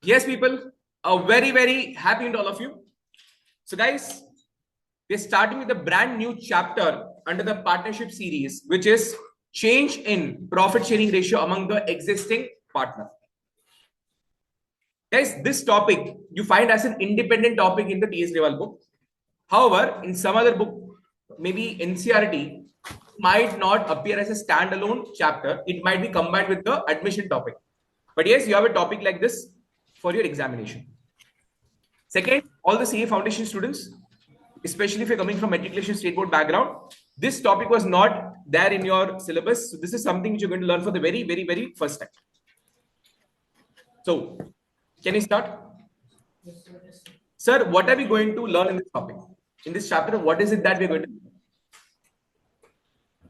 Yes, people, a very happy to all of you. So, guys, we're starting with a brand new chapter under the partnership series, which is change in profit sharing ratio among the existing partner. Guys, this topic you find as an independent topic in the TS level book. However, in some other book, maybe NCRT, might not appear as a standalone chapter. It might be combined with the admission topic. But yes, you have a topic like this for your examination. Second, all the CA foundation students, especially if you're coming from matriculation state board background, this topic was not there in your syllabus. So this is something which you're going to learn for the very first time. So, can you start? Sir, what are we going to learn in this topic? In this chapter, what is it that we're going to learn?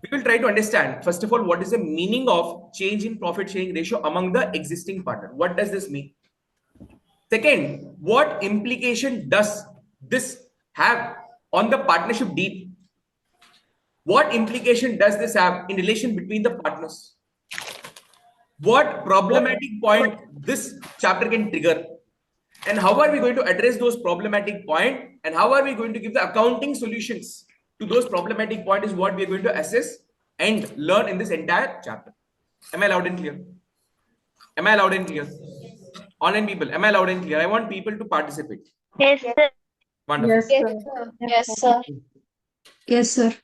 We will try to understand, first of all, what is the meaning of change in profit sharing ratio among the existing partner? What does this mean? Second, what implication does this have on the partnership deed? What implication does this have in relation between the partners? What problematic point this chapter can trigger? And how are we going to address those problematic points? And how are we going to give the accounting solutions to those problematic points is what we are going to assess and learn in this entire chapter. Am I loud and clear? Am I loud and clear? Online people, am I loud and clear? I want people to participate. Yes, sir. Wonderful. Yes, sir. Yes, sir. Yes, sir.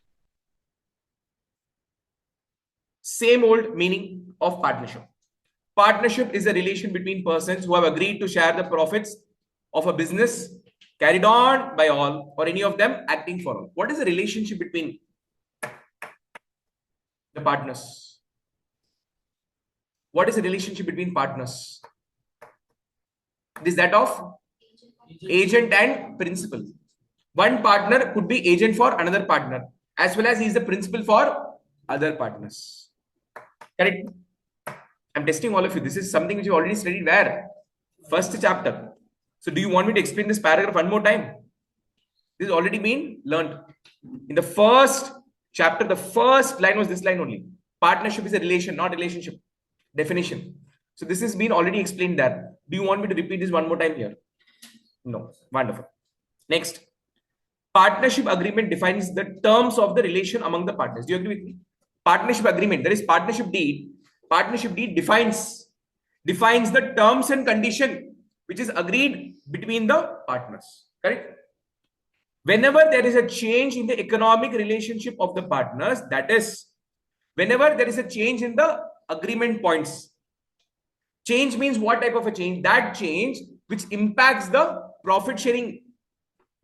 Same old meaning of partnership. Partnership is a relation between persons who have agreed to share the profits of a business carried on by all or any of them acting for all. What is the relationship between the partners? What is the relationship between partners? It is that of agent and principal. One partner could be agent for another partner as well as he is the principal for other partners. Correct? I'm testing all of you. This is something which you already studied where? First chapter. So do you want me to explain this paragraph one more time? This has already been learned. In the first chapter, the first line was this line only. Partnership is a relation, not relationship. Definition. So this has been already explained there. Do you want me to repeat this one more time here? No. Wonderful. Next. Partnership agreement defines the terms of the relation among the partners. Do you agree with me? Partnership agreement. There is partnership deed. Partnership deed defines the terms and condition which is agreed between the partners. Correct? Whenever there is a change in the economic relationship of the partners, that is, whenever there is a change in the agreement points. Change means what type of a change? That change which impacts the profit sharing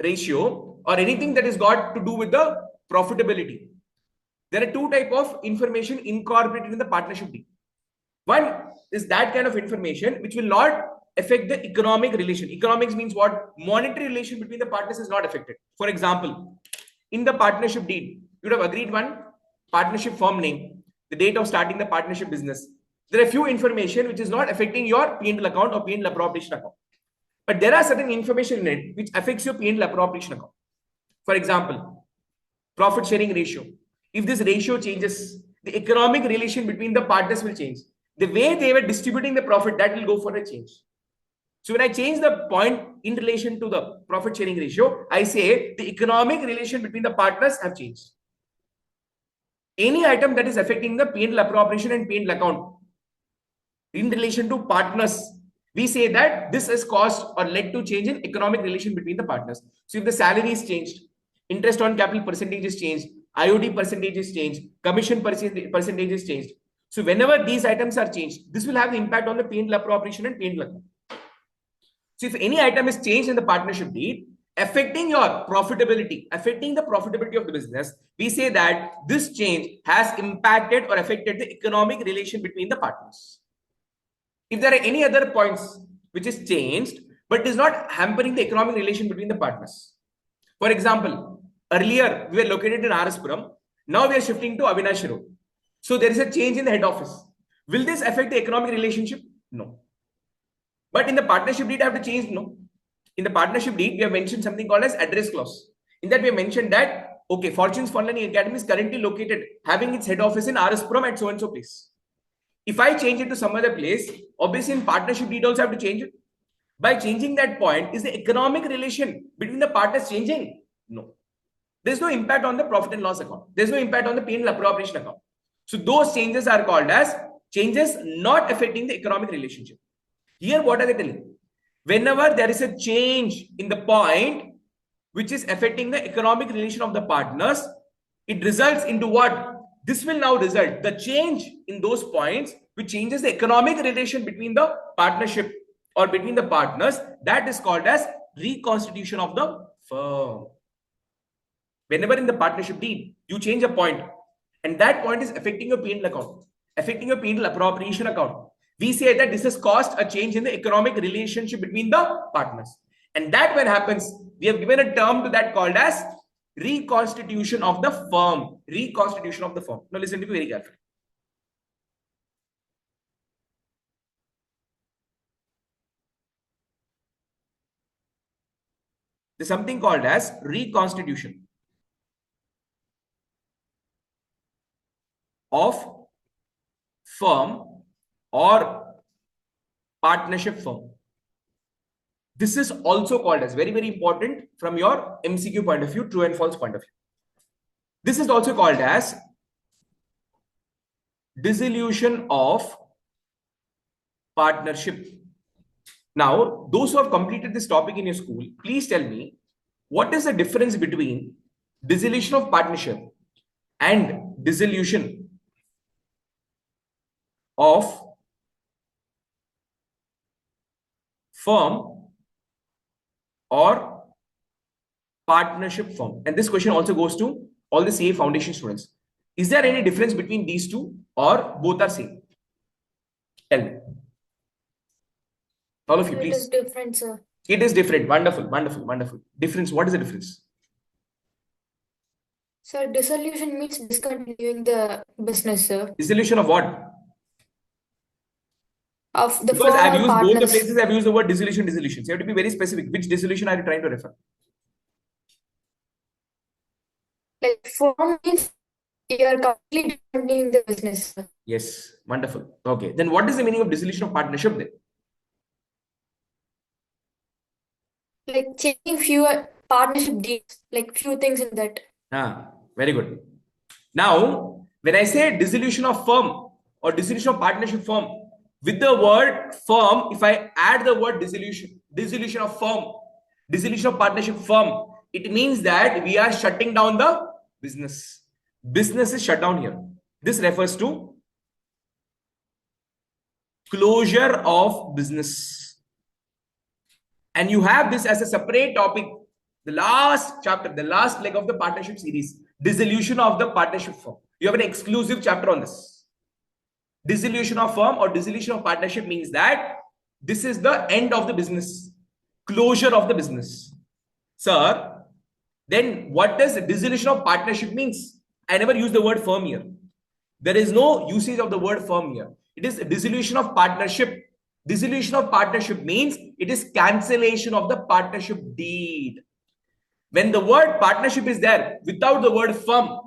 ratio or anything that is got to do with the profitability. There are two types of information incorporated in the partnership deed. One is that kind of information which will not affect the economic relation. Economics means what? Monetary relation between the partners is not affected. For example, in the partnership deed, you would have agreed one partnership firm name, the date of starting the partnership business. There are few information which is not affecting your P&L account or P&L appropriation account. But there are certain information in it which affects your P&L appropriation account. For example, profit sharing ratio. If this ratio changes, the economic relation between the partners will change. The way they were distributing the profit, that will go for a change. So when I change the point in relation to the profit sharing ratio, I say the economic relation between the partners have changed. Any item that is affecting the P&L appropriation and P&L account in relation to partners, we say that this has caused or led to change in economic relation between the partners. So if the salary is changed, interest on capital percentage is changed, IOD percentage is changed, commission percentage is changed. So whenever these items are changed, this will have the impact on the P&L appropriation and P&L account. So if any item is changed in the partnership deed, affecting your profitability, affecting the profitability of the business, we say that this change has impacted or affected the economic relation between the partners. If there are any other points which is changed, but it is not hampering the economic relation between the partners. For example, earlier we were located in Araspuram. Now we are shifting to Avinash Road. So there is a change in the head office. Will this affect the economic relationship? No. But in the partnership deed, I have to change? No. In the partnership deed, we have mentioned something called as address clause. In that, we have mentioned that, okay, Fortune's Fund Learning Academy is currently located, having its head office in Araspuram at so-and-so place. If I change it to some other place, obviously in partnership deed also I have to change it. By changing that point, is the economic relation between the partners changing? No. There's no impact on the profit and loss account. There's no impact on the P&L appropriation account. So those changes are called as changes not affecting the economic relationship. Here, what are they telling? Whenever there is a change in the point which is affecting the economic relation of the partners, it results into what? This will now result, the change in those points which changes the economic relation between the partnership or between the partners, that is called as reconstitution of the firm. Whenever in the partnership deed, you change a point and that point is affecting your P&L account, affecting your P&L appropriation account, we say that this has caused a change in the economic relationship between the partners. And that when happens, we have given a term to that called as reconstitution of the firm. Reconstitution of the firm. Now listen to me very carefully. There's something called as reconstitution of firm or partnership firm. This is also called as, very, very important from your MCQ point of view, true and false point of view. This is also called as dissolution of partnership. Now, those who have completed this topic in your school, please tell me, what is the difference between dissolution of partnership and dissolution of firm or partnership firm? And this question also goes to all the CA foundation students. Is there any difference between these two or both are same? Tell me. All of you, please. It is different, sir. It is different. Wonderful, wonderful, wonderful. Difference. What is the difference? Sir, dissolution means discontinuing the business, sir. Dissolution of what? Of the Because four I've used both the partners. places, I've used the word dissolution, dissolution. So you have to be very specific. Which dissolution are you trying to refer? Like form means you are completely discontinuing the business, sir. Yes, wonderful. Okay, then what is the meaning of dissolution of partnership then? Like changing few partnership deeds, like few things in that. Very good. Now, when I say dissolution of firm or dissolution of partnership firm, with the word firm, if I add the word dissolution of firm, dissolution of partnership firm, it means that we are shutting down the business. Business is shut down here. This refers to closure of business. And you have this as a separate topic, the last chapter, the last leg of the partnership series, dissolution of the partnership firm. You have an exclusive chapter on this. Dissolution of firm or dissolution of partnership means that this is the end of the business, closure of the business. Sir, then what does dissolution of partnership means? I never use the word firm here. There is no usage of the word firm here. It is dissolution of partnership. Dissolution of partnership means it is cancellation of the partnership deed. When the word partnership is there without the word firm,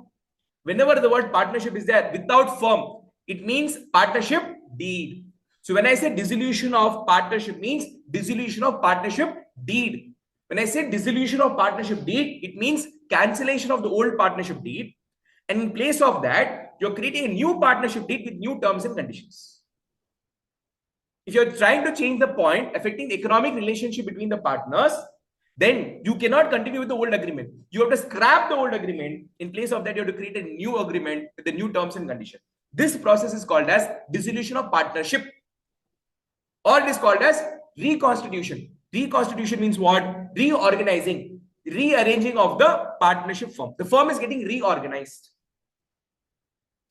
whenever the word partnership is there without firm, it means partnership deed. So when I say dissolution of partnership means dissolution of partnership deed. When I say dissolution of partnership deed, it means cancellation of the old partnership deed. And in place of that, you're creating a new partnership deed with new terms and conditions. If you're trying to change the point affecting the economic relationship between the partners, then you cannot continue with the old agreement. You have to scrap the old agreement. In place of that, you have to create a new agreement with the new terms and conditions. This process is called as dissolution of partnership, or it is called as reconstitution. Reconstitution means what? Reorganizing, rearranging of the partnership firm. The firm is getting reorganized.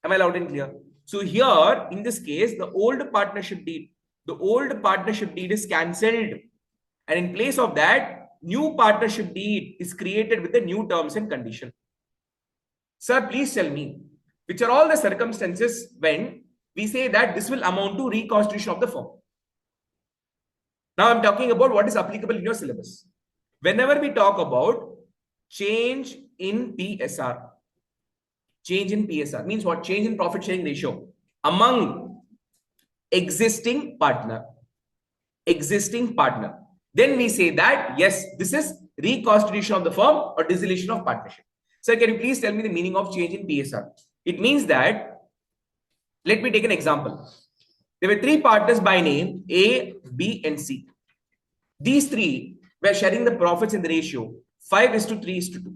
Am I loud and clear? So here, in this case, the old partnership deed is cancelled. And in place of that, new partnership deed is created with the new terms and condition. Sir, please tell me, which are all the circumstances when we say that this will amount to reconstitution of the firm? Now I'm talking about what is applicable in your syllabus. Whenever we talk about change in PSR, change in PSR means what? Change in profit sharing ratio among existing partner. then we say that, yes, this is reconstitution of the firm or dissolution of partnership. Sir, can you please tell me the meaning of change in PSR? It means that, let me take an example. There were three partners by name A, B, and C. These three were sharing the profits in the ratio 5:3:2.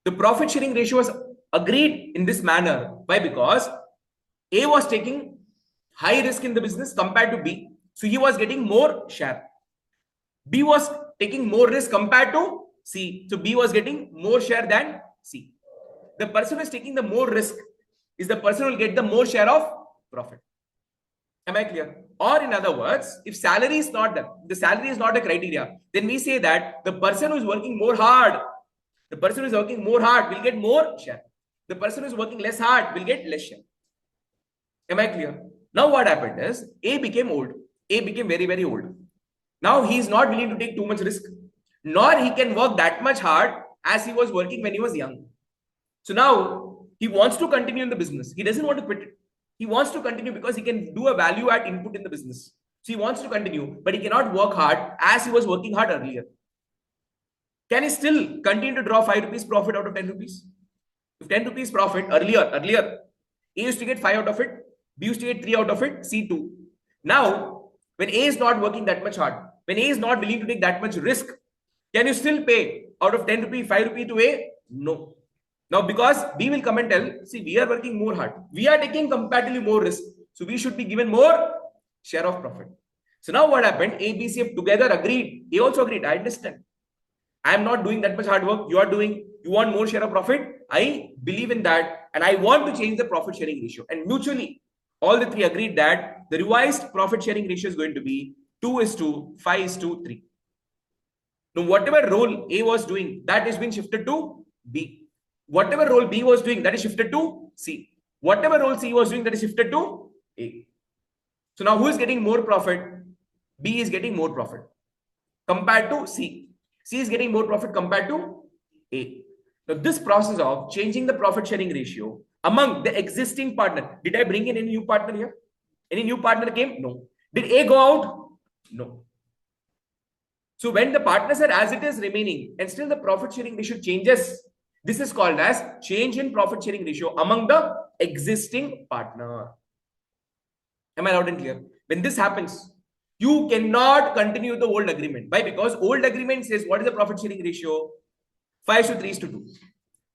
The profit sharing ratio was agreed in this manner. Why? Because A was taking high risk in the business compared to B. So he was getting more share. B was taking more risk compared to C. So B was getting more share than C. The person who is taking the more risk is the person who will get the more share of profit. Am I clear? Or in other words, if salary is not the salary is not a criteria, then we say that the person who is working more hard, the person who is working more hard will get more share. The person who is working less hard will get less share. Am I clear? Now what happened is A became old. A became very, very old. Now he is not willing to take too much risk, nor he can work that much hard as he was working when he was young. So now he wants to continue in the business. He doesn't want to quit it. He wants to continue because he can do a value add input in the business. So he wants to continue, but he cannot work hard as he was working hard earlier. Can he still continue to draw 5 rupees profit out of 10 rupees? If 10 rupees profit earlier, A used to get 5 out of it, B used to get 3 out of it, C 2. Now, when A is not working that much hard, when A is not willing to take that much risk, can you still pay out of 10 rupees, 5 rupees to A? No. Now, because B will come and tell, see, we are working more hard. We are taking comparatively more risk. So we should be given more share of profit. So now what happened? A, B, C together agreed. A also agreed. I understand. I am not doing that much hard work. You are doing. You want more share of profit? I believe in that. And I want to change the profit sharing ratio. And mutually, all the three agreed that the revised profit sharing ratio is going to be 2:5:3. Now, whatever role A was doing, that has been shifted to B. Whatever role B was doing, that is shifted to C. Whatever role C was doing, that is shifted to A. So now who is getting more profit? B is getting more profit compared to C. C is getting more profit compared to A. Now this process of changing the profit sharing ratio among the existing partner, did I bring in any new partner here? Any new partner came? No. Did A go out? No. So when the partners are as it is remaining and still the profit sharing ratio changes, this is called as change in profit sharing ratio among the existing partner. Am I loud and clear? When this happens, you cannot continue the old agreement. Why? Because old agreement says what is the profit sharing ratio? 5:3:2.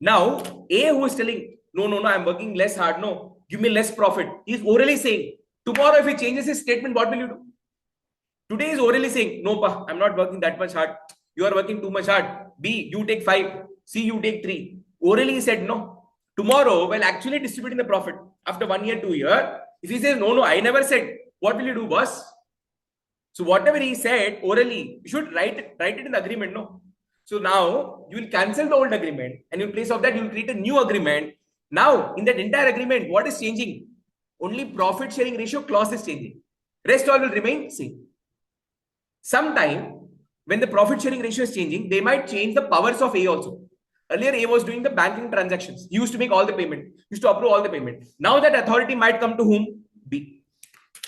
Now, A who is telling, no, I'm working less hard. No, give me less profit. He is orally saying, tomorrow if he changes his statement, what will you do? Today he is orally saying, no, pa, I'm not working that much hard. You are working too much hard. B, you take 5. C, you take 3. Orally he said no. Tomorrow, while actually distributing the profit after 1 year, 2 year, if he says no, I never said, what will you do, boss? So whatever he said orally, you should write it in the agreement, no? So now you will cancel the old agreement and in place of that, you will create a new agreement. Now, in that entire agreement, what is changing? Only profit sharing ratio clause is changing. Rest all will remain same. Sometime when the profit sharing ratio is changing, they might change the powers of A also. Earlier, A was doing the banking transactions. He used to make all the payment, used to approve all the payment. Now that authority might come to whom? B.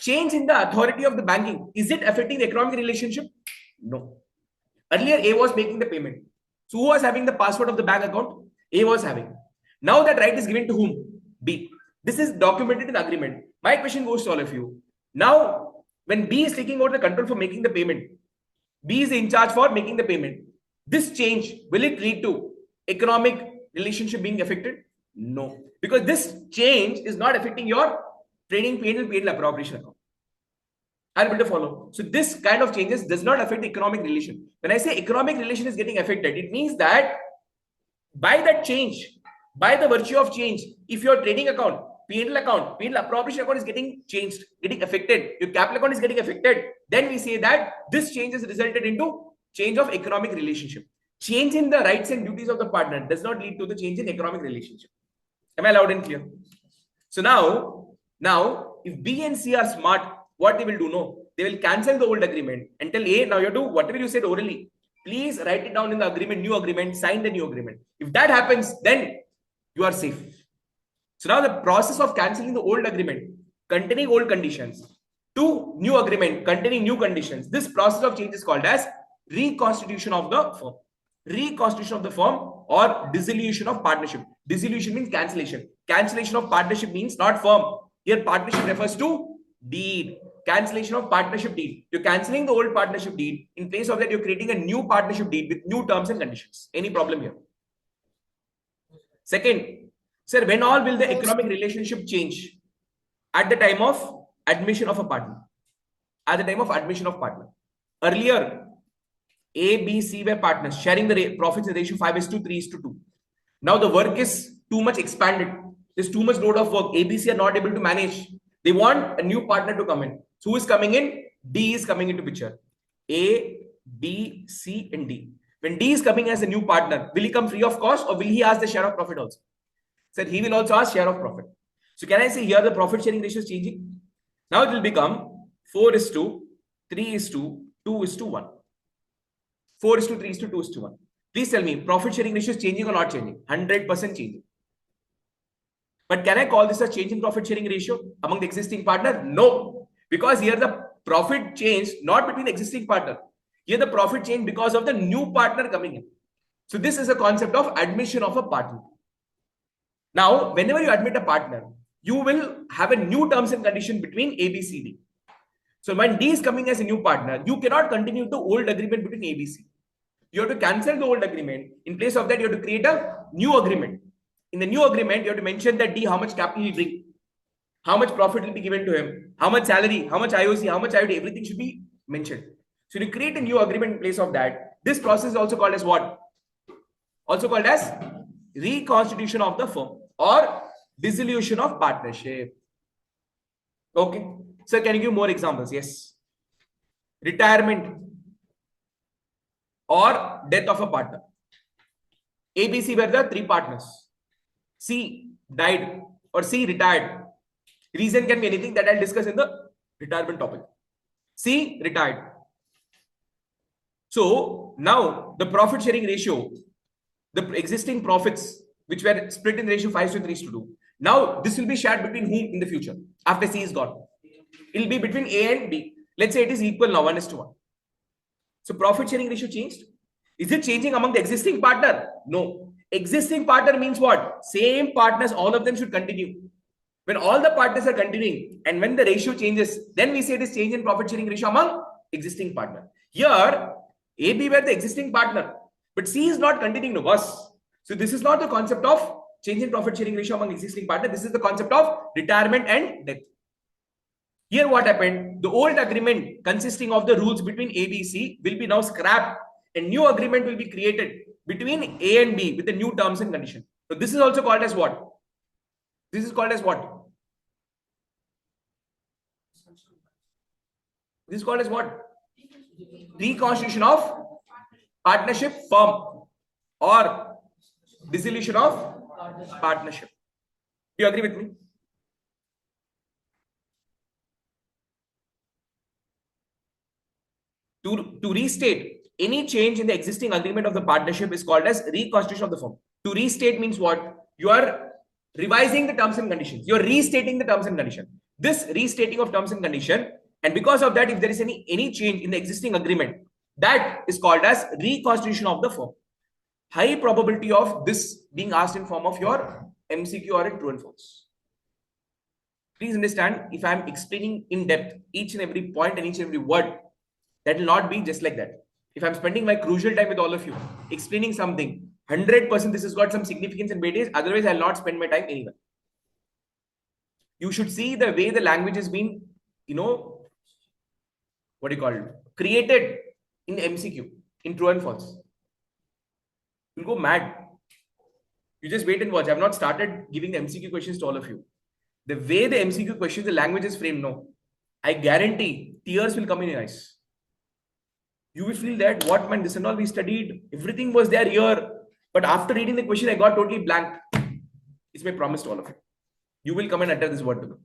Change in the authority of the banking. Is it affecting the economic relationship? No. Earlier, A was making the payment. So who was having the password of the bank account? A was having. Now that right is given to whom? B. This is documented in the agreement. My question goes to all of you. Now, when B is taking over the control for making the payment, B is in charge for making the payment. This change, will it lead to economic relationship being affected? No. Because this change is not affecting your trading P&L appropriation account. Are you able to follow? So this kind of changes does not affect the economic relation. When I say economic relation is getting affected, it means that by that change, by the virtue of change, if your trading account, P&L appropriation account is getting changed, getting affected, your capital account is getting affected, then we say that this change has resulted into change of economic relationship. Change in the rights and duties of the partner does not lead to the change in economic relationship. Am I loud and clear? So now, if B and C are smart, what they will do? No, they will cancel the old agreement and tell A, now you do whatever you said orally. Please write it down in the agreement, new agreement, sign the new agreement. If that happens, then you are safe. So now the process of cancelling the old agreement, containing old conditions, to new agreement containing new conditions. This process of change is called as reconstitution of the firm. Reconstitution of the firm or dissolution of partnership. Dissolution means cancellation. Cancellation of partnership means not firm. Here partnership refers to deed. Cancellation of partnership deed. You're cancelling the old partnership deed. In place of that, you're creating a new partnership deed with new terms and conditions. Any problem here? Second, sir, when all will the economic relationship change? At the time of admission of a partner. At the time of admission of partner. Earlier, A, B, C were partners, sharing the profits in ratio 5:2, 3:2. Now the work is too much expanded. There's too much load of work. A, B, C are not able to manage. They want a new partner to come in. So who is coming in? D is coming into picture. A, B, C, and D. When D is coming as a new partner, will he come free of cost or will he ask the share of profit also? Sir, he will also ask share of profit. So can I say here the profit sharing ratio is changing? Now it will become 4:3:2, 2:1. 4:3:2, 2:1. Please tell me, profit sharing ratio is changing or not changing? 100% changing. But can I call this a change in profit sharing ratio among the existing partner? No, because here the profit changed not between the existing partner. Here the profit changed because of the new partner coming in. So this is a concept of admission of a partner. Now, whenever you admit a partner, you will have a new terms and condition between A, B, C, D. So when D is coming as a new partner, you cannot continue the old agreement between A, B, C. You have to cancel the old agreement. In place of that, you have to create a new agreement. In the new agreement, you have to mention that D, how much capital he will bring, how much profit will be given to him, how much salary, how much IOC, how much IOD, everything should be mentioned. So you create a new agreement in place of that. This process is also called as what? Also called as reconstitution of the firm or dissolution of partnership. Okay. Sir, can you give more examples? Yes. Retirement or death of a partner. A, B, C were the three partners. C died or C retired. Reason can be anything that I'll discuss in the retirement topic. C retired. So now the profit sharing ratio, the existing profits which were split in ratio 5:3:2. Now this will be shared between whom in the future after C is gone? It will be between A and B. Let's say it is equal now, 1:1. So profit sharing ratio changed. Is it changing among the existing partner? No. Existing partner means what? Same partners, all of them should continue. When all the partners are continuing and when the ratio changes, then we say it is change in profit sharing ratio among existing partner. Here, A, B were the existing partner, but C is not continuing to us. So this is not the concept of change in profit sharing ratio among existing partner. This is the concept of retirement and death. Here what happened? The old agreement consisting of the rules between A, B, C will be now scrapped. A new agreement will be created between A and B with the new terms and conditions. So this is also called as what? This is called as what? This is called as what? Reconstitution of partnership firm or dissolution of partnership. Do you agree with me? To restate any change in the existing agreement of the partnership is called as reconstitution of the firm. To restate means what? You are revising the terms and conditions. You are restating the terms and conditions. This restating of terms and condition, and because of that, if there is any change in the existing agreement, that is called as reconstitution of the firm. High probability of this being asked in form of your MCQ or in true and false. Please understand, if I am explaining in depth each and every point and each and every word, that will not be just like that. If I'm spending my crucial time with all of you, explaining something, 100% this has got some significance and weightage, otherwise I'll not spend my time anywhere. You should see the way the language has been, what do you call it? Created in MCQ, in true and false. You'll go mad. You just wait and watch. I've not started giving the MCQ questions to all of you. The way the MCQ questions, the language is framed, no. I guarantee tears will come in your eyes. You will feel that, what man, this and all we studied, everything was there here. But after reading the question, I got totally blank. It's my promise to all of you. You will come and utter this word to them.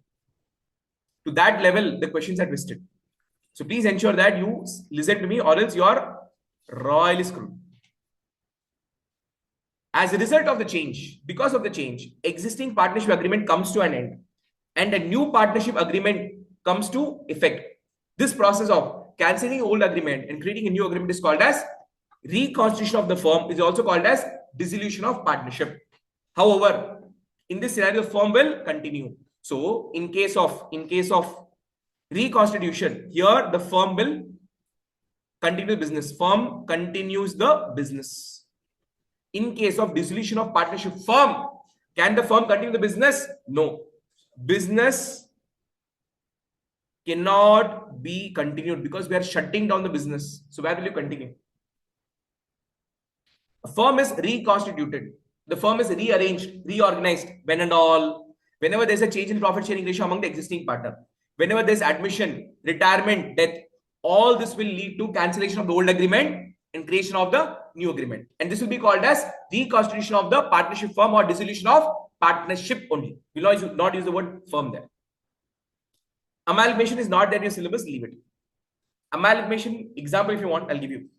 To that level, the questions are twisted. So please ensure that you listen to me or else you are royally screwed. As a result of the change, because of the change, existing partnership agreement comes to an end and a new partnership agreement comes to effect. This process of cancelling old agreement and creating a new agreement is called as reconstitution of the firm, is also called as dissolution of partnership. However, in this scenario, the firm will continue. So in case of reconstitution, here the firm will continue business. Firm continues the business. In case of dissolution of partnership, can the firm continue the business? No. Business cannot be continued because we are shutting down the business. So where will you continue? A firm is reconstituted. The firm is rearranged, reorganized when and all. Whenever there's a change in profit sharing ratio among the existing partner, whenever there's admission, retirement, death, all this will lead to cancellation of the old agreement and creation of the new agreement. And this will be called as reconstitution of the partnership firm or dissolution of partnership only. We will not use the word firm there. Amalgamation is not there in your syllabus, leave it. Amalgamation example if you want, I'll give you.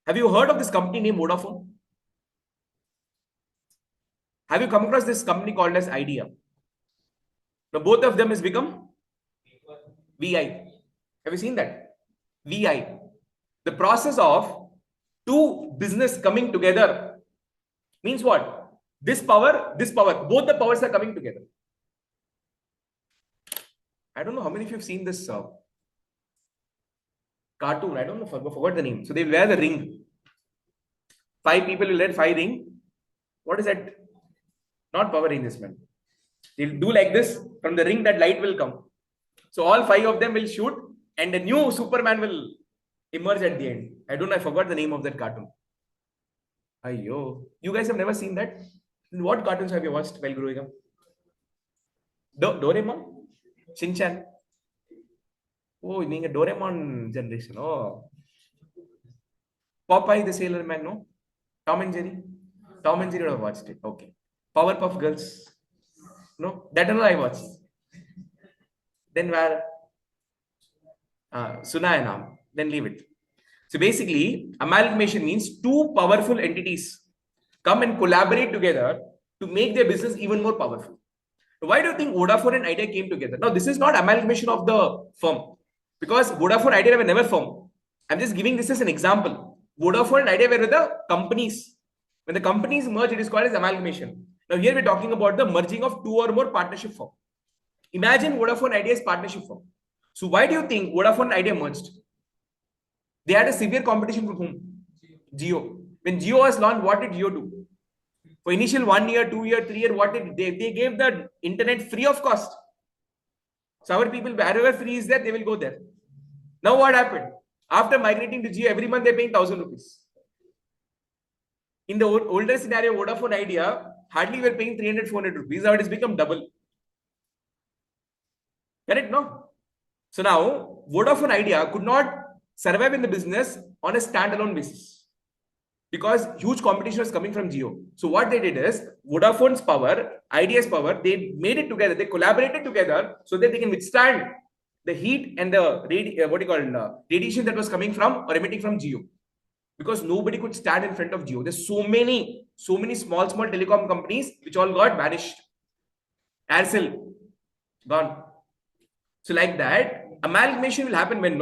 Have you heard of this company named Vodafone? Have you come across this company called as Idea? Now both of them has become VI. Have you seen that? VI. The process of two business coming together means what? This power, both the powers are coming together. I don't know how many of you have seen this cartoon. I don't know, forgot the name. So they wear the ring. 5 people will wear 5 ring. What is that? Not Power Rangers, man. They'll do like this. From the ring, that light will come. So all 5 of them will shoot and the new Superman will emerge at the end. I don't know. I forgot the name of that cartoon. Ayyo. You guys have never seen that? What cartoons have you watched while growing up? Doraemon? Shinchan? Oh, you mean a Doraemon generation. Oh. Popeye the Sailor Man, no? Tom and Jerry? Tom and Jerry would have watched it. Okay. Powerpuff Girls? No? That one I watched. Then where? Suna hai naam. Then leave it. So basically, amalgamation means two powerful entities come and collaborate together to make their business even more powerful. Why do you think Vodafone and Idea came together? Now, this is not amalgamation of the firm because Vodafone and Idea were never formed. I'm just giving this as an example. Vodafone and Idea were the companies. When the companies merge, it is called as amalgamation. Now, here we're talking about the merging of 2 or more partnership firms. Imagine Vodafone and Idea's partnership firm. So, why do you think Vodafone and Idea merged? They had a severe competition from whom? Jio. When Jio was launched, what did Jio do? For initial 1 year, 2 year, 3 year, what did they gave the internet free of cost. So our people, wherever free is there, they will go there. Now what happened? After migrating to Jio, every month they're paying 1,000 rupees. In the older scenario, Vodafone Idea, hardly were paying 300, 400 rupees. Now it has become double. Correct? No? So now, Vodafone Idea could not survive in the business on a standalone basis because huge competition was coming from Jio. So what they did is Vodafone's power, Idea's power, they made it together. They collaborated together so that they can withstand the heat and the radiation that was coming from or emitting from Jio. Because nobody could stand in front of Jio. There's so many small telecom companies which all got vanished. Aircel, gone. So like that, amalgamation will happen when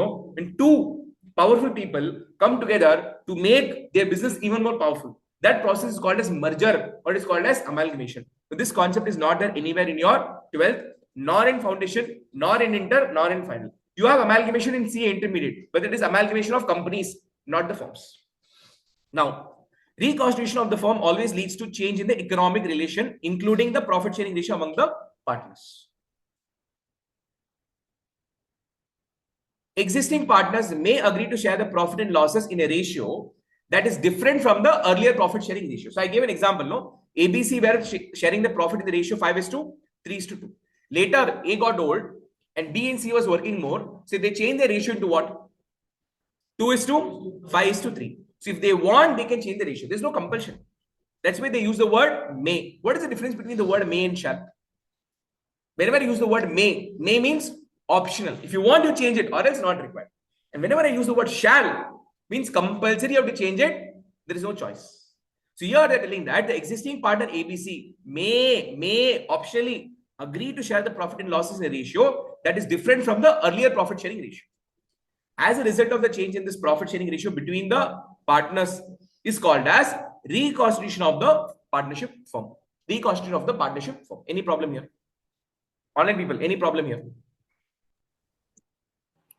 two powerful people come together to make their business even more powerful. That process is called as merger or it is called as amalgamation. So this concept is not there anywhere in your 12th, nor in foundation, nor in inter, nor in final. You have amalgamation in CA intermediate, but it is amalgamation of companies, not the firms. Now, reconstitution of the firm always leads to change in the economic relation, including the profit sharing ratio among the partners. Existing partners may agree to share the profit and losses in a ratio that is different from the earlier profit sharing ratio. So I gave an example, no? ABC were sharing the profit in the ratio 5:3:2. Later, A got old and B and C was working more. So they changed the ratio into what? 2:5:3. So if they want, they can change the ratio. There's no compulsion. That's why they use the word may. What is the difference between the word may and shall? Whenever I use the word may means optional. If you want to change it or else not required. And whenever I use the word shall, means compulsory you have to change it. There is no choice. So here they're telling that the existing partner ABC may optionally agree to share the profit and losses in a ratio that is different from the earlier profit sharing ratio. As a result of the change in this profit sharing ratio between the partners is called as reconstitution of the partnership firm. Reconstitution of the partnership firm. Any problem here? Online people, any problem here?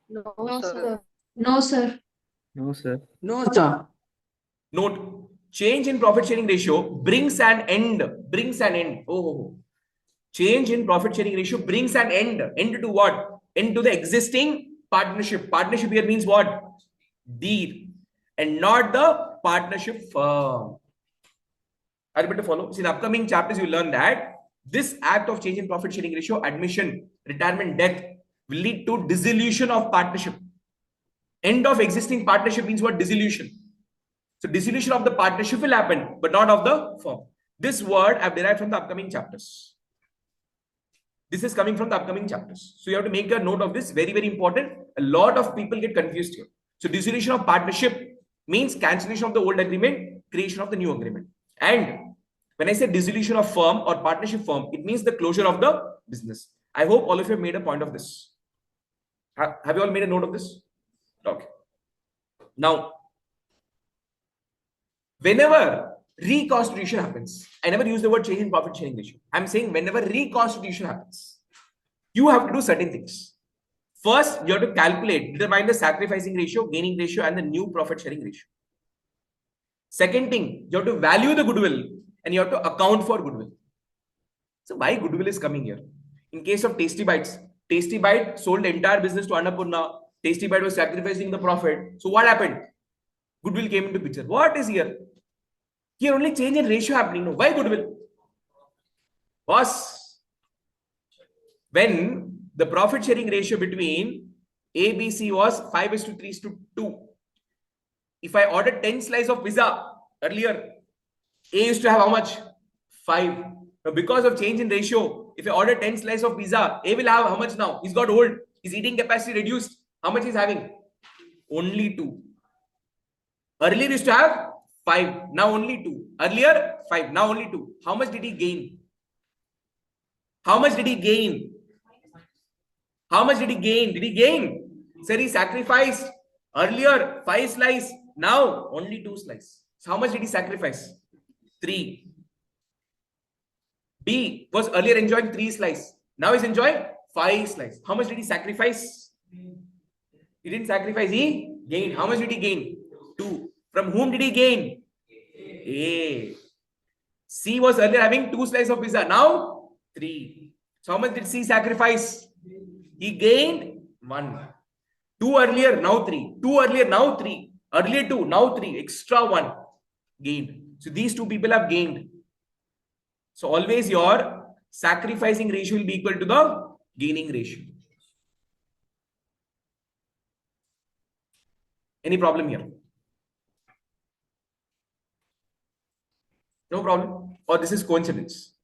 No, sir. No, sir. No, sir. No, sir. Note, change in profit sharing ratio brings an end. Brings an end. Oh. Change in profit sharing ratio brings an end. End to what? End to the existing partnership. Partnership here means what? Deed. And not the partnership firm. Are you able to follow? See, in upcoming chapters, you learn that this act of change in profit sharing ratio, admission, retirement, death will lead to dissolution of partnership. End of existing partnership means what? Dissolution. So dissolution of the partnership will happen, but not of the firm. This word I've derived from the upcoming chapters. This is coming from the upcoming chapters. So you have to make a note of this. Very, very important. A lot of people get confused here. So dissolution of partnership means cancellation of the old agreement, creation of the new agreement. And when I say dissolution of firm or partnership firm, it means the closure of the business. I hope all of you have made a point of this. Have you all made a note of this? Okay. Now, whenever reconstitution happens, I never use the word change in profit sharing ratio. I'm saying whenever reconstitution happens, you have to do certain things. First, you have to determine the sacrificing ratio, gaining ratio, and the new profit sharing ratio. Second thing, you have to value the goodwill and you have to account for goodwill. So why goodwill is coming here? In case of Tasty Bites sold the entire business to Annapurna. Tasty Bite was sacrificing the profit. So what happened? Goodwill came into picture. What is here? Here only change in ratio happening. No. Why goodwill? Boss, when the profit sharing ratio between ABC was 5:3:2. If I ordered 10 slices of pizza earlier, A used to have how much? 5. Now, because of change in ratio, if I order 10 slices of pizza, A will have how much now? He's got old. His eating capacity reduced. How much he's having? Only 2. Earlier he used to have 5. Now only 2. Earlier 5. Now only 2. How much did he gain? How much did he gain? How much did he gain? Did he gain? Sir, he sacrificed earlier 5 slices. Now only 2 slices. So how much did he sacrifice? 3. B was earlier enjoying 3 slices. Now he's enjoying 5 slices. How much did he sacrifice? He didn't sacrifice. He gained. How much did he gain? 2. From whom did he gain? A. C was earlier having 2 slices of pizza. Now 3. So how much did C sacrifice? He gained 1. 2 earlier, now 3. 2 earlier, now 3. Earlier 2, now 3. Extra 1 gained. So these 2 people have gained. So always your sacrificing ratio will be equal to the gaining ratio. Any problem here? No problem. Or this is coincidence?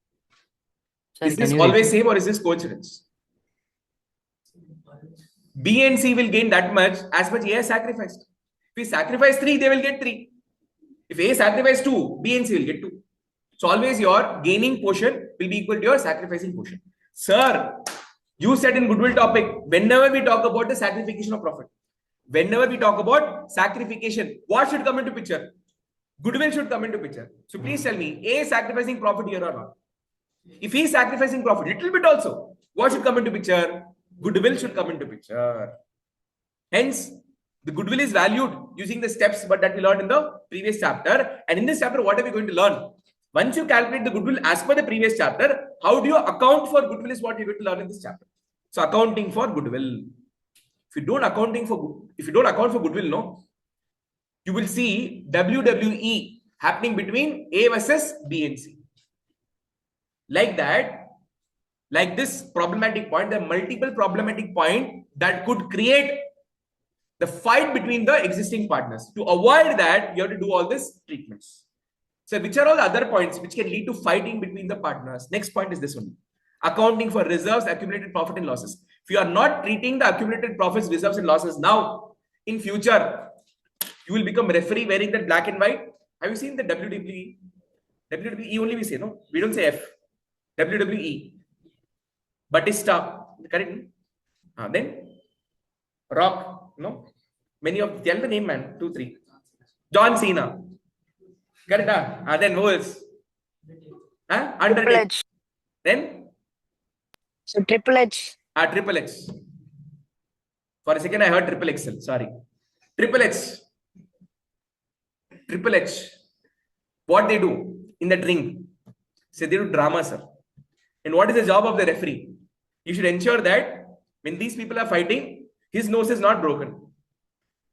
Sir, Is this can you always repeat? same or is this coincidence? B and C will gain that much as much A has sacrificed. If he sacrifice 3, they will get 3. If A sacrifice 2, B and C will get 2. So always your gaining portion will be equal to your sacrificing portion. Sir, you said in goodwill topic, whenever we talk about the sacrification of profit, whenever we talk about sacrification, what should come into picture? Goodwill should come into picture. So please tell me, A is sacrificing profit here or not? If he is sacrificing profit, little bit also, what should come into picture? Goodwill should come into picture. Hence, the goodwill is valued using the steps but that we learned in the previous chapter. And in this chapter, what are we going to learn? Once you calculate the goodwill as per the previous chapter, how do you account for goodwill is what we're going to learn in this chapter. So accounting for goodwill. If you don't account for goodwill, no, you will see WWE happening between A versus B and C. Like that, like this problematic point, the multiple problematic point that could create the fight between the existing partners. To avoid that, you have to do all these treatments. So which are all the other points which can lead to fighting between the partners? Next point is this one. Accounting for reserves, accumulated profit and losses. If you are not treating the accumulated profits, reserves and losses now, in future, you will become referee wearing that black and white. Have you seen the WWE? WWE only we say, no? We don't say F. WWE. Batista, correct? Then Rock, no? Many of, tell the name, man. 2, 3. John Cena. Correct? Then who else? Triple Undertaker. H. Then So Triple H. Triple X. For a second, I heard Triple XL. Sorry. Triple H. Triple H. What they do in the ring? Say they do drama, sir. And what is the job of the referee? You should ensure that when these people are fighting, his nose is not broken.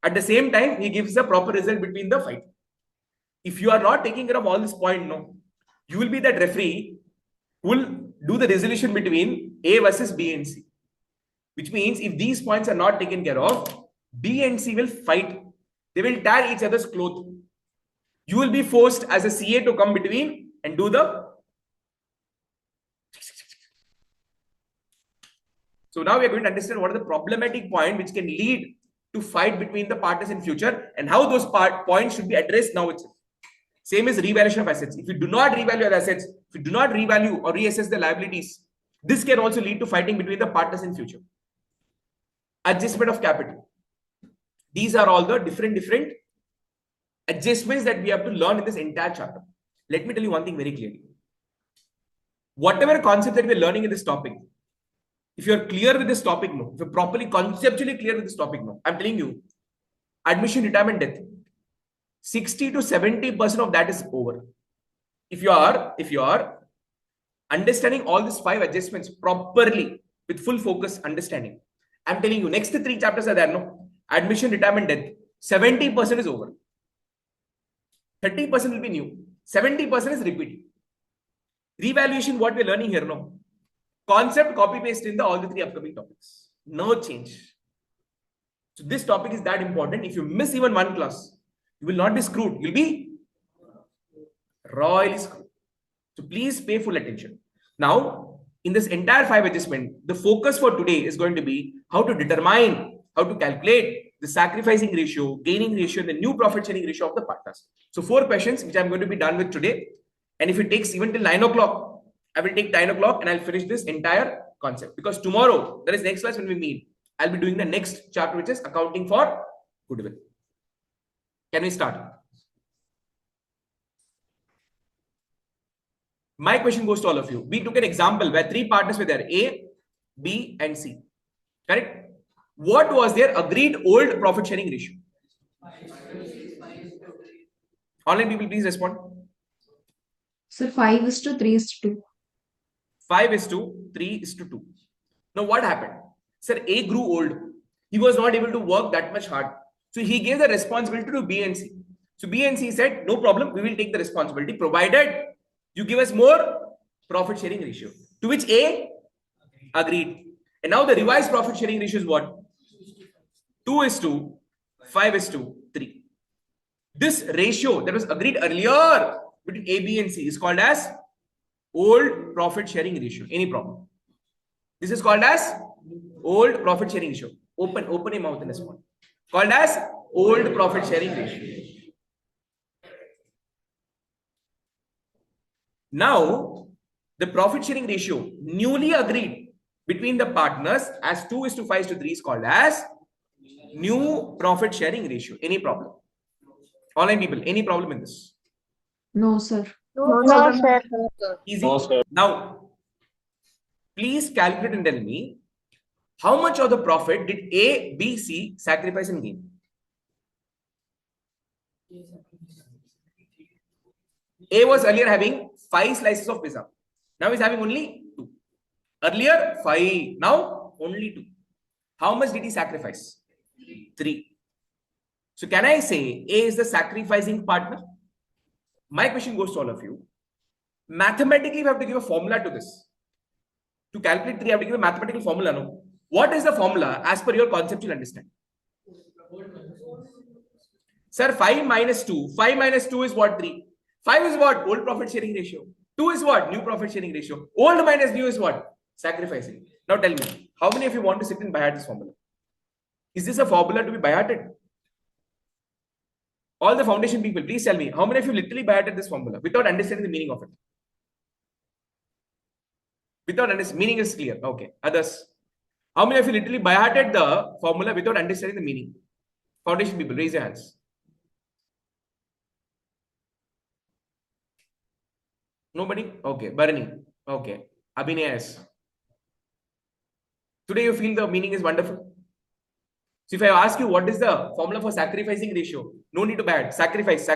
At the same time, he gives a proper result between the fight. If you are not taking care of all this point, no, you will be that referee who will do the resolution between A versus B and C. Which means if these points are not taken care of, B and C will fight. They will tear each other's clothes. You will be forced as a CA to come between and do the. So now we are going to understand what are the problematic point which can lead to fight between the partners in future and how those points should be addressed now itself. Same as revaluation of assets. If you do not revalue your assets, if you do not revalue or reassess the liabilities, this can also lead to fighting between the partners in future. Adjustment of capital. These are all the different adjustments that we have to learn in this entire chapter. Let me tell you one thing very clearly. Whatever concept that we are learning in this topic, if you're clear with this topic, no, if you're properly conceptually clear with this topic, no, I'm telling you, admission, retirement, death, 60 to 70% of that is over. If you are understanding all these 5 adjustments properly with full focus understanding, I'm telling you, next 3 chapters are there, no, admission, retirement, death, 70% is over. 30% will be new. 70% is repeating. Revaluation, what we're learning here, no. Concept copy paste in all the 3 upcoming topics. No change. So this topic is that important. If you miss even one class, you will not be screwed. You'll be royally screwed. So please pay full attention. Now, in this entire 5 adjustment, the focus for today is going to be how to determine, how to calculate the sacrificing ratio, gaining ratio, and the new profit sharing ratio of the partners. So 4 questions which I'm going to be done with today. And if it takes even till 9 o'clock, I will take 9 o'clock and I'll finish this entire concept. Because tomorrow, that is next class when we meet, I'll be doing the next chapter, which is accounting for goodwill. Can we start? My question goes to all of you. We took an example where 3 partners were there, A, B, and C. Correct? What was their agreed old profit sharing ratio? Online people, please respond. Sir, 5:3:2. 5:3:2. Now what happened? Sir, A grew old. He was not able to work that much hard. So he gave the responsibility to B and C. So B and C said, no problem, we will take the responsibility provided you give us more profit sharing ratio. To which A agreed. And now the revised profit sharing ratio is what? 2:5:3. This ratio that was agreed earlier between A, B, and C is called as old profit sharing ratio. Any problem? This is called as old profit sharing ratio. Open your mouth in this one. Called as old profit sharing ratio. Now, the profit sharing ratio newly agreed between the partners as 2:5:3 is called as new profit sharing ratio. Any problem? Online people, any problem in this? No, sir. No, sir. Easy. Now, please calculate and tell me how much of the profit did A, B, C sacrifice and gain? A was earlier having 5 slices of pizza. Now he's having only 2. Earlier 5. Now only 2. How much did he sacrifice? 3. So can I say A is the sacrificing partner? My question goes to all of you. Mathematically, we have to give a formula to this. To calculate 3, I have to give a mathematical formula. No? What is the formula as per your conceptual understanding? Sir, 5 minus 2. 5 minus 2 is what? 3. 5 is what? Old profit sharing ratio. 2 is what? New profit sharing ratio. Old minus new is what? Sacrificing. Now tell me, how many of you want to sit and by heart this formula? Is this a formula to be by hearted? All the foundation people, please tell me, how many of you literally by hearted this formula without understanding the meaning of it? Without understanding, meaning is clear. Okay. Others? How many of you literally by-hearted the formula without understanding the meaning? Foundation people, raise your hands. Nobody? Okay. Barney. Okay. Abhinay, yes. Today you feel the meaning is wonderful. So if I ask you what is the formula for sacrificing ratio, no need to bad. Sacrifice.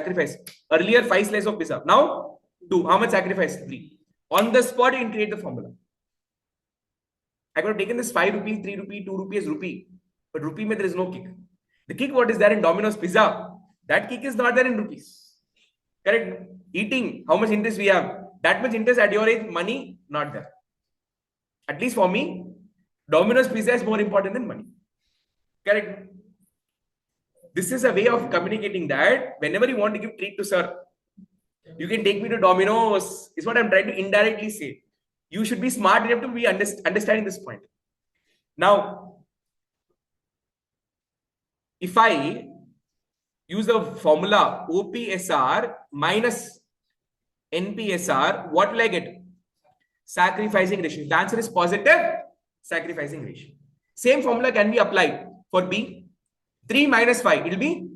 Earlier 5 slices of pizza. Now 2. How much sacrifice? 3. On the spot, you can create the formula. I could have taken this 5 rupees, 3 rupees, 2 rupees, rupee. But rupee mein there is no kick. The kick what is there in Domino's pizza, that kick is not there in rupees. Correct? Eating, how much interest we have? That much interest at your age, money, not there. At least for me, Domino's pizza is more important than money. Correct? This is a way of communicating that whenever you want to give treat to sir, you can take me to Domino's, is what I'm trying to indirectly say. You should be smart enough to be understanding this point. Now, if I use the formula OPSR minus NPSR, what will I get? Sacrificing ratio. The answer is positive sacrificing ratio. Same formula can be applied for B. 3 minus 5, it will be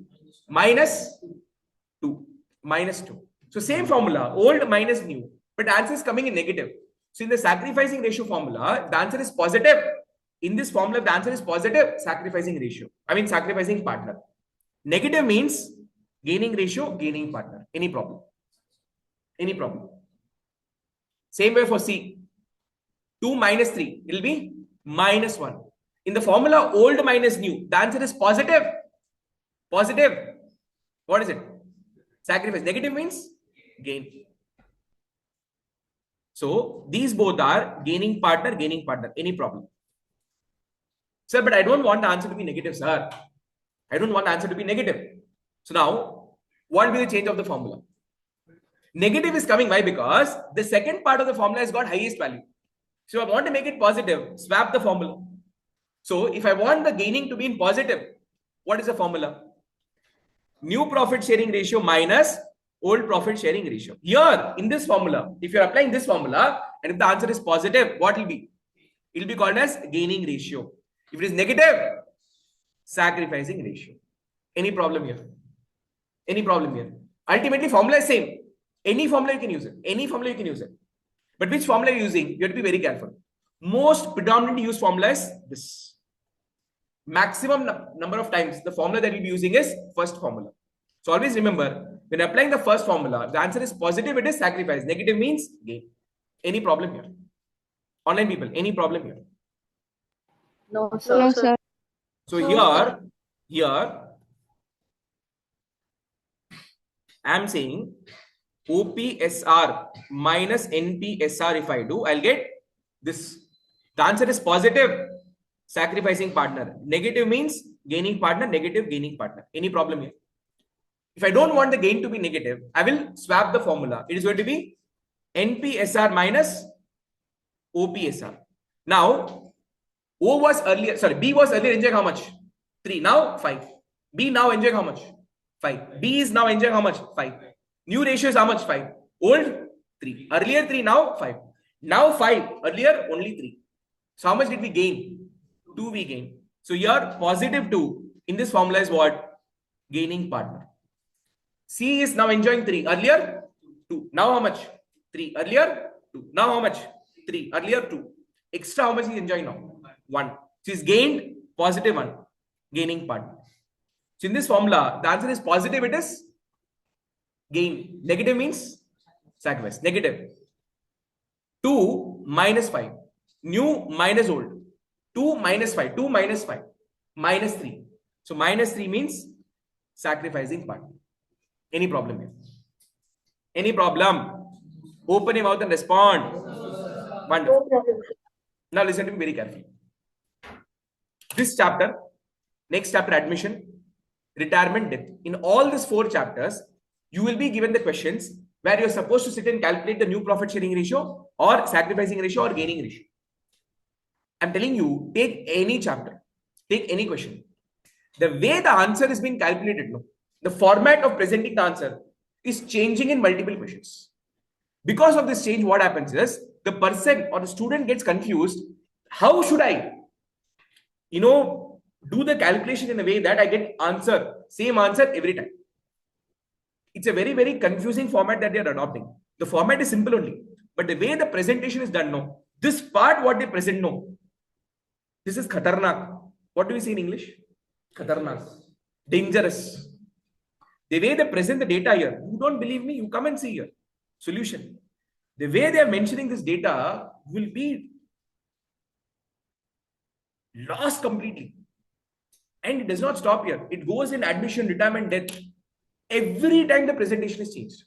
minus 2. Minus 2. So same formula, old minus new. But answer is coming in negative. So in the sacrificing ratio formula, the answer is positive. In this formula, the answer is positive sacrificing ratio. I mean sacrificing partner. Negative means gaining ratio, gaining partner. Any problem? Any problem? Same way for C. 2 minus 3, it will be minus 1. In the formula old minus new, the answer is positive. Positive. What is it? Sacrifice. Negative means gain. So these both are gaining partner. Any problem? Sir, but I don't want the answer to be negative, sir. I don't want the answer to be negative. So now, what will be the change of the formula? Negative is coming. Why? Because the second part of the formula has got highest value. So I want to make it positive. Swap the formula. So if I want the gaining to be in positive, what is the formula? New profit sharing ratio minus old profit sharing ratio. Here, in this formula, if you're applying this formula, and if the answer is positive, what will be? It will be called as gaining ratio. If it is negative, sacrificing ratio. Any problem here? Any problem here? Ultimately, formula is same. Any formula you can use it. Any formula you can use it. But which formula you're using, you have to be very careful. Most predominantly used formula is this. Maximum number of times, the formula that you'll be using is first formula. So always remember, when applying the first formula, the answer is positive, it is sacrifice. Negative means gain. Any problem here? Online people, any problem here? No, sir. So here, I'm saying OPSR minus NPSR. If I do, I'll get this. The answer is positive, sacrificing partner. Negative means gaining partner, negative gaining partner. Any problem here? If I don't want the gain to be negative, I will swap the formula. It is going to be NPSR minus OPSR. Now, B was earlier enjoying how much? 3. Now 5. B now enjoying how much? 5. B is now enjoying how much? 5. New ratio is how much? 5. Old 3. Earlier 3, now 5. Now 5. Earlier only 3. So how much did we gain? 2 we gain. So here positive 2 in this formula is what? Gaining partner. C is now enjoying 3. Earlier 2. Now how much? 3. Earlier 2. Now how much? 3. Earlier 2. Extra how much is enjoying now? 1. So he's gained positive 1. Gaining partner. So in this formula, the answer is positive, it is gain. Negative means sacrifice. Negative. 2 minus 5. New minus old. 2 minus 5. 2 minus 5. Minus 3. So minus 3 means sacrificing partner. Any problem here? Any problem? Open your mouth and respond. Wonderful. Now listen to me very carefully. This chapter, next chapter, admission, retirement, death. In all these 4 chapters, you will be given the questions where you're supposed to sit and calculate the new profit sharing ratio or sacrificing ratio or gaining ratio. I'm telling you, take any chapter, take any question. The way the answer is being calculated, no, the format of presenting the answer is changing in multiple questions. Because of this change, what happens is the person or the student gets confused. How should I do the calculation in a way that I get same answer every time. It's a very, very confusing format that they are adopting. The format is simple only, but the way the presentation is done, no. This part, what they present, no. This is khatarnak. What do we say in English? Khatarnak. Dangerous. The way they present the data here, you don't believe me, you come and see here. Solution. The way they are mentioning this data will be lost completely. And it does not stop here. It goes in admission, retirement, death. Every time the presentation is changed.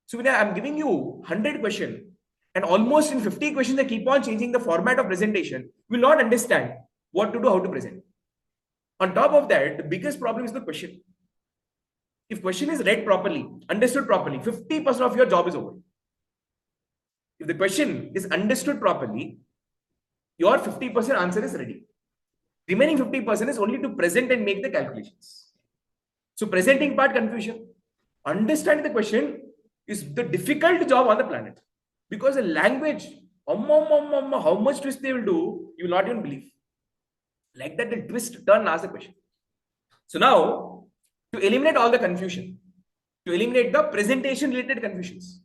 So when I'm giving you 100 questions, and almost in 50 questions, they keep on changing the format of presentation, you will not understand what to do, how to present. On top of that, the biggest problem is the question. If question is read properly, understood properly, 50% of your job is over. If the question is understood properly, your 50% answer is ready. Remaining 50% is only to present and make the calculations. So presenting part confusion. Understanding the question is the difficult job on the planet. Because the language, how much twist they will do, you will not even believe. Like that, the twist, turn and ask the question. So now, to eliminate all the confusion, to eliminate the presentation related confusions,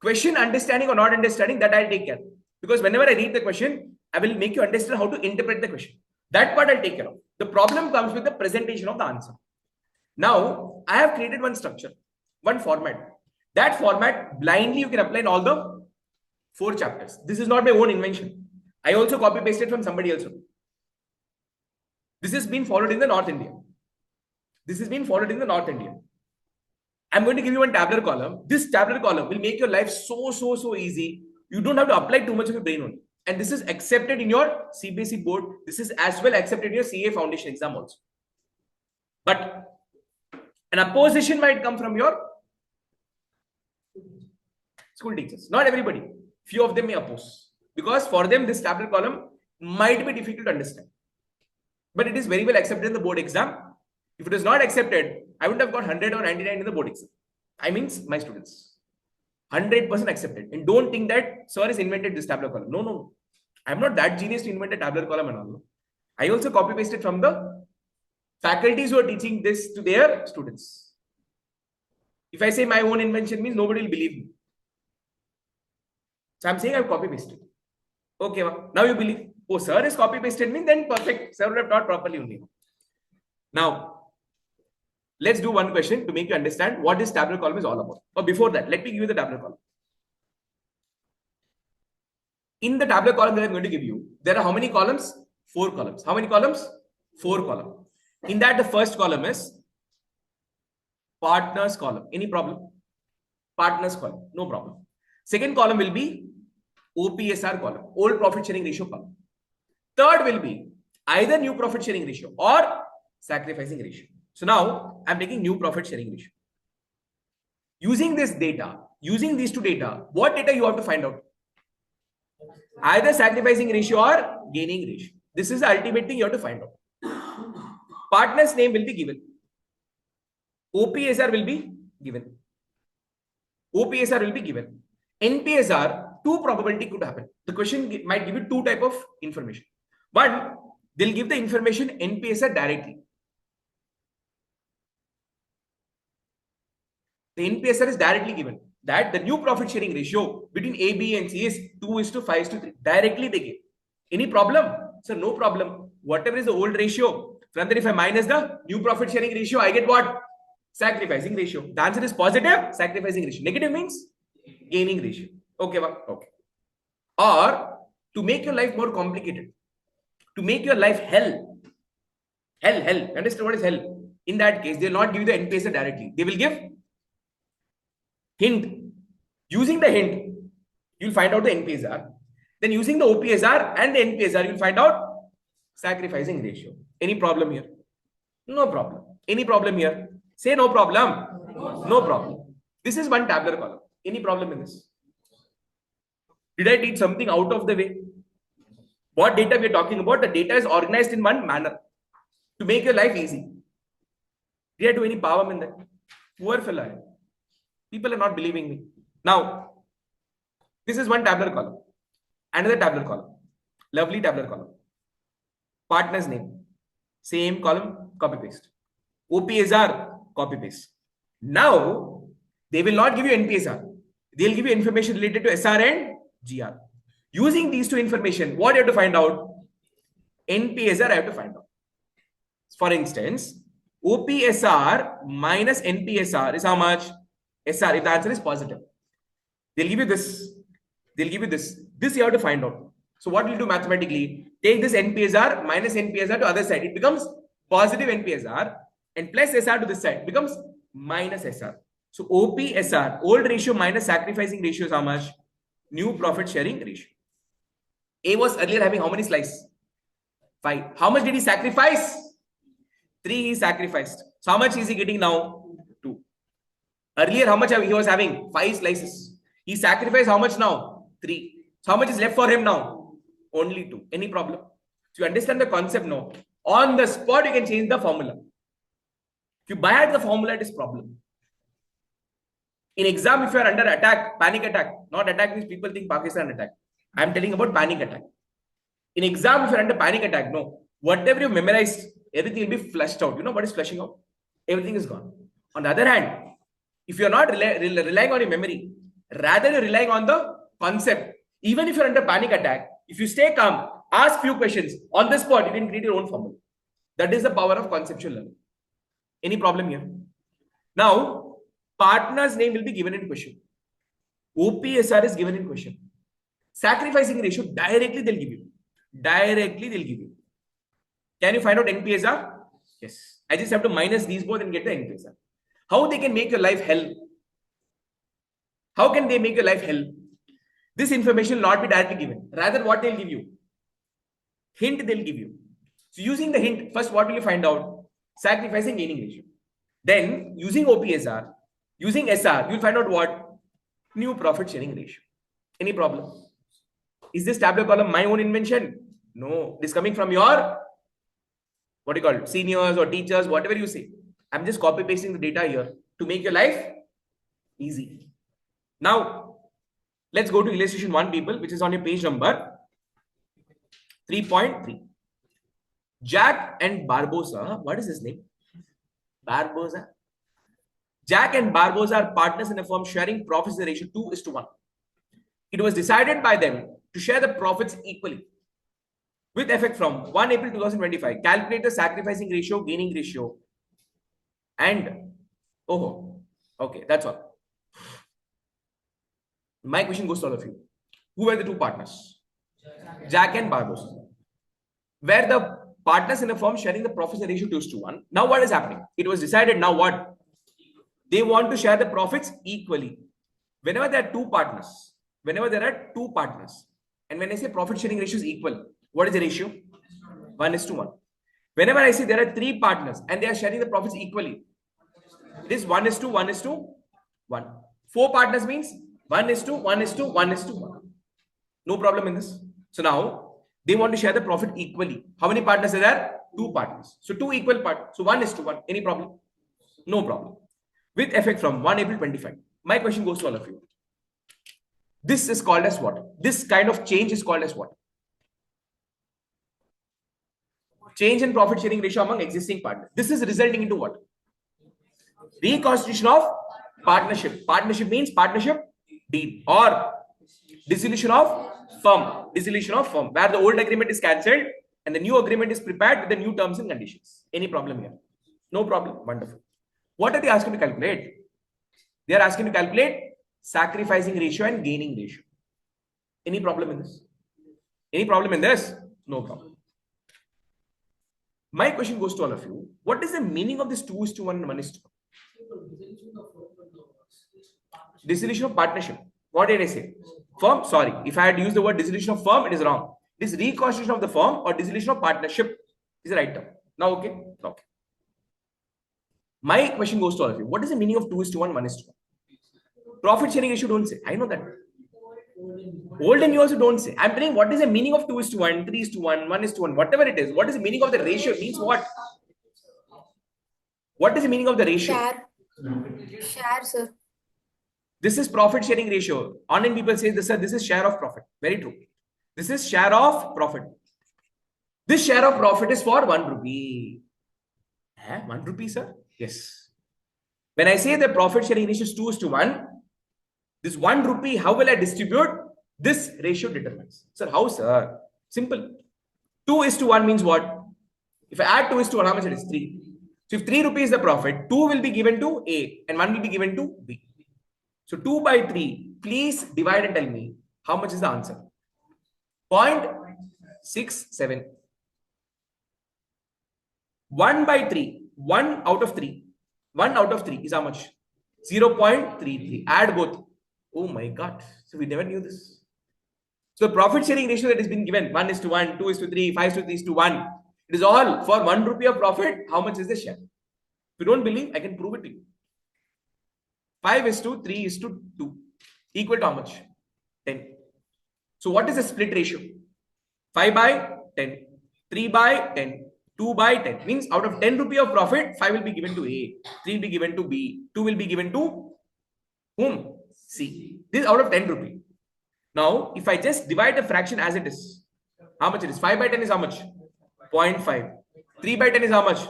question understanding or not understanding, that I'll take care. Because whenever I read the question, I will make you understand how to interpret the question. That part I'll take care of. The problem comes with the presentation of the answer. Now, I have created one structure, one format. That format, blindly you can apply in all the 4 chapters. This is not my own invention. I also copy pasted from somebody else. This has been followed in the North India. This has been followed in the North India. I'm going to give you one tabular column. This tabular column will make your life so easy. You don't have to apply too much of your brain only. And this is accepted in your CBSE board. This is as well accepted in your CA foundation exam also. But an opposition might come from your school teachers. Not everybody. Few of them may oppose. Because for them, this tabular column might be difficult to understand. But it is very well accepted in the board exam. If it is not accepted, I wouldn't have got 100 or 99 in the board exam. I mean, my students. 100% accepted. And don't think that sir has invented this tabular column. No. I'm not that genius to invent a tabular column and all. I also copy pasted from the faculties who are teaching this to their students. If I say my own invention means nobody will believe me. So I'm saying I've copy pasted. Okay, now you believe. Oh, sir has copy pasted me, then perfect. Sir would have taught properly only. Now, let's do one question to make you understand what this tabular column is all about. But before that, let me give you the tabular column. In the tabular column that I'm going to give you, there are how many columns? 4 columns. How many columns? 4 columns. In that, the first column is partners column. Any problem? Partners column. No problem. Second column will be OPSR column, old profit sharing ratio column. Third will be either new profit sharing ratio or sacrificing ratio. So now I'm taking new profit sharing ratio. Using this data, using these 2 data, what data you have to find out? Either sacrificing ratio or gaining ratio. This is the ultimate thing you have to find out. Partner's name will be given. OPSR will be given. OPSR will be given. NPSR, 2 probability could happen. The question might give you 2 type of information. One, they'll give the information NPSR directly. The NPSR is directly given that the new profit sharing ratio between A, B and C is 2:5:3. Directly they give. Any problem? Sir, no problem. Whatever is the old ratio, from there if I minus the new profit sharing ratio, I get what? Sacrificing ratio. The answer is positive, sacrificing ratio. Negative means gaining ratio. Okay, okay. Or to make your life more complicated, to make your life hell. Understand what is hell? In that case, they will not give you the NPSR directly. They will give hint. Using the hint, you will find out the NPSR. Then using the OPSR and the NPSR, you will find out sacrificing ratio. Any problem here? No problem. Any problem here? Say no problem. No problem. This is one tabular column. Any problem in this? Did I teach something out of the way? What data we are talking about? The data is organized in one manner to make your life easy. Did I do any power in that? Poor fellow. People are not believing me. Now, this is one tabular column. Another tabular column. Lovely tabular column. Partner's name. Same column, copy paste. OPSR, copy paste. Now, they will not give you NPSR. They'll give you information related to SR and GR. Using these two information, what you have to find out? NPSR I have to find out. For instance, OPSR minus NPSR is how much? SR, if the answer is positive. They'll give you this. They'll give you this. This you have to find out. So what will you do mathematically? Take this NPSR minus NPSR to other side. It becomes positive NPSR and plus SR to this side. It becomes minus SR. So OPSR, old ratio minus sacrificing ratio is how much? New profit sharing ratio. A was earlier having how many slices? 5. How much did he sacrifice? 3 he sacrificed. So how much is he getting now? 2. Earlier, how much he was having? 5 slices. He sacrificed how much now? 3. So how much is left for him now? Only 2. Any problem? So you understand the concept now. On the spot, you can change the formula. If you buy the formula, it is problem. In exam, if you are under attack, panic attack, not attack means people think Pakistan attack. I am telling about panic attack. In exam, if you are under panic attack, no. Whatever you memorized, everything will be flushed out. You know what is flushing out? Everything is gone. On the other hand, if you are not relying on your memory, rather you're relying on the concept. Even if you're under panic attack, if you stay calm, ask few questions, on the spot, you can create your own formula. That is the power of conceptual learning. Any problem here? Now, partner's name will be given in question. OPSR is given in question. Sacrificing ratio, directly they'll give you. Directly they'll give you. Can you find out NPSR? Yes. I just have to minus these both and get the NPSR. How they can make your life hell? How can they make your life hell? This information will not be directly given. Rather, what they'll give you? Hint they'll give you. So using the hint, first what will you find out? Sacrificing gaining ratio. Then using OPSR, using SR, you'll find out what? New profit sharing ratio. Any problem? Is this tabular column my own invention? No. It is coming from your, what do you call it? Seniors or teachers, whatever you say. I'm just copy pasting the data here to make your life easy. Now, let's go to illustration 1, people, which is on your page number 3.3. Jack and Barbosa. What is his name? Barbosa. Jack and Barbosa are partners in a firm sharing profits in the ratio 2:1. It was decided by them to share the profits equally. With effect from 1 April 2025, calculate the sacrificing ratio, gaining ratio, and okay, that's all. My question goes to all of you. Who were the two partners? Jack and Barbosa. Were the partners in a firm sharing the profits in the ratio 2:1. Now what is happening? It was decided now what? They want to share the profits equally. Whenever there are two partners, and when I say profit sharing ratio is equal, what is the ratio? 1:1. Whenever I say there are 3 partners and they are sharing the profits equally, it is 1:1:1. 4 partners means 1:1:1:1. No problem in this. So now they want to share the profit equally. How many partners are there? 2 partners. So 2 equal partners. So 1:1. Any problem? No problem. With effect from 1 April 25. My question goes to all of you. This is called as what? This kind of change is called as what? Change in profit sharing ratio among existing partners. This is resulting into what? Reconstitution of partnership. Partnership means partnership deed or dissolution of firm. Dissolution of firm, where the old agreement is cancelled and the new agreement is prepared with the new terms and conditions. Any problem here? No problem. Wonderful. What are they asking to calculate? They are asking to calculate sacrificing ratio and gaining ratio. Any problem in this? Any problem in this? No problem. My question goes to all of you. What is the meaning of this 2:1 and 1:1? Dissolution of partnership. What did I say? Firm? Sorry. If I had used the word dissolution of firm, it is wrong. It is reconstitution of the firm or dissolution of partnership is the right term. Now, okay? Okay. My question goes to all of you. What is the meaning of 2:1, 1:1? Profit sharing ratio, don't say. I know that. Old and new also don't say. I'm telling what is the meaning of 2:1, 3:1, 1:1, whatever it is. What is the meaning of the ratio? It means what? What is the meaning of the ratio? Share, sir. This is profit sharing ratio. Online people say this, sir, this is share of profit. Very true. This is share of profit. This share of profit is for 1 rupee. 1 rupee, sir? Yes. When I say the profit sharing ratio is 2:1, this 1 rupee, how will I distribute? This ratio determines. Sir, how, sir? Simple. 2:1 means what? If I add 2:1, how much it is? 3. So if 3 rupees is the profit, 2 will be given to A and 1 will be given to B. So 2 by 3, please divide and tell me how much is the answer. 0.67. 1 by 3, 1 out of 3. 1 out of 3 is how much? 0.33. Add both. Oh my God. So we never knew this. So the profit sharing ratio that has been given 1:1, 2:3, 5:3:1. It is all for 1 rupee of profit. How much is the share? If you don't believe, I can prove it to you. 5:3:2 equal to how much? 10. So what is the split ratio? 5 by 10, 3 by 10, 2 by 10. Means out of 10 rupee of profit, 5 will be given to A, 3 will be given to B, 2 will be given to whom? C. This is out of 10 rupee. Now, if I just divide the fraction as it is, how much it is? 5 by 10 is how much? 0.5. 3 by 10 is how much?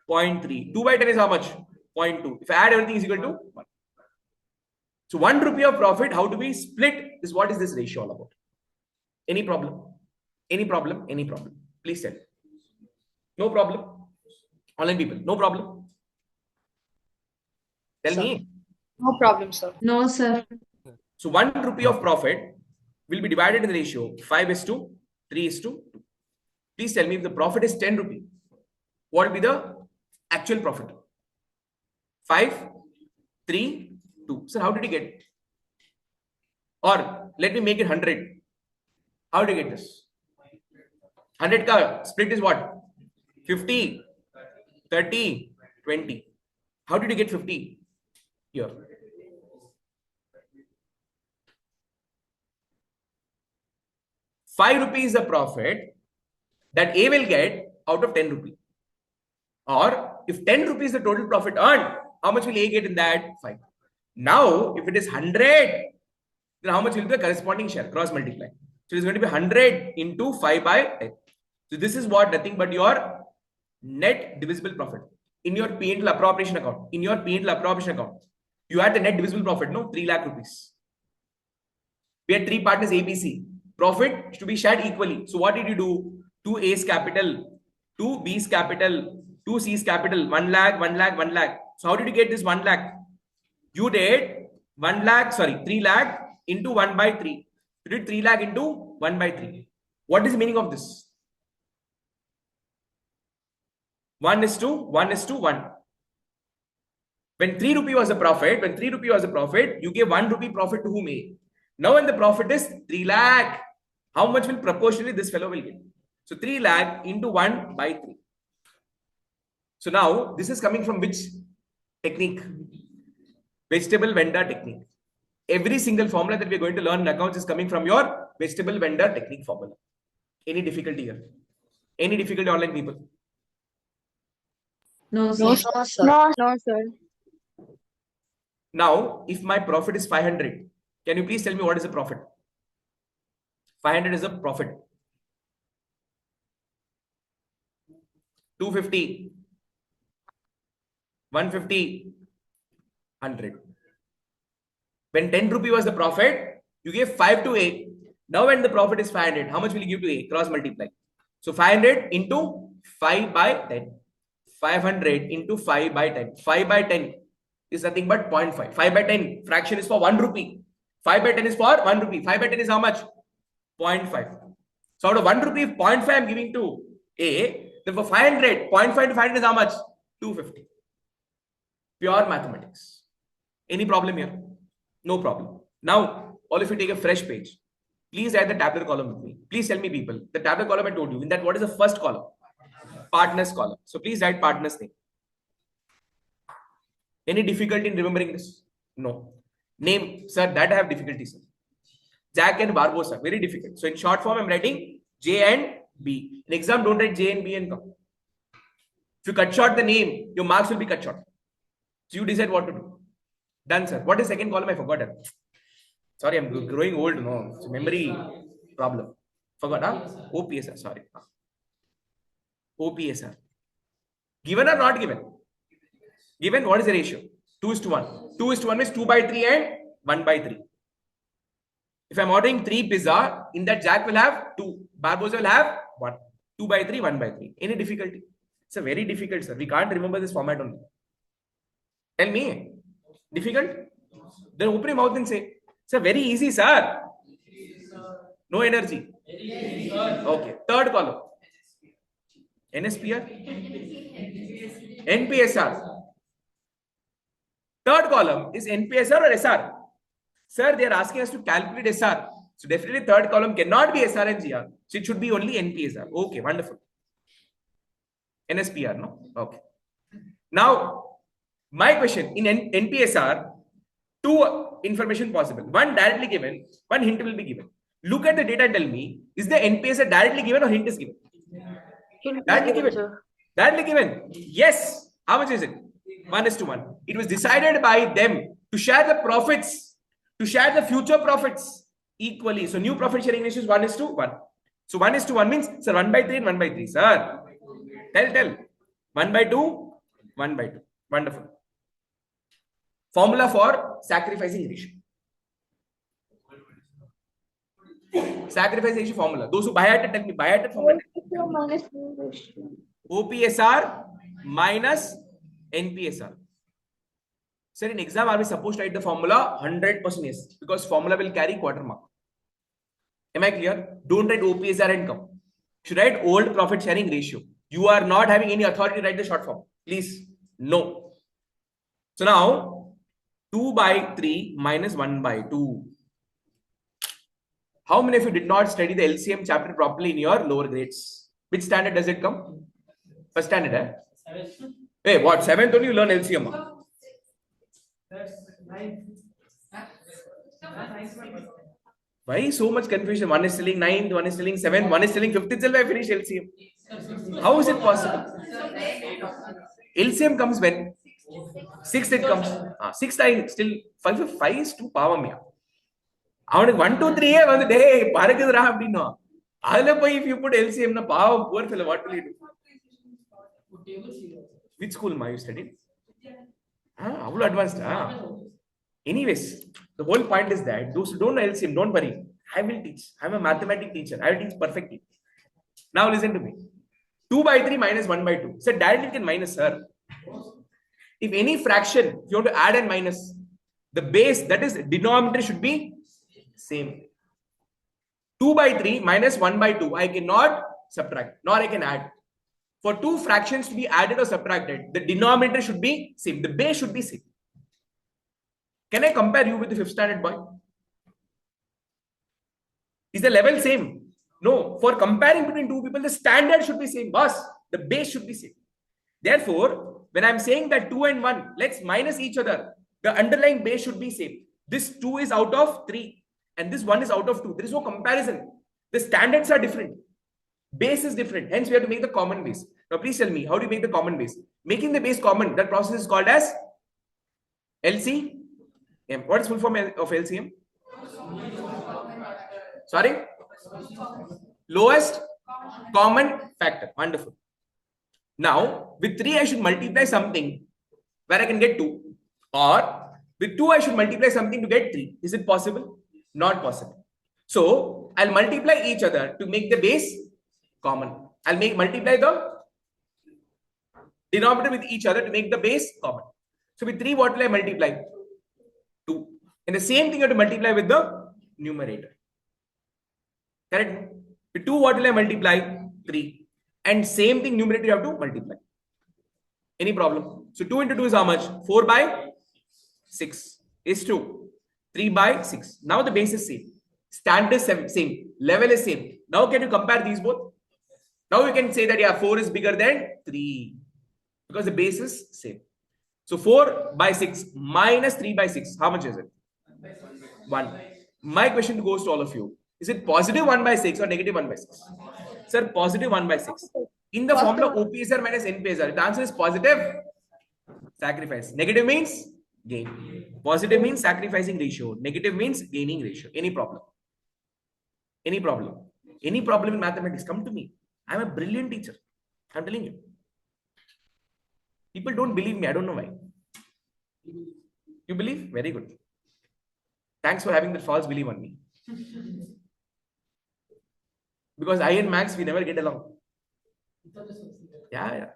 0.3. 2 by 10 is how much? 0.2. If I add everything is equal to 1. So 1 rupee of profit, how do we split this? What is this ratio all about? Any problem? Any problem? Any problem? Please tell. No problem. Online people, no problem. Tell me. No problem, sir. No, sir. So 1 rupee of profit will be divided in the ratio 5:3:2. Please tell me if the profit is 10 rupee, what will be the actual profit? 5, 3, 2. Sir, how did you get it? Or let me make it 100. How did you get this? 100 ka split is what? 50, 30, 20. How did you get 50 here? ₹5 is the profit that A will get out of 10 rupees. Or if 10 rupees is the total profit earned, how much will A get in that? 5. Now, if it is 100, then how much will be the corresponding share? Cross multiply. So it is going to be 100 into 5 by 10. So this is what nothing but your net divisible profit. In your P&L appropriation account, you had the net divisible profit, no? 3 lakh rupees. We had 3 partners ABC. Profit to be shared equally. So what did you do? 2 A's capital, 2 B's capital, 2 C's capital, 1 lakh, 1 lakh, 1 lakh. So how did you get this 1 lakh? You did 3 lakh into 1 by 3. You did 3 lakh into 1 by 3. What is the meaning of this? 1:1:1. When 3 rupee was a profit, you gave 1 rupee profit to whom? A. Now when the profit is 3 lakh, how much will proportionally this fellow will get? So 3 lakh into 1 by 3. So now this is coming from which technique? Vegetable vendor technique. Every single formula that we are going to learn in accounts is coming from your vegetable vendor technique formula. Any difficulty here? Any difficulty, online people? No, sir. No, sir. No, sir. Now, if my profit is 500, can you please tell me what is the profit? 500 is the profit. 250, 150, 100. When 10 rupee was the profit, you gave 5 to A. Now when the profit is 500, how much will you give to A? Cross multiply. So 500 into 5 by 10. 500 into 5 by 10. 5 by 10 is nothing but 0.5. 5 by 10 fraction is for 1 rupee. 5 by 10 is for 1 rupee. 5 by 10 is how much? 0.5. So out of 1 rupee, 0.5 I am giving to A. Then for 500, 0.5 to 500 is how much? 250. Pure mathematics. Any problem here? No problem. Now, all of you take a fresh page. Please write the tabular column with me. Please tell me, people, the tabular column I told you, in that what is the first column? Partners column. So please write partners name. Any difficulty in remembering this? No. Name, sir, that I have difficulty, sir. Jack and Barbosa, very difficult. So in short form, I'm writing J and B. In exam, don't write J and B and come. If you cut short the name, your marks will be cut short. So you decide what to do. Done, sir. What is second column? I forgot it. Sorry, I'm growing old. No, it's a memory problem. Forgot, huh? PSR, sorry. OPSR. Given or not given? Given, what is the ratio? 2 is to 1. 2 is to 1 is 2 by 3 and 1 by 3. If I'm ordering 3 pizza, in that Jack will have 2. Barbosa will have 1. 2 by 3, 1 by 3. Any difficulty? It's a very difficult, sir. We can't remember this format only. Tell me. Difficult? Then open your mouth and say, it's a very easy, sir. No energy. Okay. Third column. NSPR. NPSR. Third column is NPSR or SR. Sir, they are asking us to calculate SR. So definitely third column cannot be SR and GR. So it should be only NPSR. Okay, wonderful. NSPR, no? Okay. Now, my question, in NPSR, two information possible. One directly given, one hint will be given. Look at the data and tell me, is the NPSR directly given or hint is given? Directly given. Sir. Directly given. Yes. How much is it? 1:1. It was decided by them to share the profits, to share the future profits equally. So new profit sharing ratio is 1:1. So 1:1 means, sir, 1 by 3 and 1 by 3. Sir, tell. 1 by 2, 1 by 2. Wonderful. Formula for sacrificing ratio. Sacrifice ratio formula. Those who buy at it, tell me, buy at it formula. OPSR minus NPSR. Sir, in exam, are we supposed to write the formula? 100% yes. Because formula will carry quarter mark. Am I clear? Don't write OPSR and come. You should write old profit sharing ratio. You are not having any authority to write the short form. Please, no. So now, 2 by 3 minus 1 by 2. How many of you did not study the LCM chapter properly in your lower grades? Which standard does it come? First standard, eh? Hey, what? 7th only you learn LCM? Why so much confusion? One is telling 9th, one is telling 7th, one is telling 5th itself I finished LCM. How is it possible? LCM comes when? 6th it comes. 6th I still 5 is too power me. அவனுக்கு 1 2 3 வந்து டேய் பறக்குதுடா அப்படினா அதுல போய் if you put LCM na பாவம் poor fellow what will you do? Which school ma you studied? அவ்வளவு advanced anyways the whole point is that those who don't know LCM don't worry, I will teach. I am a mathematics teacher. I will teach perfectly. Now listen to me. 2 by 3 minus 1 by 2. So directly can minus, sir. If any fraction you want to add and minus, the base, that is denominator, should be same. 2 by 3 minus 1 by 2, I cannot subtract, nor I can add. For two fractions to be added or subtracted, the denominator should be same. The base should be same. Can I compare you with the 5th standard boy? Is the level same? No. For comparing between two people, the standard should be same. Boss, the base should be same. Therefore, when I'm saying that 2 and 1, let's minus each other. The underlying base should be same. This 2 is out of 3. And this 1 is out of 2. There is no comparison. The standards are different. Base is different. Hence, we have to make the common base. Now, please tell me, how do you make the common base? Making the base common, that process is called as LCM. What is full form of LCM? Sorry? Lowest common factor. Wonderful. Now, with 3, I should multiply something where I can get 2. Or, with 2, I should multiply something to get 3. Is it possible? Not possible. So I'll multiply each other to make the base common. I'll multiply the denominator with each other to make the base common. So with 3, what will I multiply? 2. And the same thing you have to multiply with the numerator. Correct? With 2, what will I multiply? 3. And same thing numerator you have to multiply. Any problem? So 2 into 2 is how much? 4 by 6 is 2. 3 by 6. Now the base is same. Standard is same. Level is same. Now can you compare these both? Now you can say that yeah, 4 is bigger than 3. Because the base is same. So 4 by 6 minus 3 by 6. How much is it? 1. My question goes to all of you. Is it positive 1 by 6 or negative 1 by 6? Sir, positive 1 by 6. In the formula OPSR minus NPSR, the answer is positive. Sacrifice. Negative means gain. Positive means sacrificing ratio. Negative means gaining ratio. Any problem? Any problem? Any problem in mathematics? Come to me. I'm a brilliant teacher. I'm telling you. People don't believe me. I don't know why. You believe? Very good. Thanks for having that false belief on me. Because I and Max, we never get along. Yeah.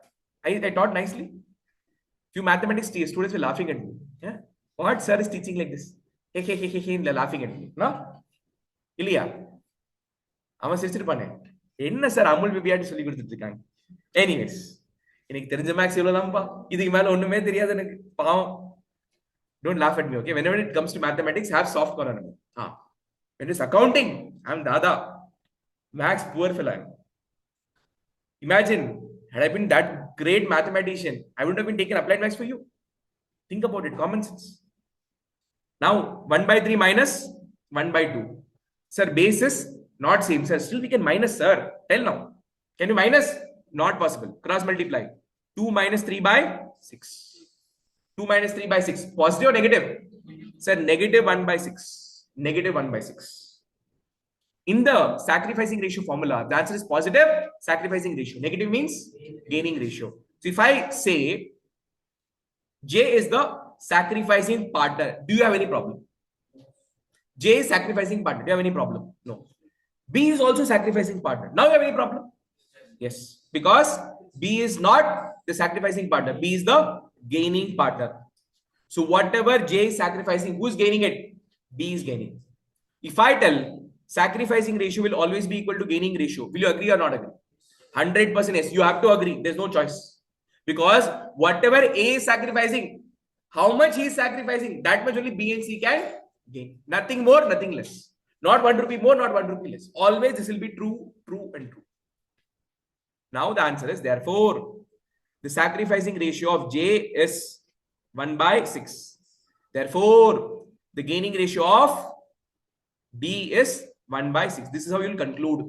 I taught nicely. Few mathematics students were laughing at me. Yeah. What sir is teaching like this? Hey, they're laughing at me. No? Ilya. அவன் சிரிச்சிருப்பானே என்ன sir Amul பிபியாட்டி சொல்லி கொடுத்துட்டு இருக்காங்க. Anyways எனக்கு தெரிஞ்ச maths இவ்வளவுதான்ப்பா, இதுக்கு மேல ஒண்ணுமே தெரியாது எனக்கு, பாவம். Don't laugh at me, okay? Whenever it comes to mathematics, have soft corner. When it is accounting, I'm Dada. Max, poor fellow. Imagine, had I been that great mathematician, I wouldn't have been taken applied maths for you. Think about it, common sense. Now, 1/3 minus 1/2. Sir, base is not same, sir. Still we can minus, sir. Tell now. Can you minus? Not possible. Cross multiply. 2 minus 3/6. 2 minus 3/6. Positive or negative? Sir, negative 1/6. Negative 1/6. In the sacrificing ratio formula, the answer is positive sacrificing ratio. Negative means gaining ratio. So if I say J is the sacrificing partner, do you have any problem? J is sacrificing partner. Do you have any problem? No. B is also sacrificing partner. Now you have any problem? Yes. Because B is not the sacrificing partner. B is the gaining partner. So whatever J is sacrificing, who is gaining it? B is gaining. If I tell sacrificing ratio will always be equal to gaining ratio, will you agree or not agree? 100% yes. You have to agree. There's no choice. Because whatever A is sacrificing, how much he is sacrificing, that much only B and C can gain. Nothing more, nothing less. Not 1 rupee more, not 1 rupee less. Always this will be true, true and true. Now the answer is, therefore, the sacrificing ratio of J is 1/6. Therefore, the gaining ratio of B is 1/6. This is how you will conclude.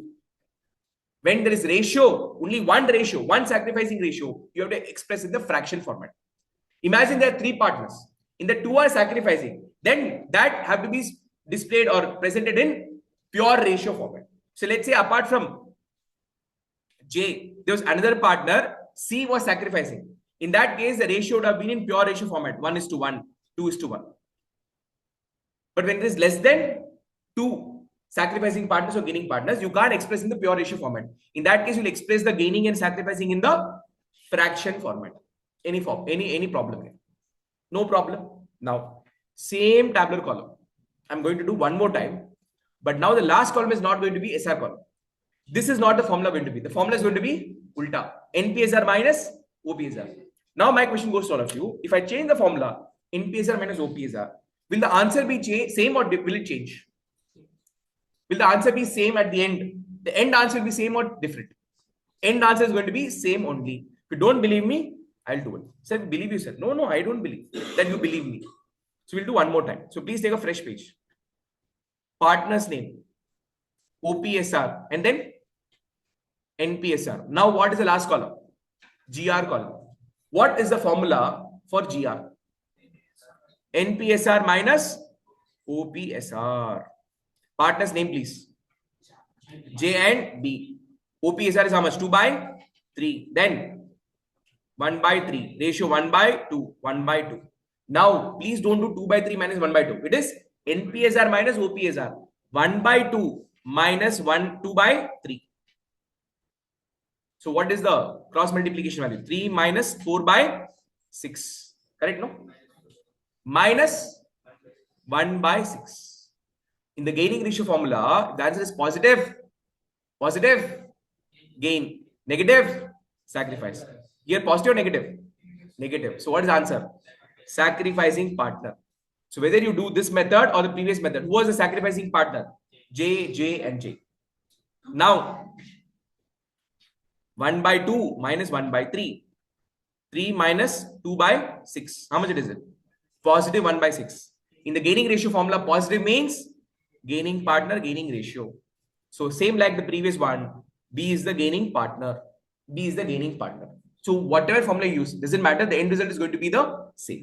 When there is ratio, only one ratio, one sacrificing ratio, you have to express in the fraction format. Imagine there are 3 partners. In the 2 are sacrificing. Then that have to be displayed or presented in pure ratio format. So let's say apart from J, there was another partner, C was sacrificing. In that case, the ratio would have been in pure ratio format, 1:1, 2:1. But when it is less than 2 sacrificing partners or gaining partners, you can't express in the pure ratio format. In that case, you'll express the gaining and sacrificing in the fraction format. Any form, any problem here? No problem. Now, same tabular column. I'm going to do one more time. But now the last column is not going to be SR column. This is not the formula going to be. The formula is going to be ulta. NPSR minus OPSR. Now my question goes to all of you. If I change the formula, NPSR minus OPSR, will the answer be same or will it change? Will the answer be same at the end? The end answer will be same or different? End answer is going to be same only. If you don't believe me, I'll do it. Sir, believe you, sir. No, I don't believe that you believe me. So we'll do one more time. So please take a fresh page. Partner's name, OPSR, and then NPSR. Now what is the last column? GR column. What is the formula for GR? NPSR minus OPSR. Partner's name, please. J and B. OPSR is how much? 2/3. Then 1/3. Ratio 1/2. 1/2. Now, please don't do 2/3 minus 1/2. It is NPSR minus OPSR. 1/2 minus 2/3. So what is the cross multiplication value? 3 minus 4/6. Correct, no? Minus 1/6. In the gaining ratio formula, the answer is positive. Positive, gain. Negative, sacrifice. Here, positive or negative? Negative. So what is the answer? Sacrificing partner. So whether you do this method or the previous method, who was the sacrificing partner? J, and J. Now, 1/2 minus 1/3. 3 minus 2/6. How much it is? Positive 1/6. In the gaining ratio formula, positive means gaining partner, gaining ratio. So same like the previous one, B is the gaining partner. B is the gaining partner. So whatever formula you use, doesn't matter. The end result is going to be the same.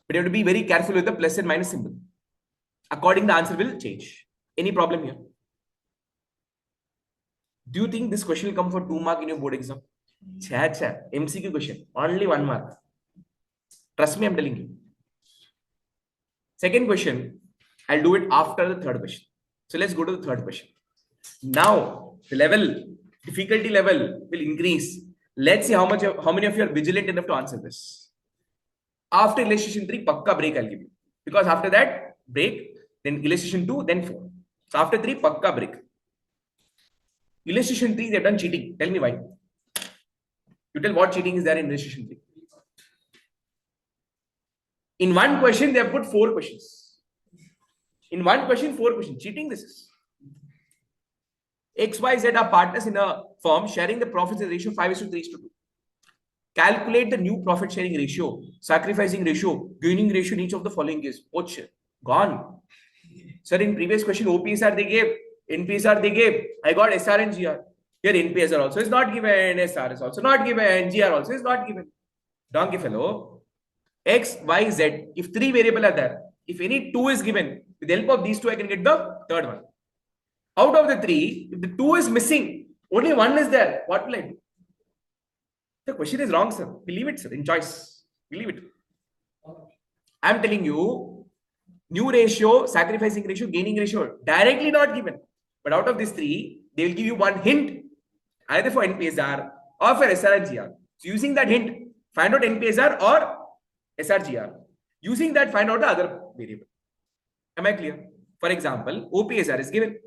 But you have to be very careful with the plus and minus symbol. According, the answer will change. Any problem here? Do you think this question will come for 2 mark in your board exam? MCQ question. Only 1 mark. Trust me, I'm telling you. Second question, I'll do it after the third question. So let's go to the third question. Now the difficulty level will increase. Let's see how many of you are vigilant enough to answer this. After illustration 3, pakka break I'll give you. Because after that, break, then illustration 2, then 4. So after 3, pakka break. Illustration 3, they've done cheating. Tell me why. You tell what cheating is there in illustration 3. In one question, they have put 4 questions. In one question, 4 questions. Cheating this is. X, Y, Z are partners in a firm sharing the profits in ratio 5:3:2. Calculate the new profit sharing ratio, sacrificing ratio, gaining ratio in each of the following case. Poach, gone. Sir, in previous question, OPSR they gave, NPSR they gave. I got SR and GR. Here NPSR also is not given, SR is also not given, GR also is not given. Donkey fellow. X, Y, Z. If 3 variables are there, if any 2 is given, with the help of these 2, I can get the third one. Out of the 3, if the 2 is missing, only 1 is there. What will I do? The question is wrong, sir. Believe it, sir. In choice. Believe it. I'm telling you, new ratio, sacrificing ratio, gaining ratio, directly not given. But out of these 3, they will give you one hint, either for NPSR or for SR and GR. So using that hint, find out NPSR or SRGR. Using that, find out the other variable. Am I clear? For example, OPSR is given.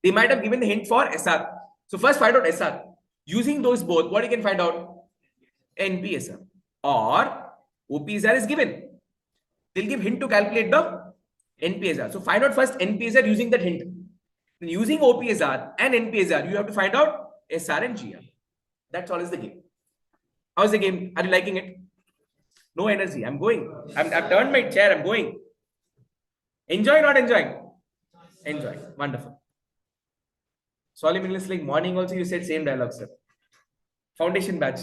They might have given the hint for SR. So first find out SR. Using those both, what you can find out? NPSR. Or OPSR is given. They'll give hint to calculate the NPSR. So find out first NPSR using that hint. Then using OPSR and NPSR, you have to find out SR and GR. That's all is the game. How's the game? Are you liking it? No energy. I'm going. I've turned my chair. I'm going. Enjoy, not enjoying? Enjoy. Wonderful. Solomon is like morning also you said same dialogue, sir. Foundation batch.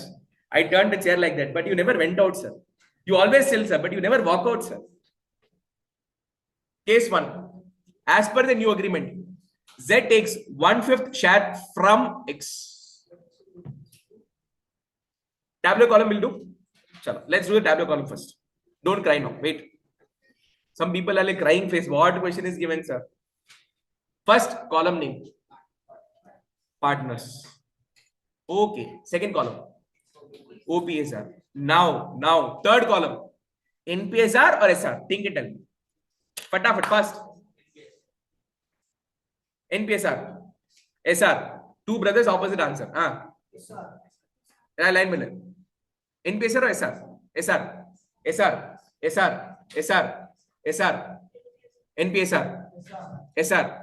I turned the chair like that, but you never went out, sir. You always tell, sir, but you never walk out, sir. Case 1. As per the new agreement, Z takes 1/5 share from X. Tableau column will do. Chalo, let's do the tableau column first. Don't cry now. Wait. Some people are like crying face. What question is given, sir? First column name. Partners. Okay. Second column. OPSR. Now. Third column. NPSR or SR? Think it, tell me. Fatafat, fast. NPSR. SR. Two brothers, opposite answer. SR. Line miller. NPSR or SR? SR. NPSR. SR.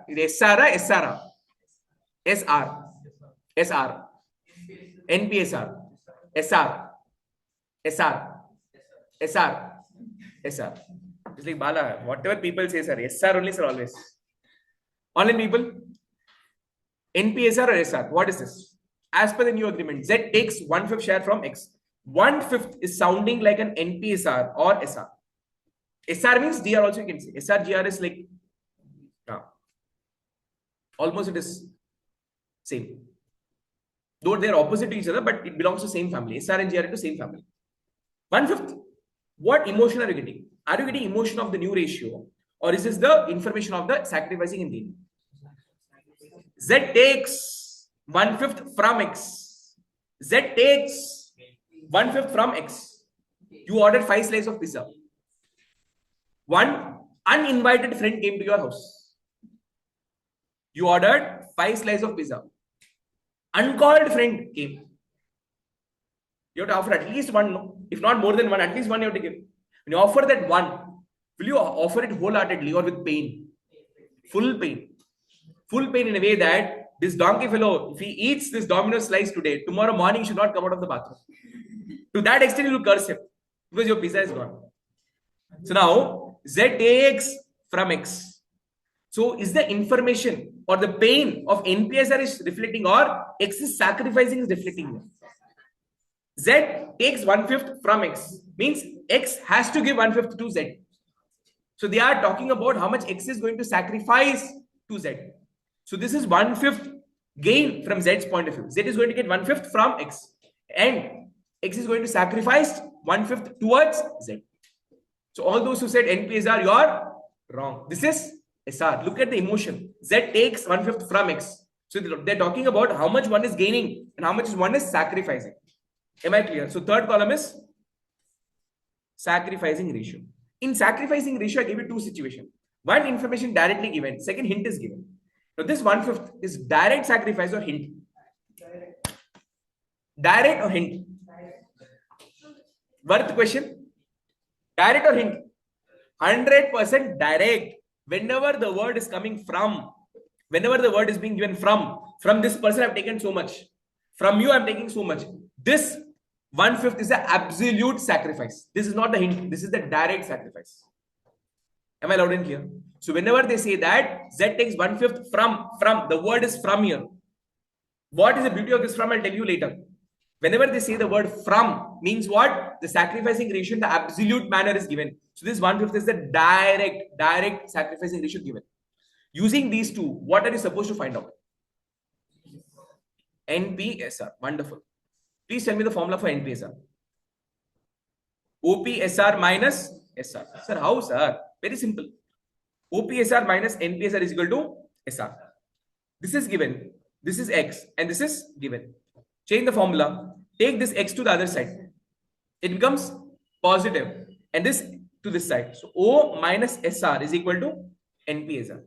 SR. NPSR. SR. It's like Bala. Whatever people say, sir. SR only, sir, always. Online people. NPSR or SR? What is this? As per the new agreement, Z takes 1/5 share from X. 1/5 is sounding like an NPSR or SR. SR means DR also you can say. SR, GR is like almost it is same. Though they are opposite to each other, but it belongs to same family. SR and GR into same family. 1/5. What emotion are you getting? Are you getting emotion of the new ratio, or is this the information of the sacrificing and gaining? Z takes 1/5 from X. Z takes 1/5 from X. You ordered 5 slices of pizza. One uninvited friend came to your house. You ordered 5 slices of pizza. Uncalled friend came. You have to offer at least one, no? If not more than one, at least one you have to give. When you offer that one, will you offer it wholeheartedly or with pain? Full pain. Full pain in a way that this donkey fellow, if he eats this Domino's slice today, tomorrow morning he should not come out of the bathroom. To that extent, you will curse him because your pizza is gone. So now, Z takes from X. So is the information or the pain of NPSR is reflecting or X is sacrificing is reflecting? Z takes 1/5 from X. Means X has to give 1/5 to Z. So they are talking about how much X is going to sacrifice to Z. So this is 1/5 gain from Z's point of view. Z is going to get 1/5 from X, and X is going to sacrifice 1/5 towards Z. So all those who said NPSR, you are wrong. This is SR. Look at the emotion. Z takes 1/5 from X. So they're talking about how much one is gaining and how much one is sacrificing. Am I clear? So third column is sacrificing ratio. In sacrificing ratio, I gave you two situations. One, information directly given. Second, hint is given. Now this 1/5 is direct sacrifice or hint? Direct or hint? Worth question? Direct or hint? 100% direct. Whenever the word is coming from, whenever the word is being given from this person I've taken so much, from you I'm taking so much. This 1/5 is the absolute sacrifice. This is not the hint. This is the direct sacrifice. Am I loud and clear? So whenever they say that Z takes 1/5 from, the word is from here. What is the beauty of this from? I'll tell you later. Whenever they say the word from, means what? The sacrificing ratio in the absolute manner is given. So this 1/5 is the direct sacrificing ratio given. Using these two, what are you supposed to find out? NPSR. Wonderful. Please tell me the formula for NPSR. OPSR minus SR. Sir, how, sir? Very simple. OPSR minus NPSR is equal to SR. This is given. This is X and this is given. Change the formula. Take this X to the other side. It becomes positive. And this to this side. So O minus SR is equal to NPSR.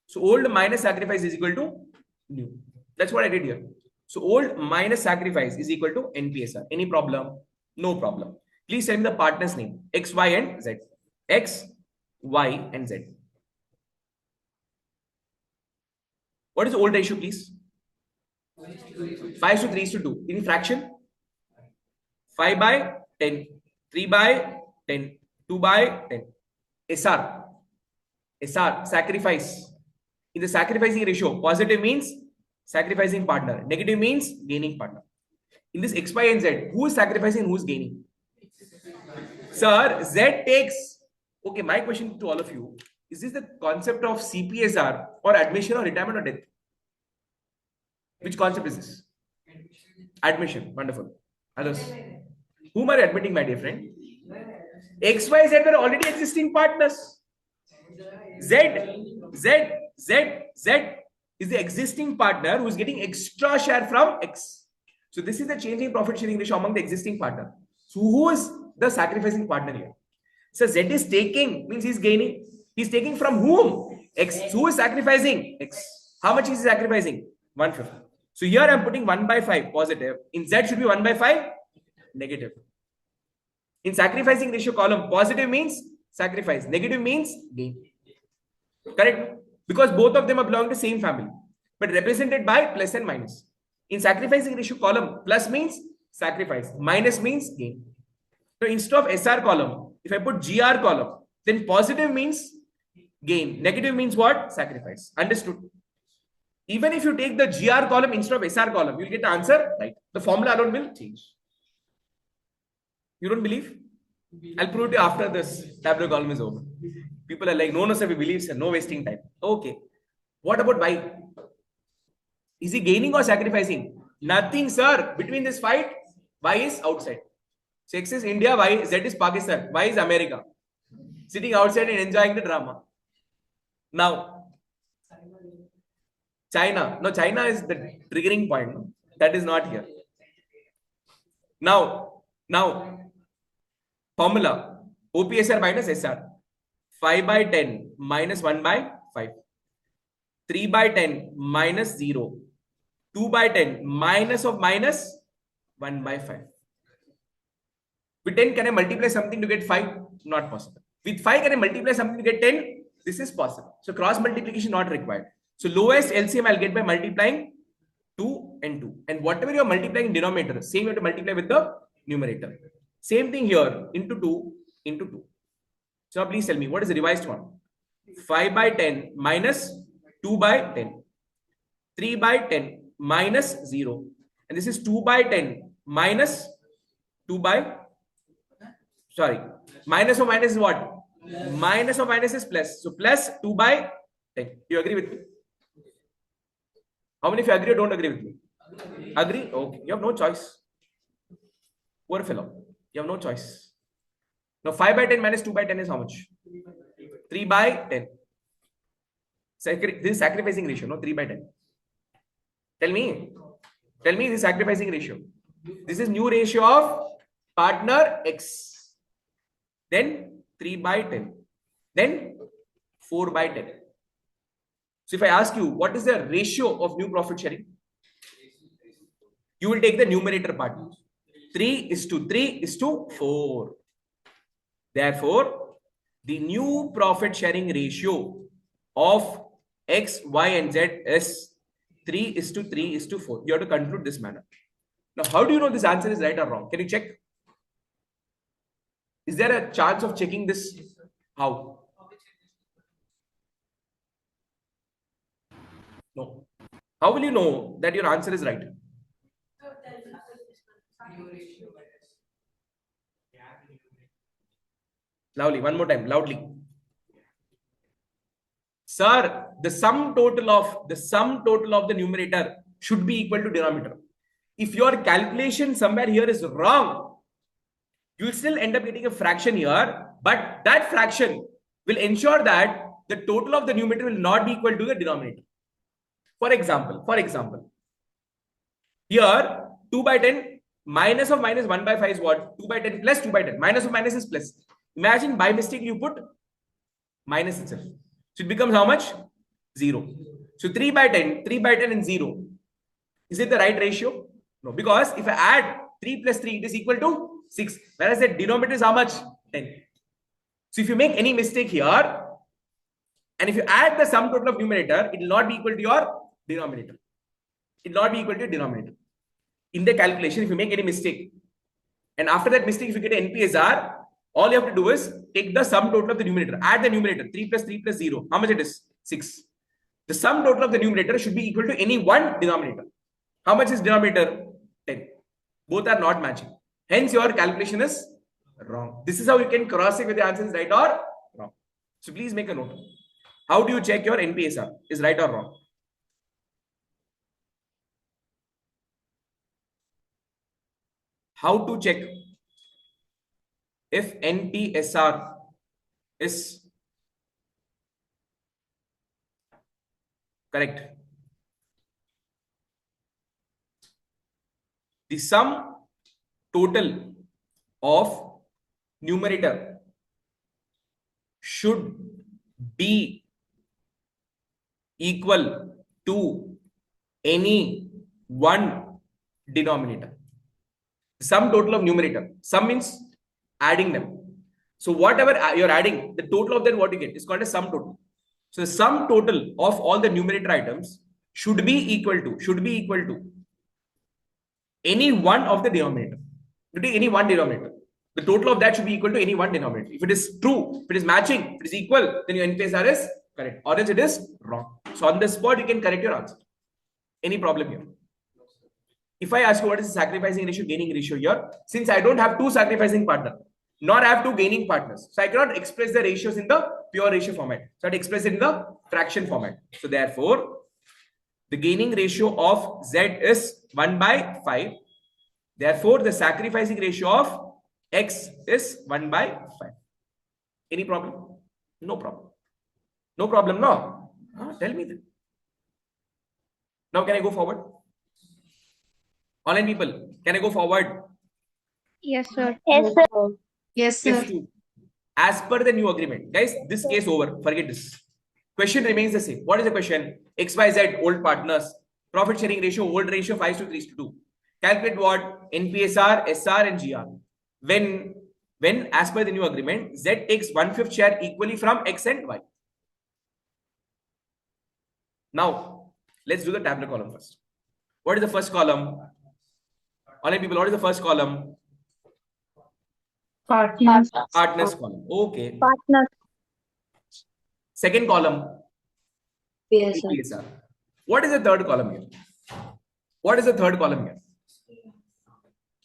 So old minus sacrifice is equal to new. That's what I did here. So old minus sacrifice is equal to NPSR. Any problem? No problem. Please tell me the partner's name. X, Y, and Z. X, Y, and Z. What is the old ratio, please? 5:3:2. Any fraction? 5/10. 3/10. 2/10. SR. SR. Sacrifice. In the sacrificing ratio, positive means sacrificing partner. Negative means gaining partner. In this X, Y, and Z, who is sacrificing, who is gaining? Sir, Z takes. Okay, my question to all of you, is this the concept of CPSR or admission or retirement or death? Which concept is this? Admission. Wonderful. Others? Whom are you admitting, my dear friend? X, Y, Z were already existing partners. Z is the existing partner who is getting extra share from X. So this is the changing profit sharing ratio among the existing partner. So who is the sacrificing partner here? So Z is taking, means he's gaining. He's taking from whom? X. So who is sacrificing? X. How much is he sacrificing? 1/5. So here I'm putting 1/5 positive. In Z should be 1/5 negative. In sacrificing ratio column, positive means sacrifice, negative means gain. Correct? Because both of them are belonging to same family, but represented by plus and minus. In sacrificing ratio column, plus means sacrifice, minus means gain. So instead of SR column, if I put GR column, then positive means gain, negative means what? Sacrifice. Understood? Even if you take the GR column instead of SR column, you'll get the answer right. The formula alone will change. You don't believe? I'll prove it to you after this tableau column is over. People are like, no, sir, we believe, sir. No wasting time. Okay. What about Y? Is he gaining or sacrificing? Nothing, sir. Between this fight, Y is outside. So X is India, Y, Z is Pakistan, Y is America. Sitting outside and enjoying the drama. Now, China. No, China is the triggering point. No? That is not here. Now, formula. OPSR minus SR. 5/10 minus 1/5. 3/10 minus 0. 2/10 minus of minus 1/5. With 10, can I multiply something to get 5? Not possible. With 5, can I multiply something to get 10? This is possible. So cross multiplication not required. So lowest LCM I'll get by multiplying 2 and 2. And whatever you're multiplying denominator, same you have to multiply with the numerator. Same thing here, into 2, into 2. So now please tell me, what is the revised one? 5/10 minus 2/10. 3/10 minus 0. And this is 2/10 minus minus of minus is what? Minus of minus is plus. So plus 2/10. Do you agree with me? How many of you agree or don't agree with me? Agree? Okay. You have no choice. Poor fellow. You have no choice. Now 5 by 10 minus 2 by 10 is how much? 3 by 10. This is sacrificing ratio, no? 3 by 10. Tell me. Tell me this sacrificing ratio. This is new ratio of partner X. Then 3 by 10. Then 4 by 10. So if I ask you, what is the ratio of new profit sharing? You will take the numerator part. 3:3:4. Therefore, the new profit sharing ratio of X, Y, and Z is 3:3:4. You have to conclude this manner. Now, how do you know this answer is right or wrong? Can you check? Is there a chance of checking this? How? No. How will you know that your answer is right? Lovely. One more time, loudly. Sir, the sum total of the numerator should be equal to denominator. If your calculation somewhere here is wrong, you will still end up getting a fraction here, but that fraction will ensure that the total of the numerator will not be equal to the denominator. For example, here 2 by 10 minus of minus 1 by 5 is what? 2 by 10 plus 2 by 10. Minus of minus is plus. Imagine by mistake you put minus itself. So it becomes how much? 0. So 3 by 10 and 0. Is it the right ratio? No, because if I add 3 plus 3, it is equal to 6. Whereas the denominator is how much? 10. So if you make any mistake here, and if you add the sum total of numerator, it will not be equal to your denominator. It will not be equal to your denominator. In the calculation, if you make any mistake, and after that mistake, if you get an NPSR, all you have to do is take the sum total of the numerator, add the numerator, 3 plus 3 plus 0. How much it is? 6. The sum total of the numerator should be equal to any one denominator. How much is denominator? 10. Both are not matching. Hence, your calculation is wrong. This is how you can cross-check whether the answer is right or wrong. So please make a note. How do you check your NPSR is right or wrong? How to check if NPSR is correct? The sum total of numerator should be equal to any one denominator. Sum total of numerator. Sum means adding them. So whatever you're adding, the total of that what you get is called a sum total. So the sum total of all the numerator items should be equal to any one of the denominator. You take any one denominator. The total of that should be equal to any one denominator. If it is true, if it is matching, if it is equal, then your NPSR is correct. Or else it is wrong. So on the spot, you can correct your answer. Any problem here? If I ask you what is the sacrificing ratio, gaining ratio here, since I don't have two sacrificing partners, nor I have two gaining partners, so I cannot express the ratios in the pure ratio format. So I have to express it in the fraction format. So therefore, the gaining ratio of Z is 1 by 5. Therefore, the sacrificing ratio of X is 1 by 5. Any problem? No problem. No problem, no? Tell me then. Now, can I go forward? Online people, can I go forward? Yes, sir. Yes, sir. Case 2. As per the new agreement. Guys, this case over. Forget this. Question remains the same. What is the question? XYZ, old partners. Profit sharing ratio, old ratio, 5:3:2. Calculate what? NPSR, SR, and GR. When as per the new agreement, Z takes 1/5 share equally from X and Y. Now, let's do the tabular column first. What is the first column? Online people, what is the first column? Partners. Partners column. Okay. Partner. Second column. PSR. PSR. What is the third column here? What is the third column here?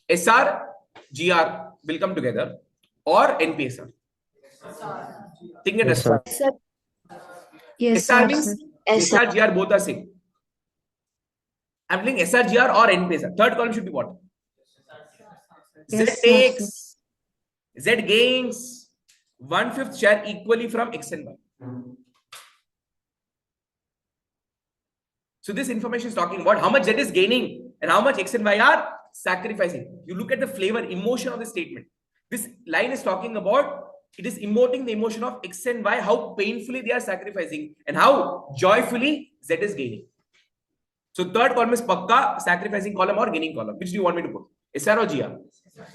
SR, GR will come together or NPSR? Think it Yes, as sir. Yes, SR sir. means Sir. SR, GR both are same. I'm telling SRGR or NPSR. Third column should be what? Yes, Z gains 1/5 share equally from X and Y. So this information is talking about how much Z is gaining and how much X and Y are sacrificing. You look at the flavor, emotion of the statement. This line is talking about, it is emoting the emotion of X and Y, how painfully they are sacrificing and how joyfully Z is gaining. So third column is pakka sacrificing column or gaining column. Which do you want me to put? SR or GR?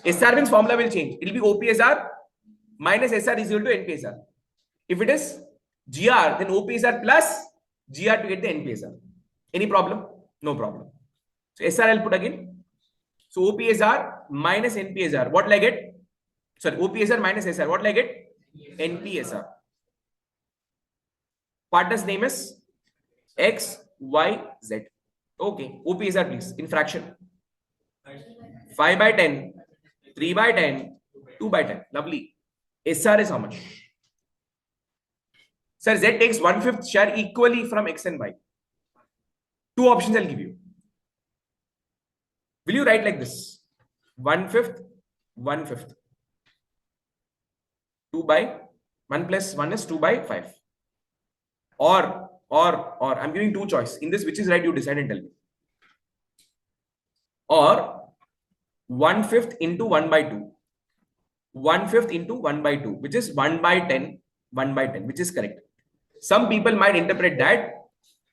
SR means formula will change. It will be OPSR minus SR is equal to NPSR. If it is GR, then OPSR plus GR to get the NPSR. Any problem? No problem. So SR I'll put again. So OPSR minus NPSR. What will I get? Sorry, OPSR minus SR. What will I get? NPSR. Partner's name is X, Y, Z. Okay. OPSR please. In fraction. 5 by 10, 3 by 10, 2 by 10. Lovely. SR is how much? Sir, Z takes 1/5 share equally from X and Y. Two options I'll give you. Will you write like this? 1/5, 1/5. 2 by 1 plus 1 is 2 by 5. Or I'm giving two choice. In this, which is right, you decide and tell me. Or 1/5 into 1 by 2. 1/5 into 1 by 2, which is 1 by 10, 1 by 10, which is correct. Some people might interpret that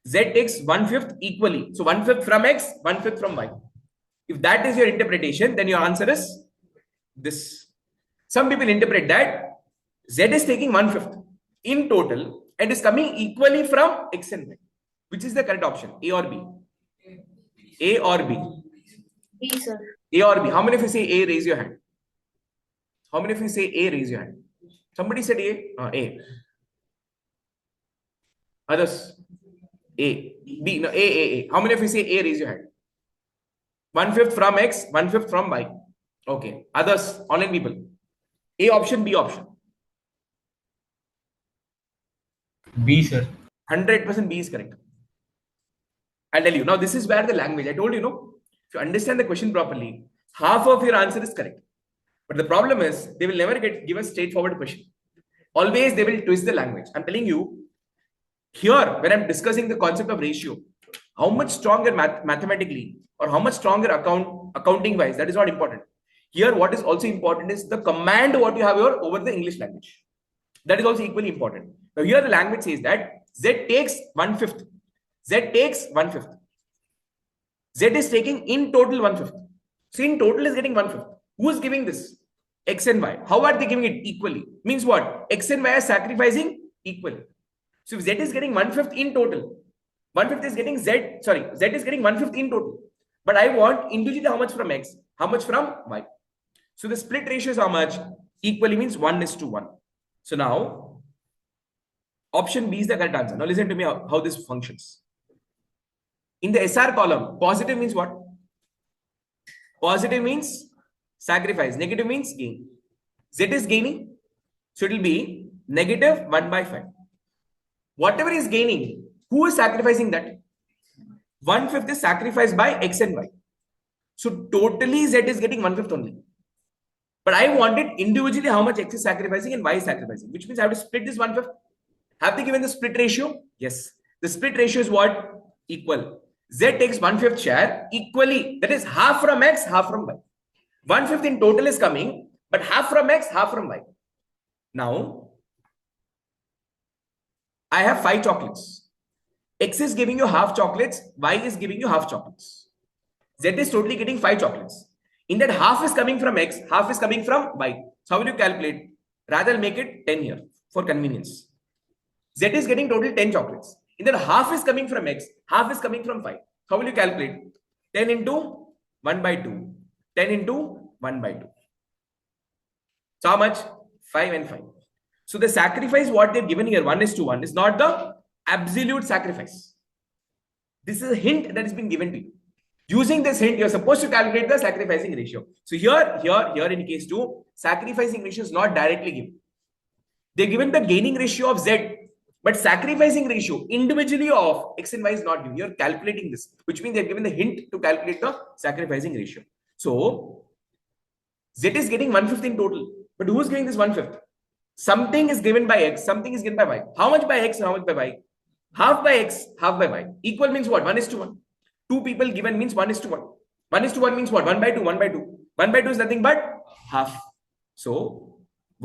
Z takes 1/5 equally. So 1/5 from X, 1/5 from Y. If that is your interpretation, then your answer is this. Some people interpret that Z is taking 1/5 in total and is coming equally from X and Y. Which is the correct option? A or B? A or B? B, sir. A or B? How many of you say A? Raise your hand. How many of you say A? Raise your hand. Somebody said A. A. Others? A. B. No, A. How many of you say A? Raise your hand. 1/5 from X, 1/5 from Y. Okay. Others? Online people? A option, B option? B, sir. 100% B is correct. I'll tell you. Now, this is where the language, I told you, if you understand the question properly, half of your answer is correct. But the problem is, they will never give a straightforward question. Always they will twist the language. I'm telling you, here, when I'm discussing the concept of ratio, how much stronger mathematically or how much stronger accounting wise, that is not important. Here, what is also important is the command what you have here over the English language. That is also equally important. Now, here the language says that Z takes 1/5. Z takes 1/5. Z is taking in total 1/5. So in total is getting 1/5. Who is giving this? X and Y. How are they giving it equally? Means what? X and Y are sacrificing equally. So if Z is getting 1/5 in total, 1/5 is getting Z. Sorry, Z is getting 1/5 in total. But I want individually how much from X, how much from Y. So the split ratio is how much? Equally means 1:1. So now, option B is the correct answer. Now listen to me how this functions. In the SR column, positive means what? Positive means sacrifice. Negative means gain. Z is gaining. So it will be negative 1 by 5. Whatever is gaining, who is sacrificing that? 1/5 is sacrificed by X and Y. So totally Z is getting 1/5 only. But I wanted individually how much X is sacrificing and Y is sacrificing, which means I have to split this 1/5. Have they given the split ratio? Yes. The split ratio is what? Equal. Z takes 1/5 share equally. That is half from X, half from Y. 1/5 in total is coming, but half from X, half from Y. Now, I have 5 chocolates. X is giving you half chocolates, Y is giving you half chocolates. Z is totally getting 5 chocolates. In that, half is coming from X, half is coming from Y. So how will you calculate? Rather, I'll make it 10 here for convenience. Z is getting total 10 chocolates. In that, half is coming from X, half is coming from Y. How will you calculate? 10 into 1 by 2. 10 into 1 by 2. So how much? 5 and 5. So the sacrifice what they've given here, 1:1, is not the absolute sacrifice. This is a hint that has been given to you. Using this hint, you're supposed to calculate the sacrificing ratio. So here in case 2, sacrificing ratio is not directly given. They're given the gaining ratio of Z, But sacrificing ratio individually of x and y is not given. You're calculating this, which means they've given the hint to calculate the sacrificing ratio. So Z is getting 1/5 in total. But who's giving this 1/5? Something is given by x, something is given by y. How much by x, how much by y? Half by x, half by y. Equal means what? 1:1. Two people given means 1:1. 1:1 means what? 1/2, 1/2. 1/2 is nothing but half. So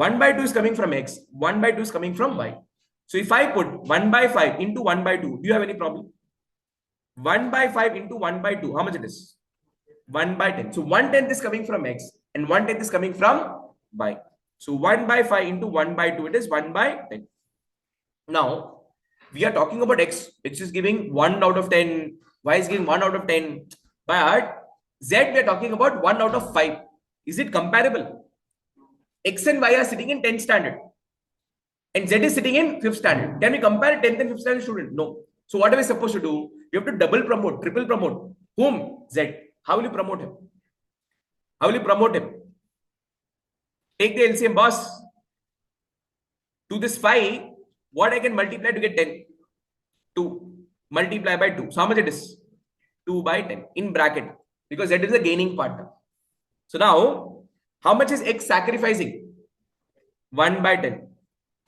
1/2 is coming from x, 1/2 is coming from y. So if I put 1/5 into 1/2, do you have any problem? 1/5 into 1/2, how much it is? 1/10. So 1/10 is coming from x and 1/10 is coming from y. So 1/5 into 1/2, it is 1/10. Now, we are talking about x, which is giving 1 out of 10, y is giving 1 out of 10. But z, we are talking about 1 out of 5. Is it comparable? X and y are sitting in 10th standard. And z is sitting in 5th standard. Can we compare 10th and 5th standard student? No. So what are we supposed to do? You have to double promote, triple promote. Whom? Z. How will you promote him? How will you promote him? Take the LCM, boss. To this 5, what I can multiply to get 10? 2. Multiply by 2. So how much it is? 2/10 in bracket. Because Z is the gaining partner. So now, how much is X sacrificing? 1/10.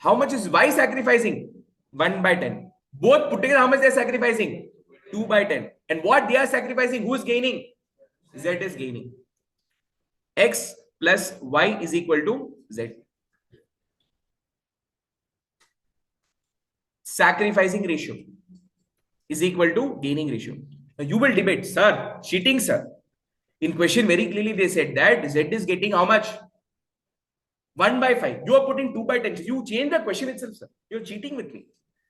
How much is Y sacrificing? 1/10. Both put together, how much they are sacrificing? 2/10. And what they are sacrificing, who is gaining? Z is gaining. X plus Y is equal to Z. Sacrificing ratio is equal to gaining ratio. Now you will debate, sir, cheating, sir. In question very clearly they said that Z is getting how much? 1/5. You are putting 2/10. You change the question itself, sir. You're cheating with me.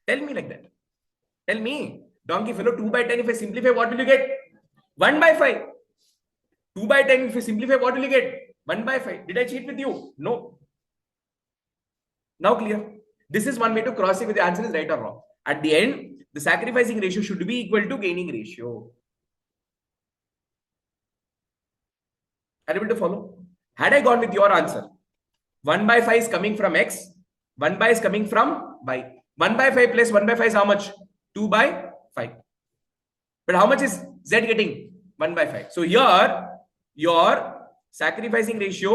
Tell me like that. Tell me. Donkey fellow, 2/10. If I simplify, what will you get? 1/5. 2/10. If you simplify, what will you get? 1/5. Did I cheat with you? No. Now clear. This is one way to cross check whether the answer is right or wrong. At the end, the sacrificing ratio should be equal to gaining ratio. Are you able to follow? Had I gone with your answer, 1/5 is coming from x, 1/5 is coming from y. 1/5 plus 1/5 is how much? 2/5. But how much is z getting? 1/5. So here, your sacrificing ratio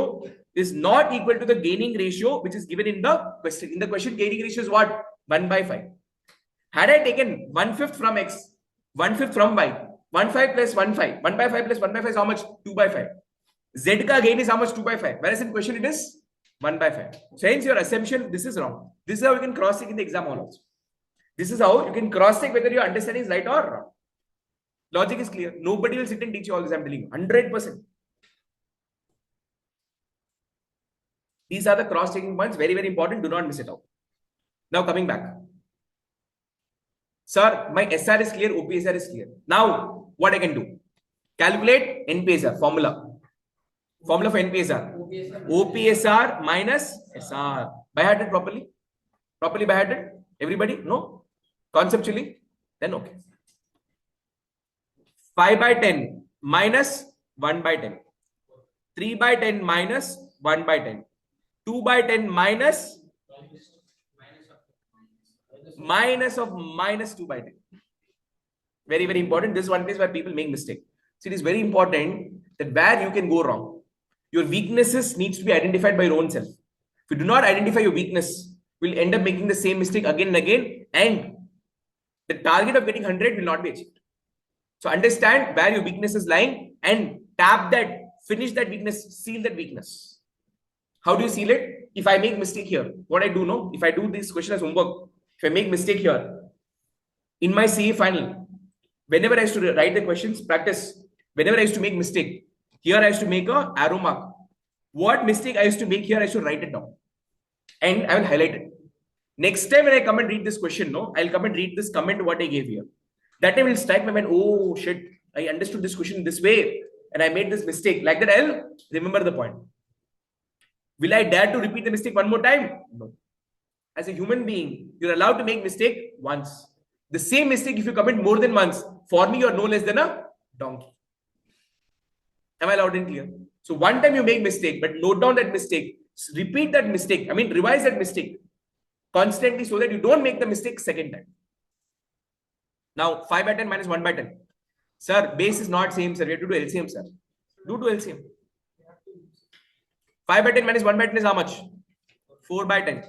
is not equal to the gaining ratio which is given in the question. In the question, gaining ratio is what? 1/5. Had I taken 1/5 from x, 1/5 from y, 1/5 plus 1/5, 1/5 plus 1/5 is how much? 2/5. Z ka gain is how much? 2/5. Whereas in question it is 1/5. So hence your assumption, this is wrong. This is how you can cross check in the exam hall also. This is how you can cross check whether your understanding is right or wrong. Logic is clear. Nobody will sit and teach you all this, I'm telling you. 100%. These are the cross-checking points. Very, very important. Do not miss it out. Now coming back. Sir, my SR is clear. OPSR is clear. Now, what I can do? Calculate NPSR. Formula. Formula for NPSR. OPSR minus SR. By hearted properly? Properly by hearted? Everybody? No? Conceptually? Then okay. 5/10 minus 1/10. 3/10 minus 1/10. 2/10 minus of minus 2/10. Very, very important. This is one place where people make mistake. So it is very important that where you can go wrong. Your weaknesses needs to be identified by your own self. If you do not identify your weakness, you'll end up making the same mistake again and again, and the target of getting 100 will not be achieved. So understand where your weakness is lying and tap that, finish that weakness, seal that weakness. How do you seal it? If I make mistake here, what I do know, if I do this question as homework, if I make mistake here, in my CA final, whenever I used to write the questions, practice, whenever I used to make mistake, here I used to make a arrow mark. What mistake I used to make here, I should write it down. And I will highlight it. Next time when I come and read this question, no, I'll come and read this comment what I gave here. That time will strike my mind, oh shit, I understood this question this way and I made this mistake. Like that, I'll remember the point. Will I dare to repeat the mistake one more time? No. As a human being, you're allowed to make mistake once. The same mistake, if you commit more than once, for me, you're no less than a donkey. Am I loud and clear? So one time you make mistake, but note down that mistake. Repeat that mistake. I mean, revise that mistake. constantly so that you don't make the mistake second time. Now 5 by 10 minus 1 by 10. Sir, base is not same, sir. We have to do LCM, sir. Do LCM. 5 by 10 minus 1 by 10 is how much? 4 by 10.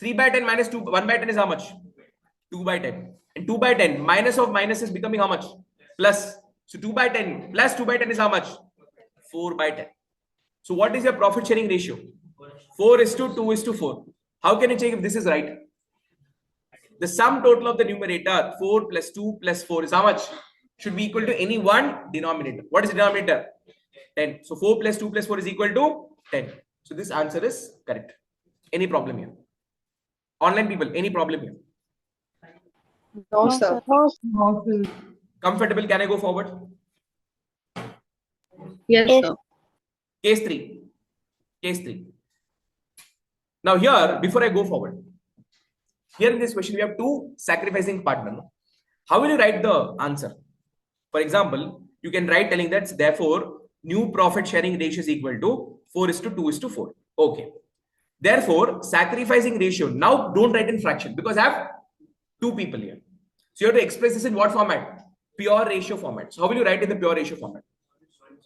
3 by 10 minus 2, 1 by 10 is how much? 2 by 10. And 2 by 10, minus of minus is becoming how much? Plus. So 2 by 10 plus 2 by 10 is how much? 4 by 10. So what is your profit sharing ratio? 4:2:4. How can you check if this is right? The sum total of the numerator 4 plus 2 plus 4 is how much? Should be equal to any one denominator. What is the denominator? 10. So 4 plus 2 plus 4 is equal to 10. So this answer is correct. Any problem here? Online people, any problem here? No, sir. Comfortable? Can I go forward? Yes, sir. Case 3. Case 3. Now here, before I go forward, here in this question, we have two sacrificing partners. How will you write the answer? For example, you can write telling that therefore, new profit sharing ratio is equal to 4:2:4. Okay. Therefore, sacrificing ratio. Now don't write in fraction because I have two people here. So you have to express this in what format? Pure ratio format. So how will you write in the pure ratio format?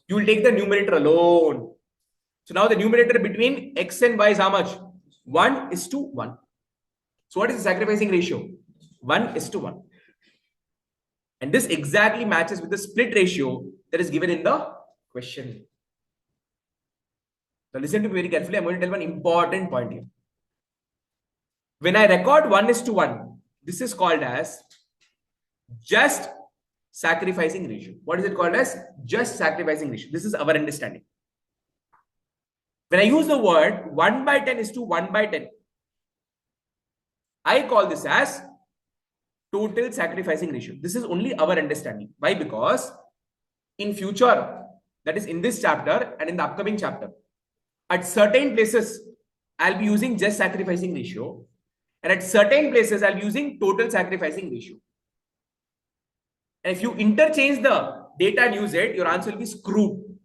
You will take the numerator alone. So now the numerator between x and y is how much? 1:1. So what is the sacrificing ratio? 1:1. And this exactly matches with the split ratio that is given in the question. Now listen to me very carefully. I'm going to tell one important point here. When I record 1:1, this is called as just sacrificing ratio. What is it called as? Just sacrificing ratio. This is our understanding. When I use the word 1 by 10 is to 1 by 10, I call this as total sacrificing ratio. This is only our understanding. Why? Because in future, that is in this chapter and in the upcoming chapter, at certain places, I'll be using just sacrificing ratio. And at certain places, I'll be using total sacrificing ratio. And if you interchange the data and use it, your answer will be screwed.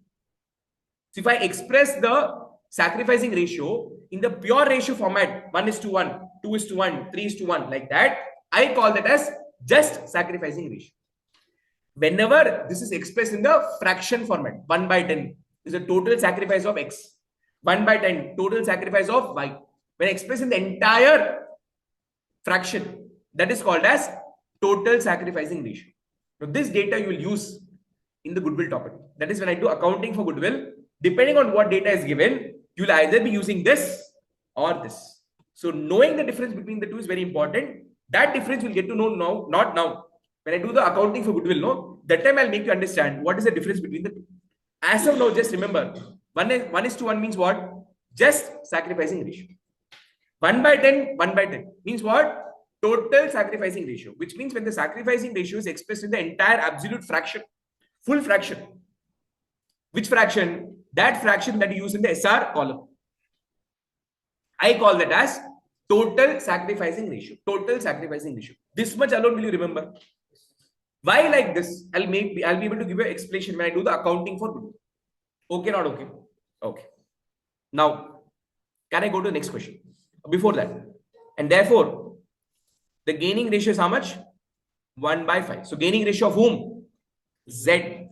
So if I express the sacrificing ratio in the pure ratio format, 1:1, 2:1, 3:1, like that, I call that as just sacrificing ratio. Whenever this is expressed in the fraction format, 1 by 10 is the total sacrifice of x. 1 by 10, total sacrifice of y. When expressed in the entire fraction, that is called as total sacrificing ratio. Now, this data you will use in the goodwill topic. That is when I do accounting for goodwill. Depending on what data is given, you will either be using this or this. So knowing the difference between the two is very important. That difference we'll get to know now, not now. When I do the accounting for goodwill, no, that time I'll make you understand what is the difference between the two. As of now, just remember, 1:1 means what? Just sacrificing ratio. 1 by 10, 1 by 10 means what? Total sacrificing ratio, which means when the sacrificing ratio is expressed in the entire absolute fraction, full fraction. Which fraction? That fraction that you use in the SR column. I call that as total sacrificing ratio. Total sacrificing ratio. This much alone will you remember? Why like this? I'll be able to give you an explanation when I do the accounting for goodwill. Okay, not okay? Okay. Now, can I go to the next question? Before that. And therefore, the gaining ratio is how much? 1 by 5. So gaining ratio of whom? Z.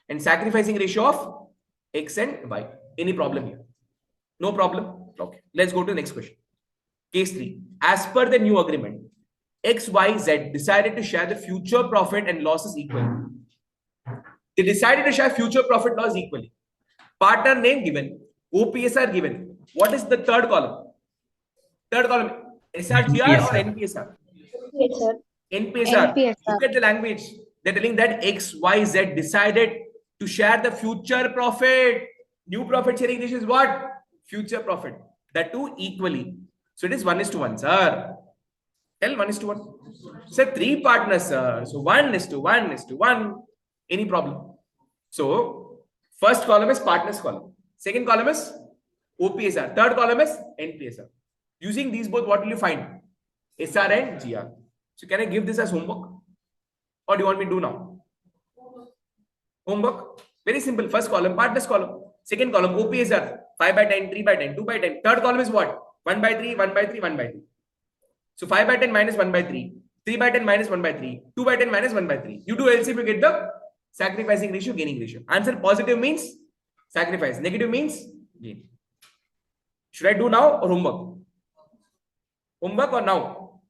And sacrificing ratio of X and Y. Any problem here? No problem? Okay. Let's go to the next question. Case 3. As per the new agreement, X, Y, Z decided to share the future profit and losses equally. They decided to share future profit loss equally. Partner name given. OPSR given. What is the third column? Third column. SRGR or NPSR? NPSR. Look at the language. They're telling that X, Y, Z decided to share the future profit. New profit sharing ratio is what? Future profit. That too equally. So it is 1:1, sir. Tell 1:1. Sir, 3 partners, sir. So 1:1:1. Any problem? So first column is partners column. Second column is OPSR. Third column is NPSR. Using these both, what will you find? SR and GR. So can I give this as homework? Or do you want me to do now? Homework? Very simple. First column, partners column. Second column, OPSR. 5 by 10, 3 by 10, 2 by 10. Third column is what? 1 by 3, 1 by 3, 1 by 3. So 5 by 10 minus 1 by 3. 3 by 10 minus 1 by 3. 2 by 10 minus 1 by 3. You do LCM, you get the sacrificing ratio, gaining ratio. Answer positive means sacrifice. Negative means gain. Should I do now or homework? Homework or now?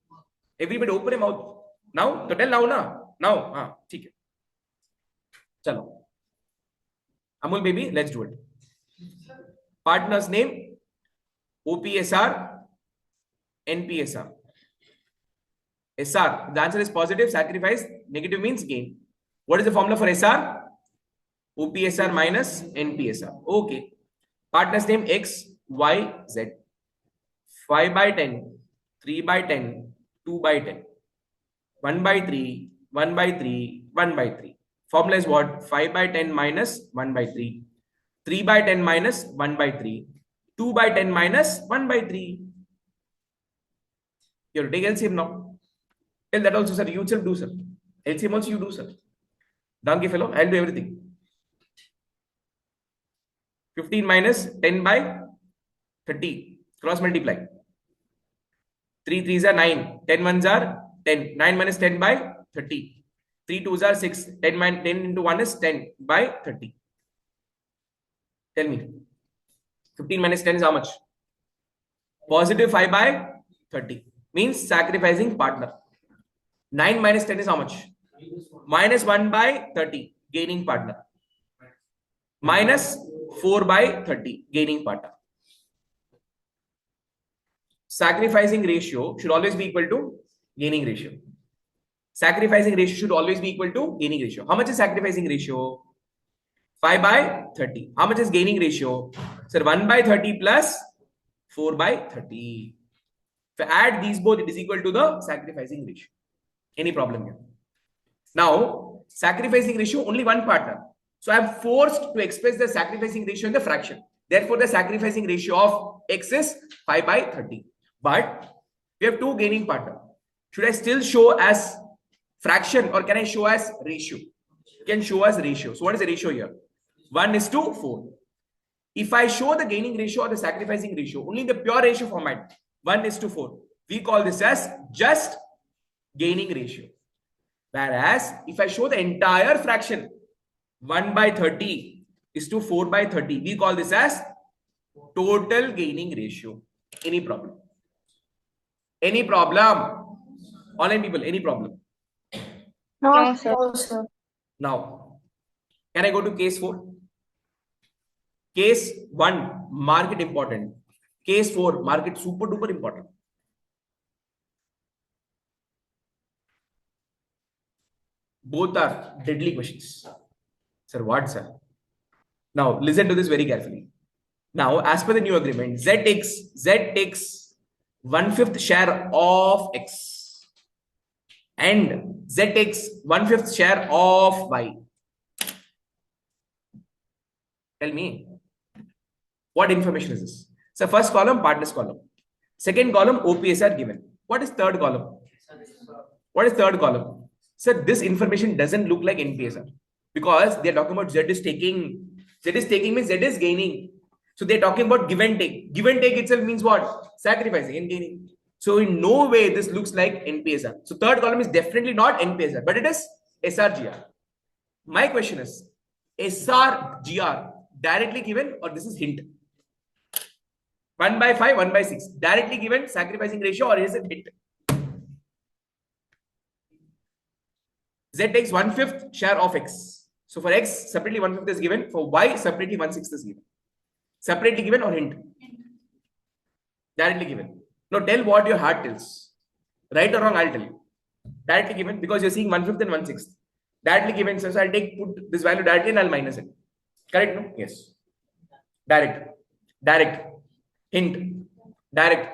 Everybody open your mouth. Now? So tell now na. Now. ठीक है. चलो. Amul baby, let's do it. Partner's name, OPSR, NPSR. SR, the answer is positive, sacrifice. Negative means gain. What is the formula for SR? OPSR minus NPSR. Okay. Partner's name X, Y, Z. 5 by 10, 3 by 10, 2 by 10. 1 by 3, 1 by 3, 1 by 3. Formula is what? 5 by 10 minus 1 by 3. 3 by 10 minus 1 by 3. 2 by 10 minus 1 by 3. You have to take LCM now. Tell that also, sir. You itself do, sir. LCM also you do, sir. Donkey fellow, I'll do everything. 15 minus 10 by 30. Cross multiply. 3 3s are 9. 10 1s are 10. 9 minus 10 by 30. 3 2s are 6. 10 into 1 is 10 by 30. Tell me. 15 minus 10 is how much? Positive 5 by 30. Means sacrificing partner. 9 minus 10 is how much? Minus 1 by 30. Gaining partner. Minus 4 by 30. Gaining partner. Sacrificing ratio should always be equal to gaining ratio. Sacrificing ratio should always be equal to gaining ratio. How much is sacrificing ratio? 5 by 30. How much is gaining ratio? Sir, 1 by 30 plus 4 by 30. If I add these both, it is equal to the sacrificing ratio. Any problem here? Now, sacrificing ratio, only one partner. So I am forced to express the sacrificing ratio in the fraction. Therefore, the sacrificing ratio of X is 5 by 30. But we have two gaining partner. Should I still show as fraction or can I show as ratio? You can show as ratio. So what is the ratio here? 1:4. If I show the gaining ratio or the sacrificing ratio only in the pure ratio format, 1:4, we call this as just gaining ratio. Whereas if I show the entire fraction, 1 by 30 is to 4 by 30, we call this as total gaining ratio. Any problem? Any problem? Online people, any problem? No, sir. No, sir. Now, can I go to case 4? Case 1, mark it important. Case 4, mark it super duper important. Both are deadly questions. Sir, what, sir? Now, listen to this very carefully. Now, as per the new agreement, Z takes 1/5 share of X and Z takes 1/5 share of Y. Tell me, what information is this? So, first column, partners column. Second column, OPSR given. What is third column? What is third column? Sir, this information doesn't look like NPSR because they're talking about Z is taking means Z is gaining. So they're talking about give and take. Give and take itself means what? Sacrificing and gaining. So in no way this looks like NPSR. So third column is definitely not NPSR, but it is SRGR. My question is, SRGR directly given or this is hint? 1 by 5, 1 by 6. Directly given sacrificing ratio or is it hint? Z takes 1/5 share of X. So for X, separately 1/5 is given. For Y, separately 1/6 is given. Separately given or hint? Directly given. Now tell what your heart tells. Right or wrong, I'll tell you. Directly given because you're seeing 1/5 and 1/6. Directly given, so I'll put this value directly and I'll minus it. Correct? No? Yes. Direct. Direct. Hint. Direct.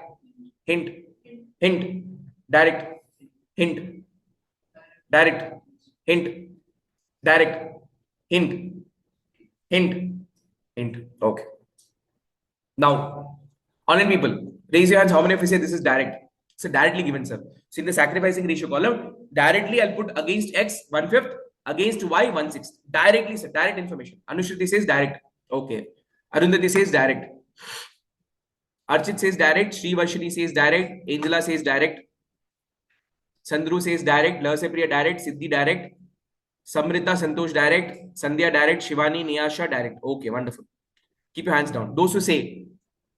Hint. Hint. Direct. Hint. Direct. Hint. Direct. Hint. Hint. Hint. Okay. Now, online people, raise your hands. How many of you say this is direct? So directly given, sir. So in the sacrificing ratio column, directly I'll put against X 1/5, against Y 1/6. Directly, sir. Direct information. Anushruti says direct. Okay. Arundhati says direct. Archit says direct. Sri Varshini says direct. Angela says direct. Sandru says direct, Lasepriya direct, Siddhi direct, Samrita Santosh direct, Sandhya direct, Shivani Niyasha direct. Okay, wonderful. Keep your hands down. Those who say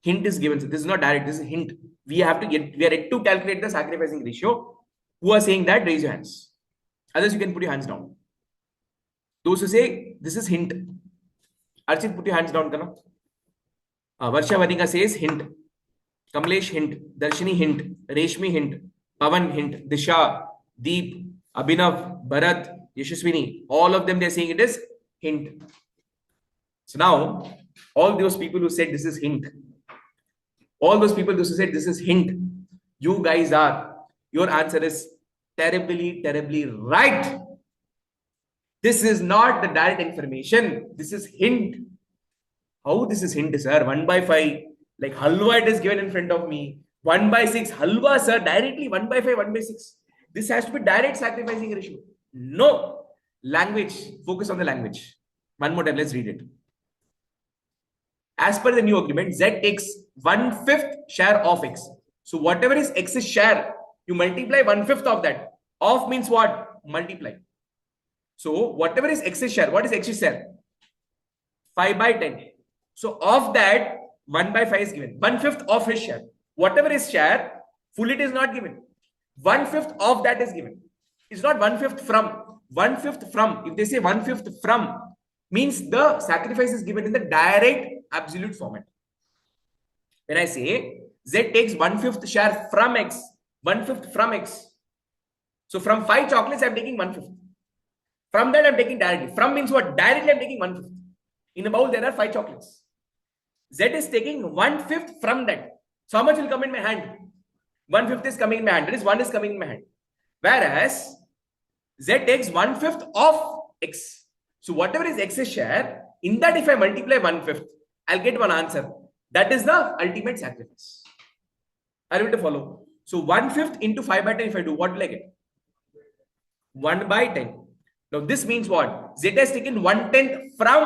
hint is given, so this is not direct, this is hint. We are yet to calculate the sacrificing ratio. Who are saying that, raise your hands. Others, you can put your hands down. Those who say this is hint. Archit, put your hands down. Varsha Vadika says hint. Kamlesh hint. Darshini hint. Reshmi hint. Pavan hint. Disha, Deep, Abhinav, Bharat, Yashaswini. All of them, they're saying it is hint. So now, all those people who said this is hint, all those people who said this is hint, you guys are, your answer is terribly, terribly right. This is not the direct information. This is hint. How this is hint, sir? 1 by 5, like halwa it is given in front of me. 1 by 6, halwa, sir, directly 1 by 5, 1 by 6. This has to be direct sacrificing ratio. No. Language. Focus on the language. One more time, let's read it. As per the new agreement, Z takes 1/5 share of X. So whatever is X's share, you multiply 1/5 of that. Of means what? Multiply. So whatever is X's share, what is X's share? 5 by 10. So of that, 1 by 5 is given. 1/5 of his share. Whatever is share, full it is not given. 1/5 of that is given. It's not 1/5 from. 1/5 from. If they say 1/5 from, means the sacrifice is given in the direct absolute format. When I say Z takes 1/5 share from X, 1/5 from X. So from 5 chocolates, I'm taking 1/5. From that, I'm taking directly. From means what? Directly, I'm taking 1/5. In a bowl, there are 5 chocolates. Z is taking 1/5 from that. So how much will come in my hand? 1/5 is coming in my hand. That is 1 is coming in my hand. Whereas Z takes 1/5 of X. So whatever is X's share, in that if I multiply 1/5, I'll get one answer. That is the ultimate sacrifice. Are you able to follow? So 1/5 into 5 by 10, if I do, what will I get? 1 by 10. Now this means what? Z has taken 1/10 from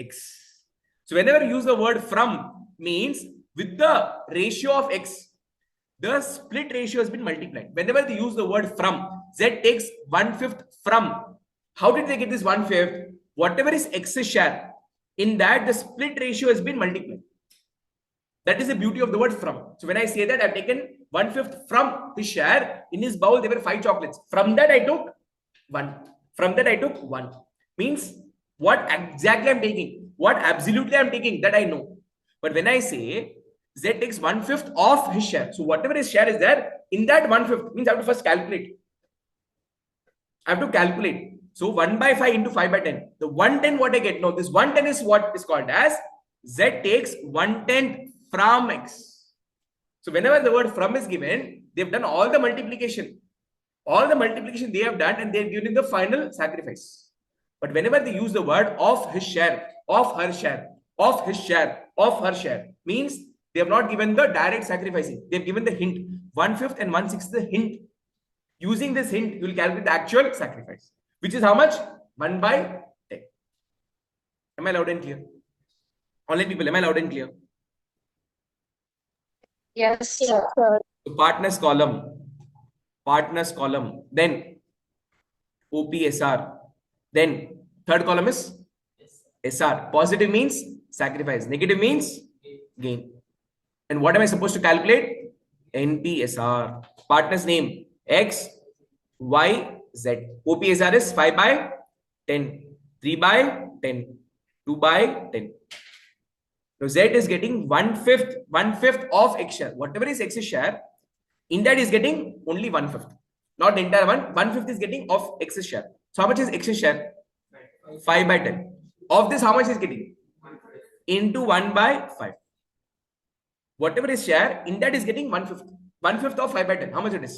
X. So whenever you use the word from, means with the ratio of X, the split ratio has been multiplied. Whenever they use the word from, Z takes 1/5 from. How did they get this 1/5? Whatever is X's share, in that the split ratio has been multiplied. That is the beauty of the word from. So when I say that I've taken 1/5 from his share, in his bowl there were 5 chocolates. From that I took 1. From that I took 1. Means what exactly I'm taking, what absolutely I'm taking, that I know. But when I say Z takes 1/5 of his share, so whatever his share is there, in that 1/5 means I have to first calculate. I have to calculate. So 1 by 5 into 5 by 10. The 1/10 what I get? No, this 1/10 is what is called as Z takes 1/10 from X. So whenever the word from is given, they've done all the multiplication. All the multiplication they have done and they're given the final sacrifice. But whenever they use the word of his share, of her share, of his share, of her share, means they have not given the direct sacrificing. They've given the hint. 1/5 and 1/6 is the hint. Using this hint, you will calculate the actual sacrifice, which is how much? 1 by 10. Am I loud and clear? Online people, am I loud and clear? Yes, sir. So partners column, then OPSR, then third column is SR. Positive means sacrifice, negative means gain. And what am I supposed to calculate? NPSR. Partner's name X, Y, Z. OPSR is 5 by 10, 3 by 10, 2 by 10. So Z is getting 1/5 of X share. Whatever is X's share, in that is getting only 1/5. Not the entire one. 1/5 is getting of X's share. So how much is X's share? 5 by 10. Of this, how much is getting? Into 1 by 5. Whatever is share, in that is getting 1/5. 1/5 of 5 by 10. How much it is?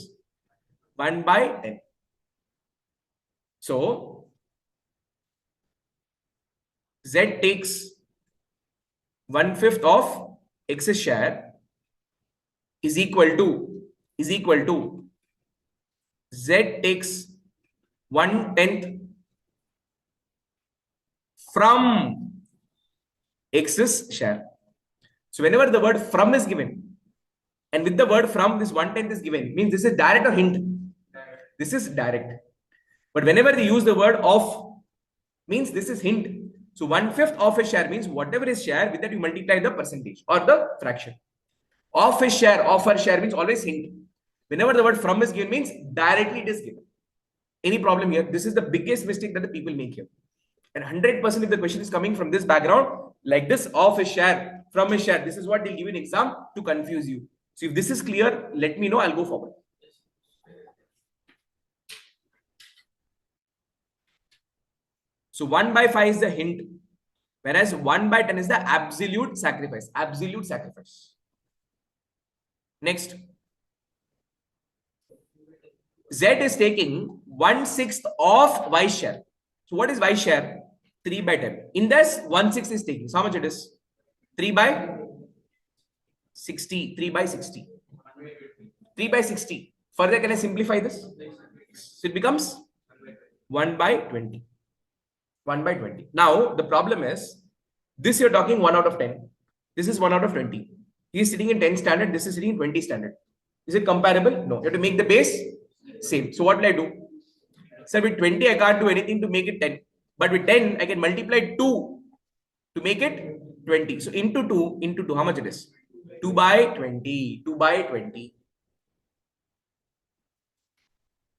1 by 10. So Z takes 1/5 of X's share is equal to Z takes 1/10 from X's share. So whenever the word from is given, and with the word from, this 1/10 is given, means this is direct or hint? This is direct. But whenever they use the word of, means this is hint. So 1/5 of a share means whatever is share, with that you multiply the percentage or the fraction. Of a share, of her share means always hint. Whenever the word from is given means directly it is given. Any problem here? This is the biggest mistake that the people make here. And 100% if the question is coming from this background, like this, of a share, from a share, this is what they'll give you an exam to confuse you. So if this is clear, let me know, I'll go forward. So 1/5 is the hint, whereas 1/10 is the absolute sacrifice. Absolute sacrifice. Next, Z is taking 1/6 of Y share. So what is Y share? 3/10. In this, 1/6 is taking. So how much it is? 3/60. 3/60. 3/60. Further, can I simplify this? So it becomes 1/20. 1/20. Now, the problem is, this you're talking 1 out of 10. This is 1 out of 20. He is sitting in 10 standard. This is sitting in 20 standard. Is it comparable? No. You have to make the base same. So what will I do? So with 20, I can't do anything to make it 10. But with 10, I can multiply 2 to make it 20. So into 2, how much it is? 2/20. 2/20.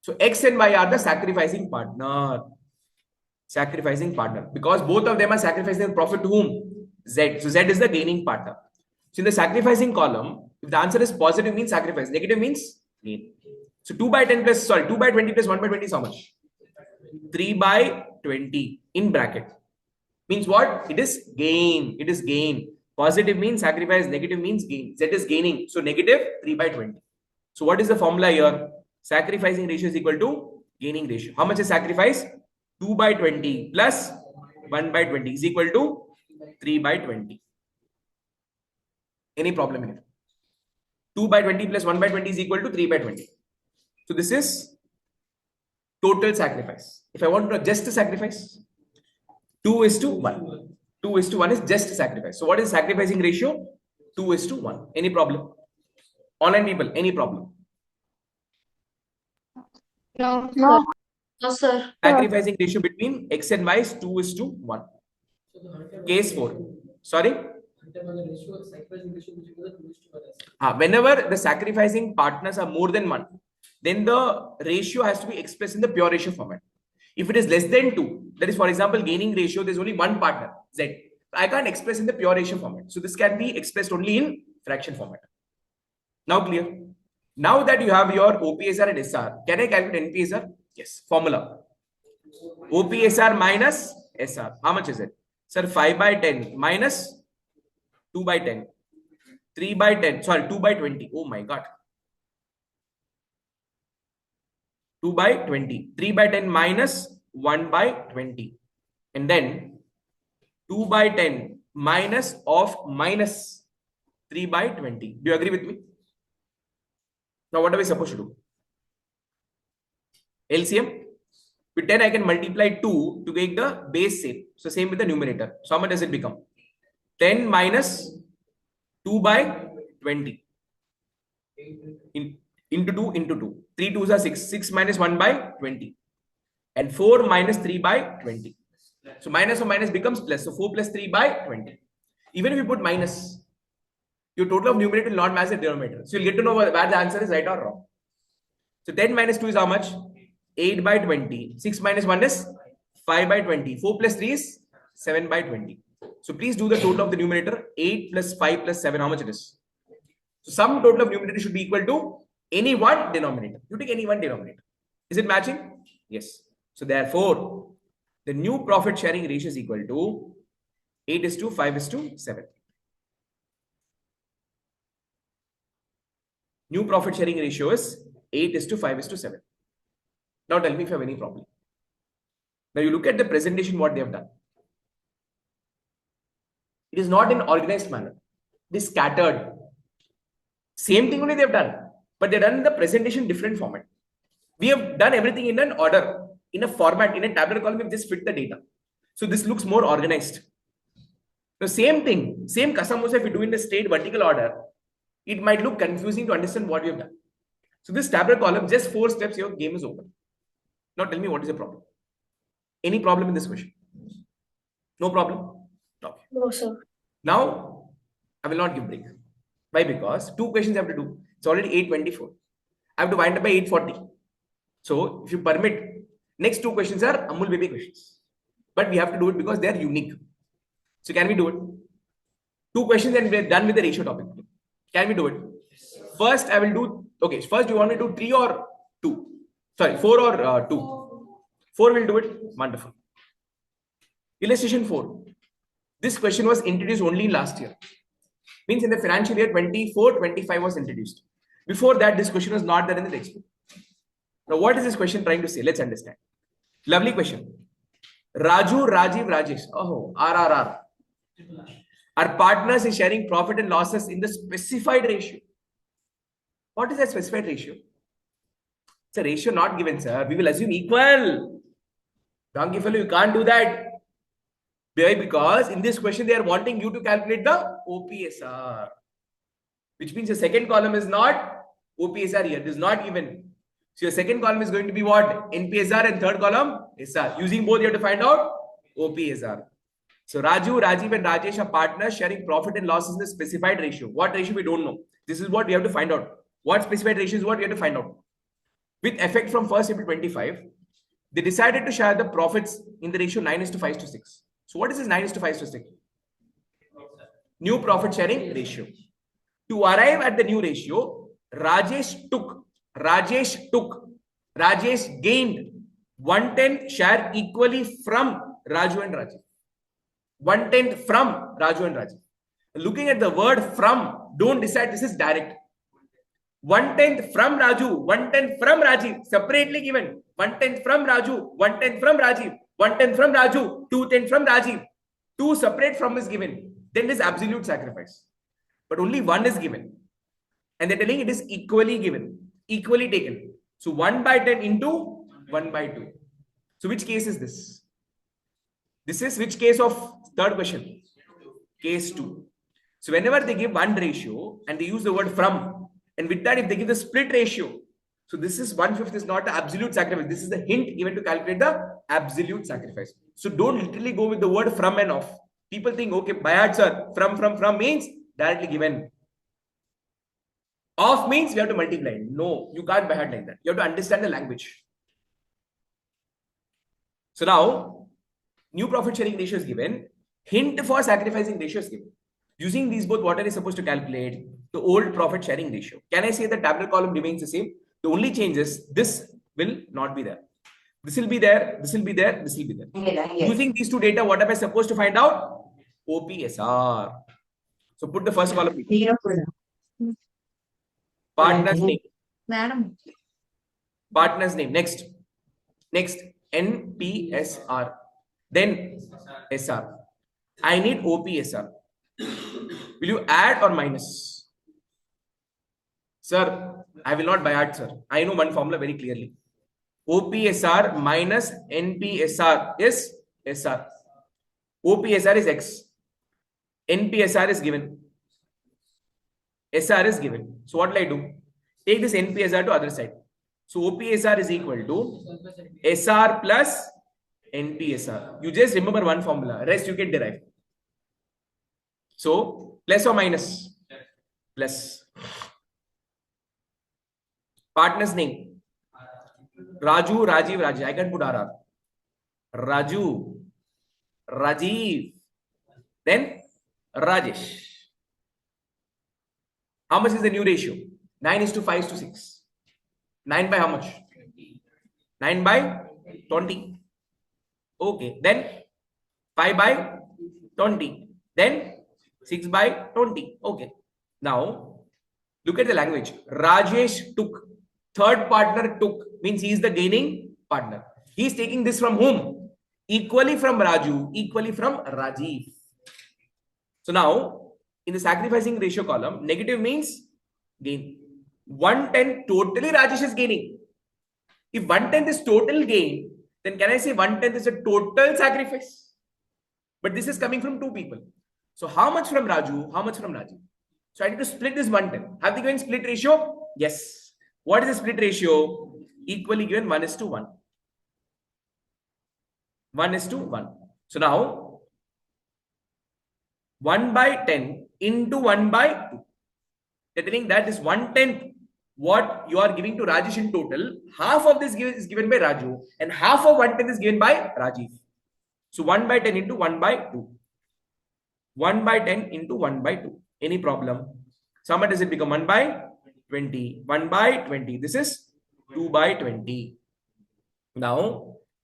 So X and Y are the sacrificing partner. Sacrificing partner. Because both of them are sacrificing their profit to whom? Z. So Z is the gaining partner. So in the sacrificing column, if the answer is positive means sacrifice, negative means gain. So 2/10 plus, 2/20 plus 1/20 is how much? 3/20 in bracket. Means what? It is gain. It is gain. Positive means sacrifice, negative means gain. Z is gaining. So negative 3/20. So what is the formula here? Sacrificing ratio is equal to gaining ratio. How much is sacrifice? 2/20 plus 1/20 is equal to 3/20. Any problem here? 2/20 plus 1/20 is equal to 3/20. So this is total sacrifice. If I want to know just the sacrifice, 2:1. 2:1 is just sacrifice. So what is sacrificing ratio? 2:1. Any problem? Online people, any problem? No. No. No, sir. Sacrificing ratio between X and Y is 2:1. Case 4. Sorry? Whenever the sacrificing partners are more than 1, then the ratio has to be expressed in the pure ratio format. If it is less than 2, that is, for example, gaining ratio, there's only one partner, Z. I can't express in the pure ratio format. So this can be expressed only in fraction format. Now clear? Now that you have your OPSR and SR, can I calculate NPSR? Yes. Formula. OPSR minus SR. How much is it? Sir, 5/10 minus 2/10. 3/10. Sorry, 2/20. Oh my God. 2/20. 3/10 minus 1/20. And then 2/10 minus of minus 3/20. Do you agree with me? Now what are we supposed to do? LCM. With 10 I can multiply 2 to make the base same. So same with the numerator. So how much does it become? 10 minus 2/20 into 2 into 2. 3 2s are 6. 6 minus 1/20. And 4 minus 3/20. So minus or minus becomes plus. So 4 plus 3/20. Even if you put minus, your total of numerator will not match the denominator. So you'll get to know where the answer is right or wrong. So 10 minus 2 is how much? 8/20. 6 minus 1 is 5/20. 4 plus 3 is 7/20. So please do the total of the numerator. 8 plus 5 plus 7, how much it is? So sum total of numerator should be equal to any one denominator. You take any one denominator. Is it matching? Yes. So therefore, the new profit sharing ratio is equal to 8:5:7. New profit sharing ratio is 8:5:7. Now tell me if you have any problem. Now you look at the presentation, what they have done. It is not in organized manner. It is scattered. Same thing only they have done, but they've done in the presentation different format. We have done everything in an order, in a format, in a tabular column. We've just fit the data. So this looks more organized. The same thing, same kasamosa, if you do in the straight vertical order, it might look confusing to understand what we have done. So this tabular column, just 4 steps, your game is over. Now tell me what is the problem. Any problem in this question? No problem? Okay. No, sir. Now, I will not give break. Why? Because 2 questions I have to do. It's already 8:24. I have to wind up by 8:40. So, if you permit, next 2 questions are Amul baby questions. But we have to do it because they are unique. So, can we do it? 2 questions and we're done with the ratio topic. Can we do it? First, I will do, okay, first do you want me to do 3 or 2? Sorry, 4 or 2? 4 will do it. Wonderful. Illustration 4. This question was introduced only last year. Means in the financial year 24-25 was introduced. Before that, this question was not there in the textbook. Now, what is this question trying to say? Let's understand. Lovely question. Raju, Rajiv, Rajesh. Oh, RRR. Our partners is sharing profit and losses in the specified ratio. What is that specified ratio? It's a ratio not given, sir. We will assume equal. Donkey fellow, you can't do that. Why? Because in this question, they are wanting you to calculate the OPSR. Which means your second column is not OPSR here. It is not given. So your second column is going to be what? NPSR, and third column SR. Using both, you have to find out OPSR. So Raju, Rajiv and Rajesh are partners sharing profit and losses in the specified ratio. What ratio we don't know. This is what we have to find out. What specified ratio is what we have to find out. With effect from 1st April 25, they decided to share the profits in the ratio 9:5:6. So what is this 9:5:6? New profit sharing ratio. To arrive at the new ratio, Rajesh gained 1/10 share equally from Raju and Rajiv. 1/10 from Raju and Rajiv. Looking at the word from, don't decide this is direct. 1/10 from Raju, 1/10 from Rajiv, separately given. 1/10 from Raju, 1/10 from Rajiv, 1/10 from Raju, 2/10 from Rajiv. 2 separate from is given. Then it is absolute sacrifice. But only 1 is given. And they're telling it is equally given, equally taken. So 1/10 into 1/2. So which case is this? This is which case of third question? Case 2. So whenever they give one ratio and they use the word from, and with that if they give the split ratio, so this is 1/5 is not the absolute sacrifice. This is the hint given to calculate the absolute sacrifice. So don't literally go with the word from and off. People think, okay, by heart, sir, from means directly given. Off means we have to multiply. No, you can't by heart like that. You have to understand the language. So now, new profit sharing ratio is given. Hint for sacrificing ratio is given. Using these both, what are they supposed to calculate? The old profit sharing ratio. Can I say the tabular column remains the same? The only change is this will not be there. This will be there, this will be there, this will be there. Using these 2 data, what am I supposed to find out? OPSR. So put the first column. Partner's name. Madam. Partner's name. Next. NPSR. Then SR. I need OPSR. Will you add or minus? Sir, I will not by add, sir. I know one formula very clearly. OPSR minus NPSR is SR. OPSR is X. NPSR is given. SR is given. So what will I do? Take this NPSR to other side. So OPSR is equal to SR plus NPSR. You just remember one formula. Rest you can derive. So plus or minus? Plus. Partner's name. Raju, Rajiv, Rajesh. I can put RR. Raju, Rajiv, then Rajesh. How much is the new ratio? 9:5:6. 9 by how much? 9 by 20. Okay. Then 5 by 20. Then 6 by 20. Okay. Now, look at the language. Rajesh took. Third partner took. Means he is the gaining partner. He is taking this from whom? Equally from Raju. Equally from Rajiv. So now, in the sacrificing ratio column, negative means gain. 1/10 totally Rajesh is gaining. If 1/10 is total gain, then can I say 1/10 is a total sacrifice? But this is coming from 2 people. So how much from Raju? How much from Rajiv? So I need to split this 1/10. Have they given split ratio? Yes. What is the split ratio? Equally given 1:1. 1:1. So now 1/10 into 1/2. They're telling that is 1/10 what you are giving to Rajesh in total. Half of this is given by Raju and half of 1/10 is given by Rajiv. So 1/10 into 1/2. 1/10 into 1/2. Any problem? So how much does it become? 1/20. 1/20. This is 2/20. Now,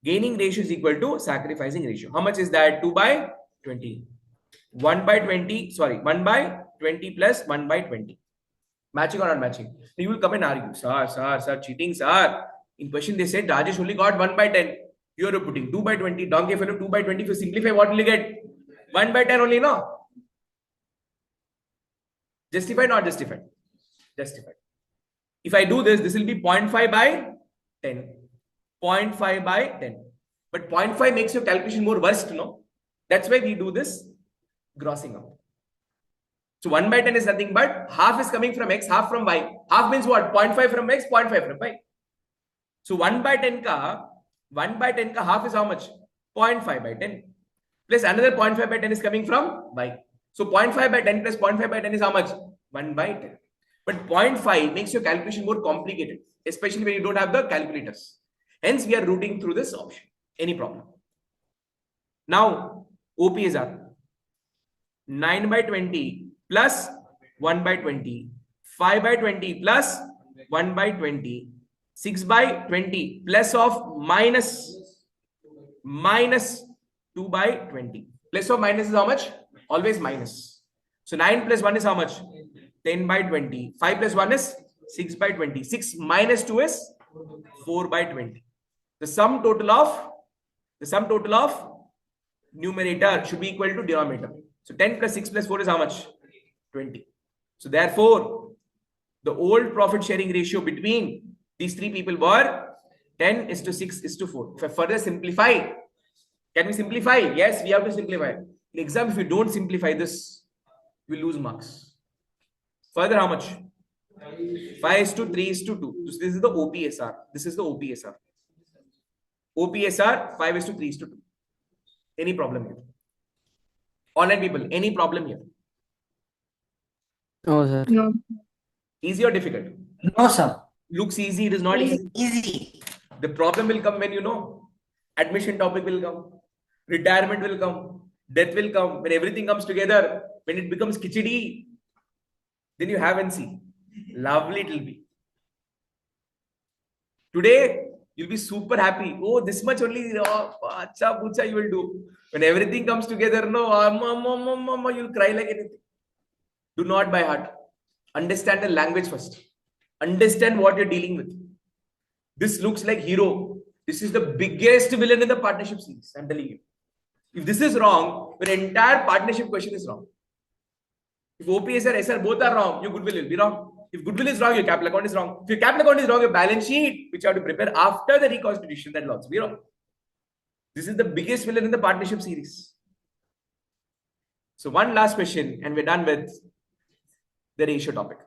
gaining ratio is equal to sacrificing ratio. How much is that? 2/20. 1/20. Sorry, 1/20 plus 1/20. Matching or not matching? You will come and argue, sir, cheating, sir. In question, they said Rajesh only got 1/10. You are putting 2/20. Donkey fellow 2/20. If you simplify, what will you get? 1/10 only, no? Justified, not justified? Justified. If I do this, this will be 0.5/10. 0.5/10. But 0.5 makes your calculation more worst, no? That's why we do this grossing out. So 1/10 is nothing but half is coming from x, half from y. Half means what? 0.5 from x, 0.5 from y. So 1/10 ka half is how much? 0.5/10. Plus another 0.5/10 is coming from y. So 0.5/10 plus 0.5/10 is how much? 1/10. But 0.5 makes your calculation more complicated, especially when you don't have the calculators. Hence, we are routing through this option. Any problem? Now, OPSR 9/20 plus 1/20, 5/20 plus 1/20, 6/20 plus of minus 2/20. Plus of minus is how much? Always minus. So 9 plus 1 is how much? 10/20. 5 plus 1 is 6/20. 6 minus 2 is 4/20. The sum total of numerator should be equal to denominator. So 10 plus 6 plus 4 is how much? 20. So therefore, the old profit sharing ratio between these three people were 10:6:4. If I further simplify, can we simplify? Yes, we have to simplify. In exam, if you don't simplify this, you will lose marks. Further, how much? 5:3:2. So this is the OPSR. This is the OPSR. OPSR 5:3:2. Any problem here? Online people, any problem here? No, sir. No. Easy or difficult? No, sir. Looks easy, it is not easy. Easy. The problem will come when you know. Admission topic will come. Retirement will come. Death will come. When everything comes together, when it becomes khichdi, then you have and see. Lovely it will be. Today, you'll be super happy. Oh, this much only. Oh, acha pucha you will do. When everything comes together, no, you'll cry like anything. Do not by heart. Understand the language first. Understand what you're dealing with. This looks like hero. This is the biggest villain in the partnership series. I'm telling you. If this is wrong, your entire partnership question is wrong. If OPSR, SR both are wrong, your goodwill will be wrong. If goodwill is wrong, your capital account is wrong. If your capital account is wrong, your balance sheet, which you have to prepare after the reconstitution, that will also be wrong. This is the biggest villain in the partnership series. So one last question and we're done with the ratio topic.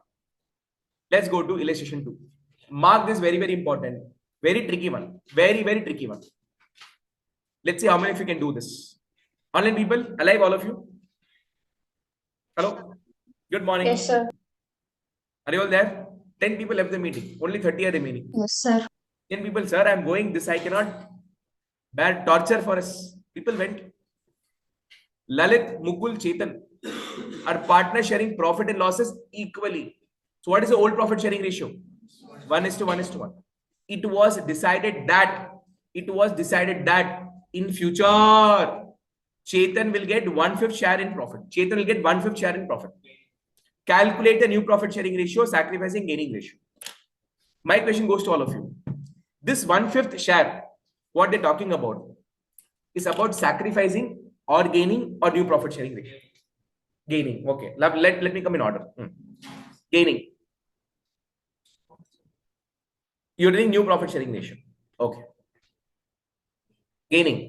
Let's go to illustration 2. Mark this very, very important. Very tricky one. Very, very tricky one. Let's see how many of you can do this. Online people, alive all of you? Hello? Good morning. Yes, sir. Are you all there? 10 people left the meeting. Only 30 are remaining. Yes, sir. 10 people, sir, I'm going. This I cannot bear torture for us. People went. Lalit, Mukul, Chetan are partners sharing profit and losses equally. So what is the old profit sharing ratio? 1:1:1. It was decided that in future, Chetan will get 1/5 share in profit. Chetan will get 1/5 share in profit. Calculate the new profit sharing ratio, sacrificing gaining ratio. My question goes to all of you. This 1/5 share, what they're talking about, is about sacrificing or gaining or new profit sharing ratio. Gaining. Okay. Let me come in order. Gaining. You're doing new profit sharing ratio. Okay. Gaining.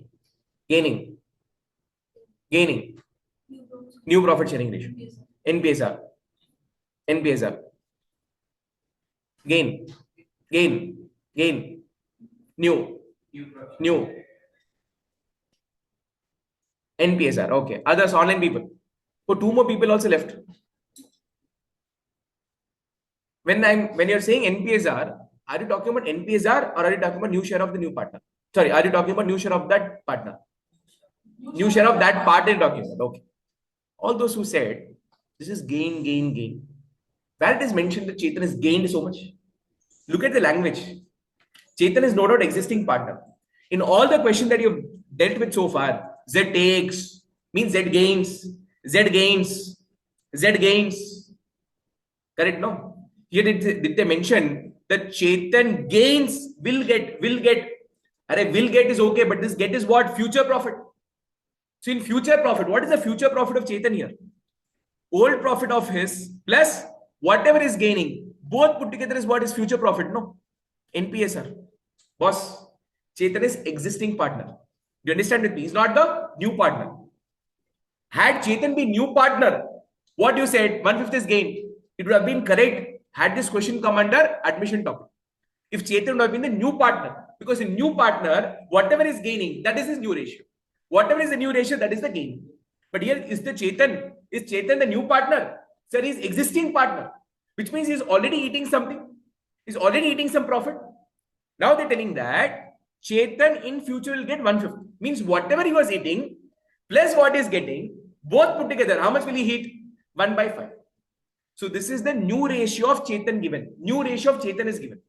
New profit sharing ratio. NPSR. Gain. Gain. New. NPSR. Okay. Others, online people. So 2 more people also left. When you're saying NPSR, are you talking about NPSR or are you talking about new share of the new partner? Sorry, are you talking about new share of that partner? New share of that partner you're talking about. Okay. All those who said this is gain. Where it is mentioned that Chetan has gained so much. Look at the language. Chetan is no doubt existing partner. In all the questions that you've dealt with so far, Z takes means Z gains. Correct? No. Here did they mention that Chetan gains will get. Array will get is okay, but this get is what? Future profit. So in future profit, what is the future profit of Chetan here? Old profit of his plus whatever is gaining. Both put together is what is future profit, no? NPSR. Boss, Chetan is existing partner. Do you understand with me? He's not the new partner. Had Chetan been new partner, what you said, 1/5 is gained. It would have been correct had this question come under admission topic. If Chetan would have been the new partner, because in new partner, whatever is gaining, that is his new ratio. Whatever is the new ratio, that is the gain. But here is Chetan the new partner? Sir, he's existing partner, which means he's already eating something. He's already eating some profit. Now they're telling that Chetan in future will get 1/5. Means whatever he was eating plus what he's getting, both put together, how much will he eat? 1/5. So this is the new ratio of Chetan given. New ratio of Chetan is given.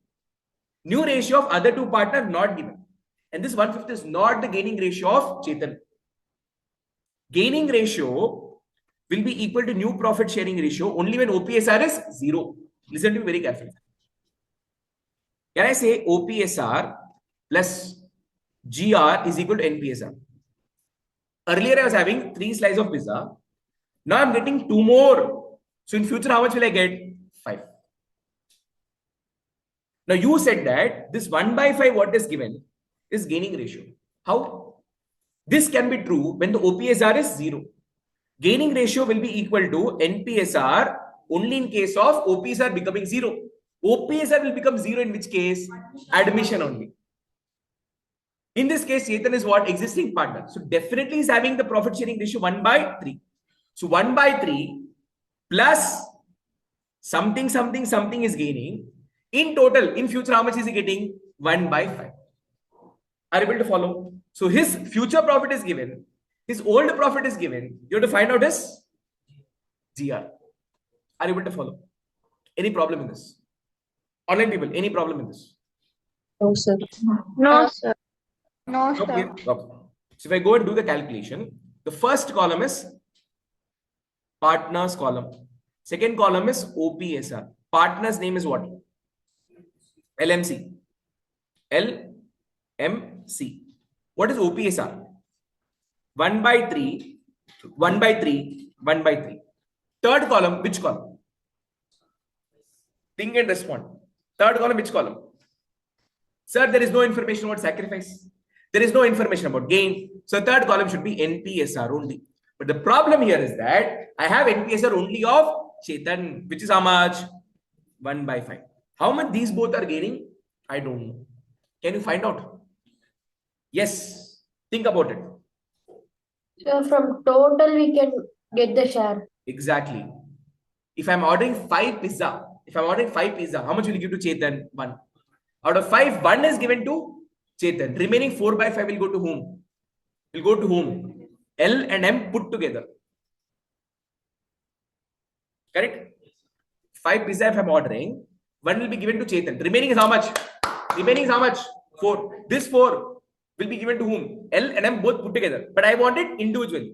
New ratio of other two partners not given. And this 1/5 is not the gaining ratio of Chetan. Gaining ratio will be equal to new profit sharing ratio only when OPSR is 0. Listen to me very carefully. Can I say OPSR plus GR is equal to NPSR? Earlier I was having 3 slices of pizza. Now I'm getting 2 more. So in future, how much will I get? 5. Now you said that this 1/5 what is given is gaining ratio. How? This can be true when the OPSR is 0. Gaining ratio will be equal to NPSR only in case of OPSR becoming 0. OPSR will become 0 in which case? Admission only. In this case, Chetan is what? Existing partner. So definitely is having the profit sharing ratio 1/3. So 1/3 plus something is gaining. In total, in future, how much is he getting? 1/5. Are you able to follow? So his future profit is given. His old profit is given. You have to find out his GR. Are you able to follow? Any problem in this? Online people, any problem in this? No, sir. No, sir. No, sir. Okay. So if I go and do the calculation, the first column is partners column. Second column is OPSR. Partner's name is what? LMC. LMC. What is OPSR? 1/3. Third column, which column? Think and respond. Third column, which column? Sir, there is no information about sacrifice. There is no information about gain. So third column should be NPSR only. But the problem here is that I have NPSR only of Chetan, which is how much? 1/5. How much these both are gaining? I don't know. Can you find out? Yes. Think about it. So from total we can get the share. Exactly. If I'm ordering 5 pizza, how much will you give to Chetan? 1. Out of 5, 1 is given to Chetan. Remaining 4/5 will go to whom? Will go to whom? L and M put together. Correct? 5 pizza if I'm ordering, 1 will be given to Chetan. Remaining is how much? 4. This 4 will be given to whom? L and M both put together. But I want it individually.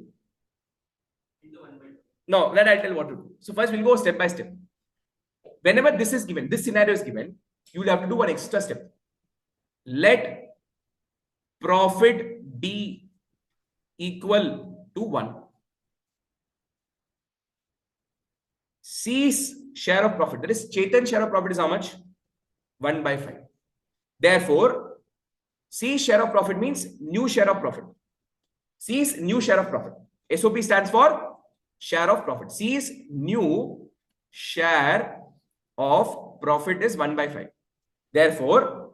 No, then I'll tell what to do. So first we'll go step by step. Whenever this is given, this scenario is given, you will have to do one extra step. Let profit be equal to 1. C's share of profit, that is Chetan's share of profit is how much? 1/5. Therefore, C's share of profit means new share of profit. C's new share of profit. SOP stands for share of profit. C's new share of profit is 1/5. Therefore,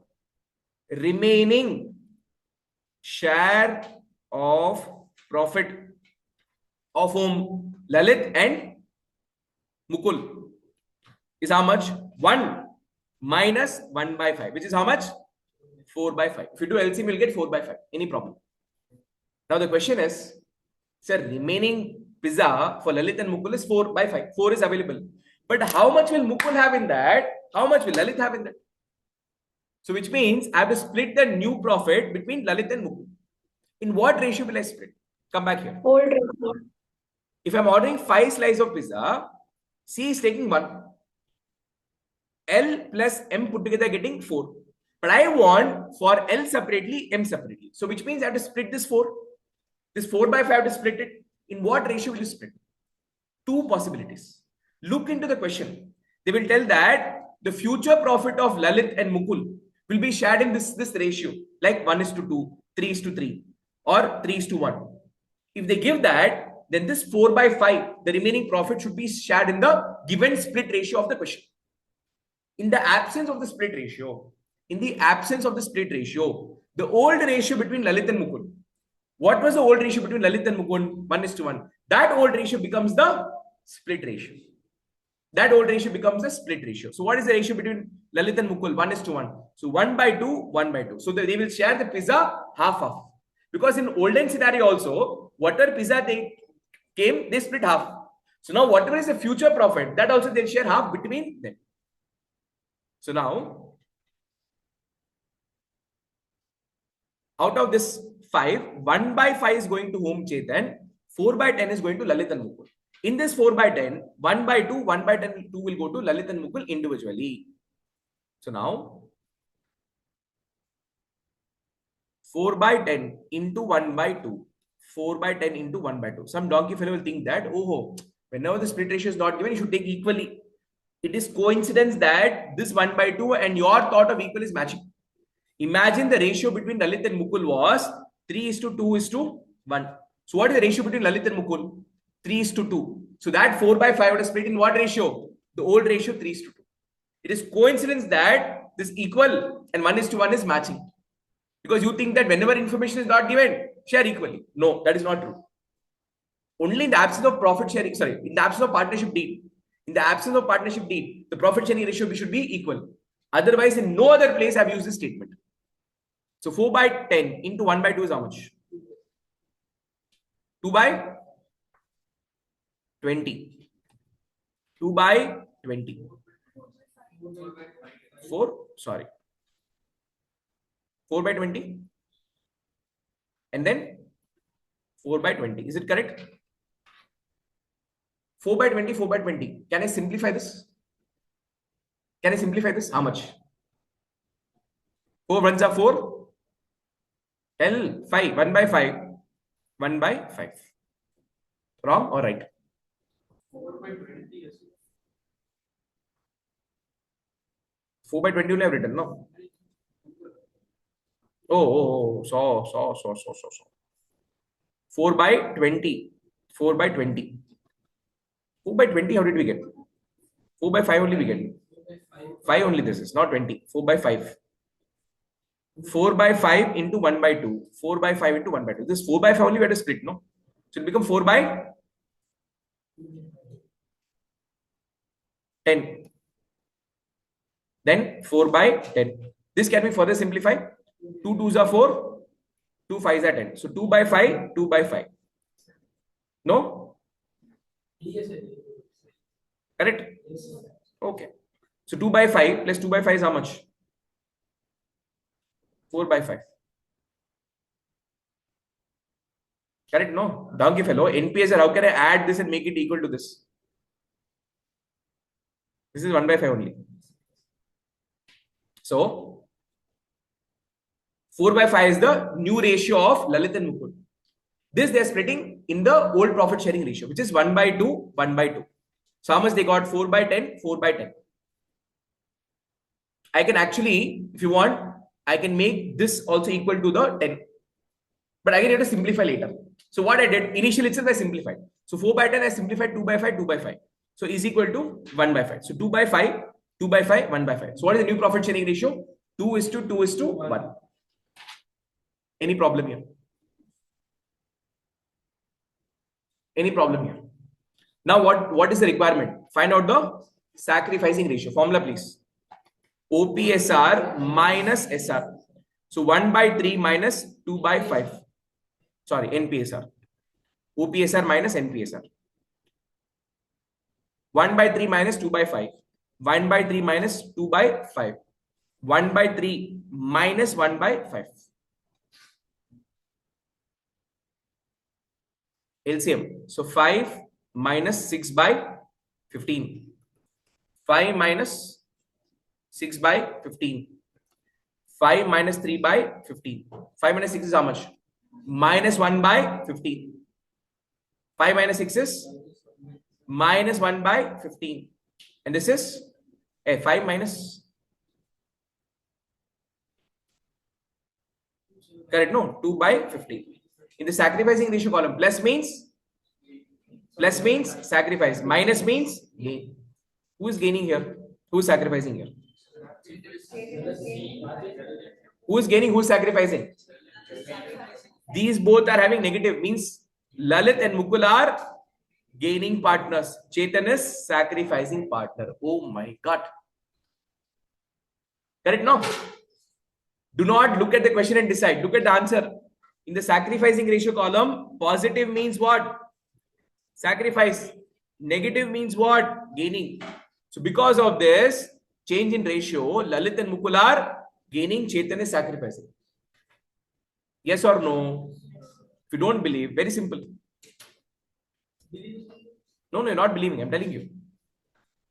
remaining share of profit of whom? Lalit and Mukul is how much? 1 minus 1 by 5, which is how much? 4 by 5. If you do LCM, you'll get 4 by 5. Any problem? Now the question is, sir, remaining pizza for Lalit and Mukul is 4 by 5. 4 is available. But how much will Mukul have in that? How much will Lalit have in that? So which means I have to split the new profit between Lalit and Mukul. In what ratio will I split? Come back here. Old ratio. If I'm ordering 5 slices of pizza, C is taking 1. L plus M put together getting 4. But I want for L separately, M separately. So which means I have to split this 4. This 4 by 5 I have to split it. In what ratio will you split? 2 possibilities. Look into the question. They will tell that the future profit of Lalit and Mukul will be shared in this ratio, like 1:2, 3:3, or 3:1. If they give that, then this 4 by 5, the remaining profit should be shared in the given split ratio of the question. In the absence of the split ratio, the old ratio between Lalit and Mukul, what was the old ratio between Lalit and Mukul? 1:1. That old ratio becomes the split ratio. So what is the ratio between Lalit and Mukul? 1:1. So 1/2, 1/2. So they will share the pizza half. Because in olden scenario also, whatever pizza they came, they split half. So now whatever is the future profit, that also they'll share half between them. So now, out of this 5, 1 by 5 is going to whom? Chetan. 4 by 10 is going to Lalit and Mukul. In this 4 by 10, 1/2, 1 by 10, 2 will go to Lalit and Mukul individually. So now, 4 by 10 into 1/2. 4 by 10 into 1/2. Some donkey fellow will think that, oh, whenever the split ratio is not given, you should take equally. It is coincidence that this 1/2 and your thought of equal is matching. Imagine the ratio between Lalit and Mukul was 3:2:1. So what is the ratio between Lalit and Mukul? 3:2. So that 4 by 5 would have split in what ratio? The old ratio 3:2. It is coincidence that this equal and 1:1 is matching. Because you think that whenever information is not given, share equally. No, that is not true. Only in the absence of profit sharing, in the absence of partnership deed, the profit sharing ratio should be equal. Otherwise, in no other place I've used this statement. So 4 by 10 into 1/2 is how much? 2 by 20. 2 by 20. 4 by 20. And then 4 by 20. Is it correct? 4 by 20, 4 by 20. Can I simplify this? How much? 4 ones are 4. L 5. 1 by 5. 1 by 5. Wrong or right? 4 by 20. 4 by 20 only I have written, no? So. 4 by 20. 4 by 20. 4 by 20, how did we get? 4 by 5 only we get. 5 only this is, not 20. 4 by 5. 4 by 5 into 1/2. 4 by 5 into 1/2. This 4 by 5 only we had to split, no? So it become 4 by 10. Then 4 by 10. This can be further simplified. 2 2s are 4. 2 5s are 10. So 2 by 5, 2 by 5. No? Correct? Okay. So 2 by 5 plus 2 by 5 is how much? 4 by 5. Correct? No? Donkey fellow. NPSR, how can I add this and make it equal to this? This is 1 by 5 only. So 4 by 5 is the new ratio of Lalit and Mukul. This they are splitting in the old profit sharing ratio, which is 1/2, 1/2. So how much they got? 4 by 10, 4 by 10. I can actually, if you want, I can make this also equal to the 10. But again, you have to simplify later. So what I did, initially itself I simplified. So 4 by 10, I simplified 2 by 5, 2 by 5. So is equal to 1 by 5. So 2 by 5, 2 by 5, 1 by 5. So what is the new profit sharing ratio? 2:2:1. Any problem here? Any problem here? Now what is the requirement? Find out the sacrificing ratio. Formula please. OPSR minus SR. So 1 by 3 minus 2 by 5. Sorry, NPSR. OPSR minus NPSR. 1 by 3 minus 2 by 5. 1 by 3 minus 2 by 5. 1 by 3 minus 1 by 5. LCM. So 5 minus 6 by 15. 5 minus 6 by 15. 5 minus 3 by 15. 5 minus 6 is how much? Minus 1 by 15. 5 minus 6 is minus 1 by 15. And this is 5 minus. Correct? No, 2 by 15. In the sacrificing ratio column, plus means sacrifice, minus means gain. Who is gaining here? Who is sacrificing here? Who is gaining? Who is sacrificing? These both are having negative, means Lalit and Mukul are gaining partners. Chetan is sacrificing partner. Oh my God. Correct? No. Do not look at the question and decide. Look at the answer. In the sacrificing ratio column, positive means what? Sacrifice. Negative means what? Gaining. So because of this change in ratio, Lalit and Mukul are gaining, Chetan is sacrificing. Yes or no? If you don't believe, very simple. No, you're not believing. I'm telling you.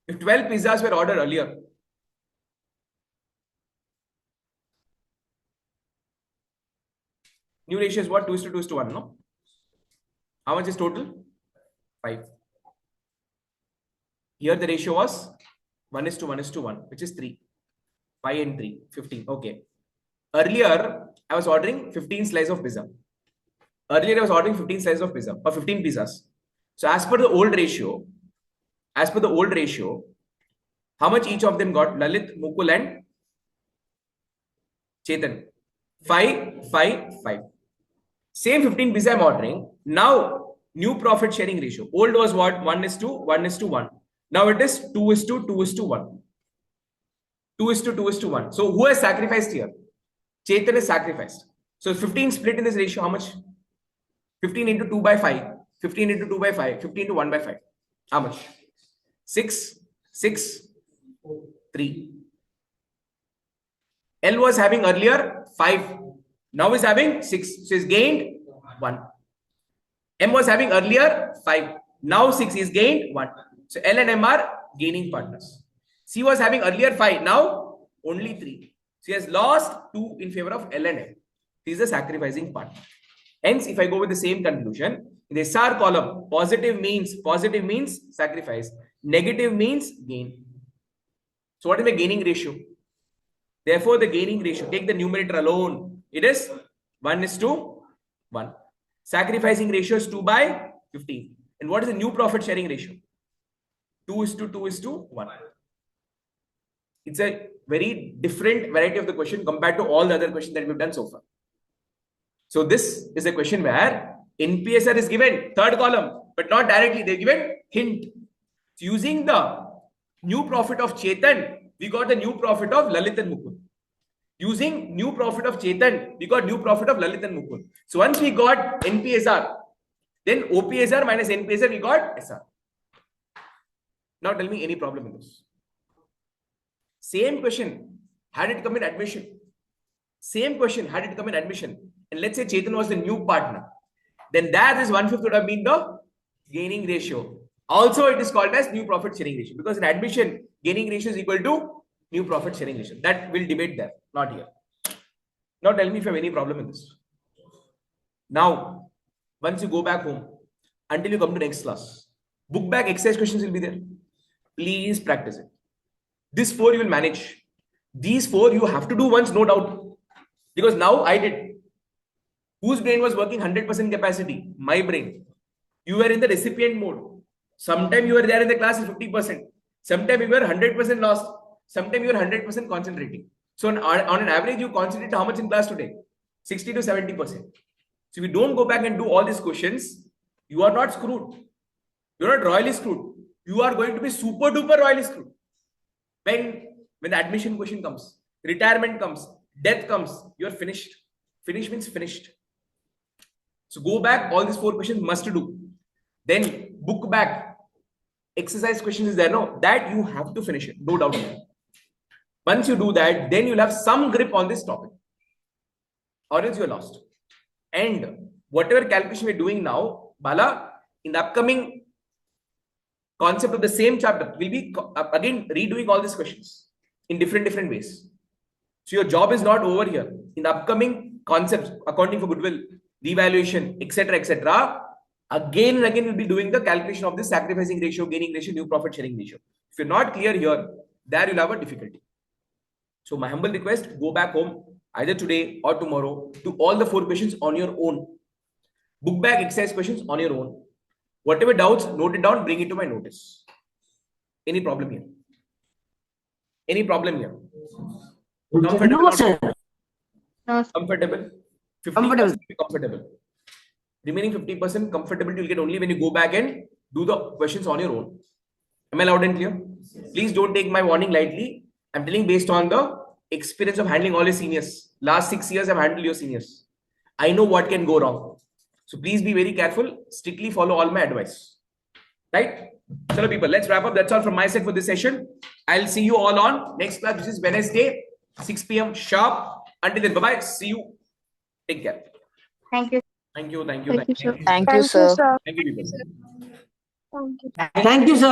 If 12 pizzas were ordered earlier, new ratio is what? 2:2:1, no? How much is total? 5. Here the ratio was 1:1:1, which is 3. 5 and 3, 15. Okay. Earlier, I was ordering 15 slices of pizza. Earlier, I was ordering 15 slices of pizza or 15 pizzas. So as per the old ratio, how much each of them got? Lalit, Mukul and Chetan. 5, 5, 5. Same 15 pizza I'm ordering. Now, new profit sharing ratio. Old was what? 1:1:1. Now it is 2:2:1. 2:2:1. So who has sacrificed here? Chetan is sacrificed. So 15 split in this ratio, how much? 15 into 2 by 5. 15 into 2 by 5. 15 into 1 by 5. How much? 6, 6, 3. L was having earlier 5. Now is having 6. So he's gained 1. M was having earlier 5. Now 6 is gained 1. So L and M are gaining partners. C was having earlier 5. Now only 3. So he has lost 2 in favor of L and M. He is the sacrificing partner. Hence, if I go with the same conclusion, in the SR column, positive means sacrifice. Negative means gain. So what is the gaining ratio? Therefore, the gaining ratio, take the numerator alone. It is 1:1. Sacrificing ratio is 2 by 15. And what is the new profit sharing ratio? 2:2:1. It's a very different variety of the question compared to all the other questions that we've done so far. So this is a question where NPSR is given, third column, but not directly. They're given hint. So using the new profit of Chetan, we got the new profit of Lalit and Mukul. Using new profit of Chetan, we got new profit of Lalit and Mukul. So once we got NPSR, then OPSR minus NPSR, we got SR. Now tell me any problem in this. Same question, had it come in admission. Same question, had it come in admission. And let's say Chetan was the new partner. Then that is 1/5 would have been the gaining ratio. Also, it is called as new profit sharing ratio. Because in admission, gaining ratio is equal to new profit sharing ratio. That will debate there, not here. Now tell me if you have any problem in this. Now, once you go back home, until you come to next class, book back exercise questions will be there. Please practice it. This 4 you will manage. These 4 you have to do once, no doubt. Because now I did. Whose brain was working 100% capacity? My brain. You were in the recipient mode. Sometime you were there in the class 50%. Sometime you were 100% lost. Sometimes you're 100% concentrating. So on an average, you concentrate how much in class today? 60 to 70%. So if you don't go back and do all these questions, you are not screwed. You're not royally screwed. You are going to be super duper royally screwed. When the admission question comes, retirement comes, death comes, you're finished. Finish means finished. So go back, all these 4 questions must do. Then book back. Exercise questions is there, no? That you have to finish it, no doubt. Once you do that, then you'll have some grip on this topic. Or else you're lost. And whatever calculation we're doing now, Bala, in the upcoming concept of the same chapter, we'll be again redoing all these questions in different ways. So your job is not over here. In the upcoming concepts, accounting for goodwill, revaluation, etc., again and again we'll be doing the calculation of the sacrificing ratio, gaining ratio, new profit sharing ratio. If you're not clear here, there you'll have a difficulty. So my humble request, go back home either today or tomorrow, do all the 4 questions on your own. Book back exercise questions on your own. Whatever doubts, note it down, bring it to my notice. Any problem here? Any problem here? Comfortable? No, sir. No, sir. Comfortable? 50% Comfortable. comfortable. Remaining 50% comfortability you'll get only when you go back and do the questions on your own. Am I loud and clear? Please don't take my warning lightly. I'm telling based on the experience of handling all your seniors. Last 6 years I've handled your seniors. I know what can go wrong. So please be very careful. Strictly follow all my advice. Right? So people, let's wrap up. That's all from my side for this session. I'll see you all on next class, which is Wednesday, 6 p.m. sharp. Until then, bye-bye. See you. Take care. Thank you. Thank you. Thank you, sir. Thank you, sir. Thank you, people. Thank you. Thank you, sir.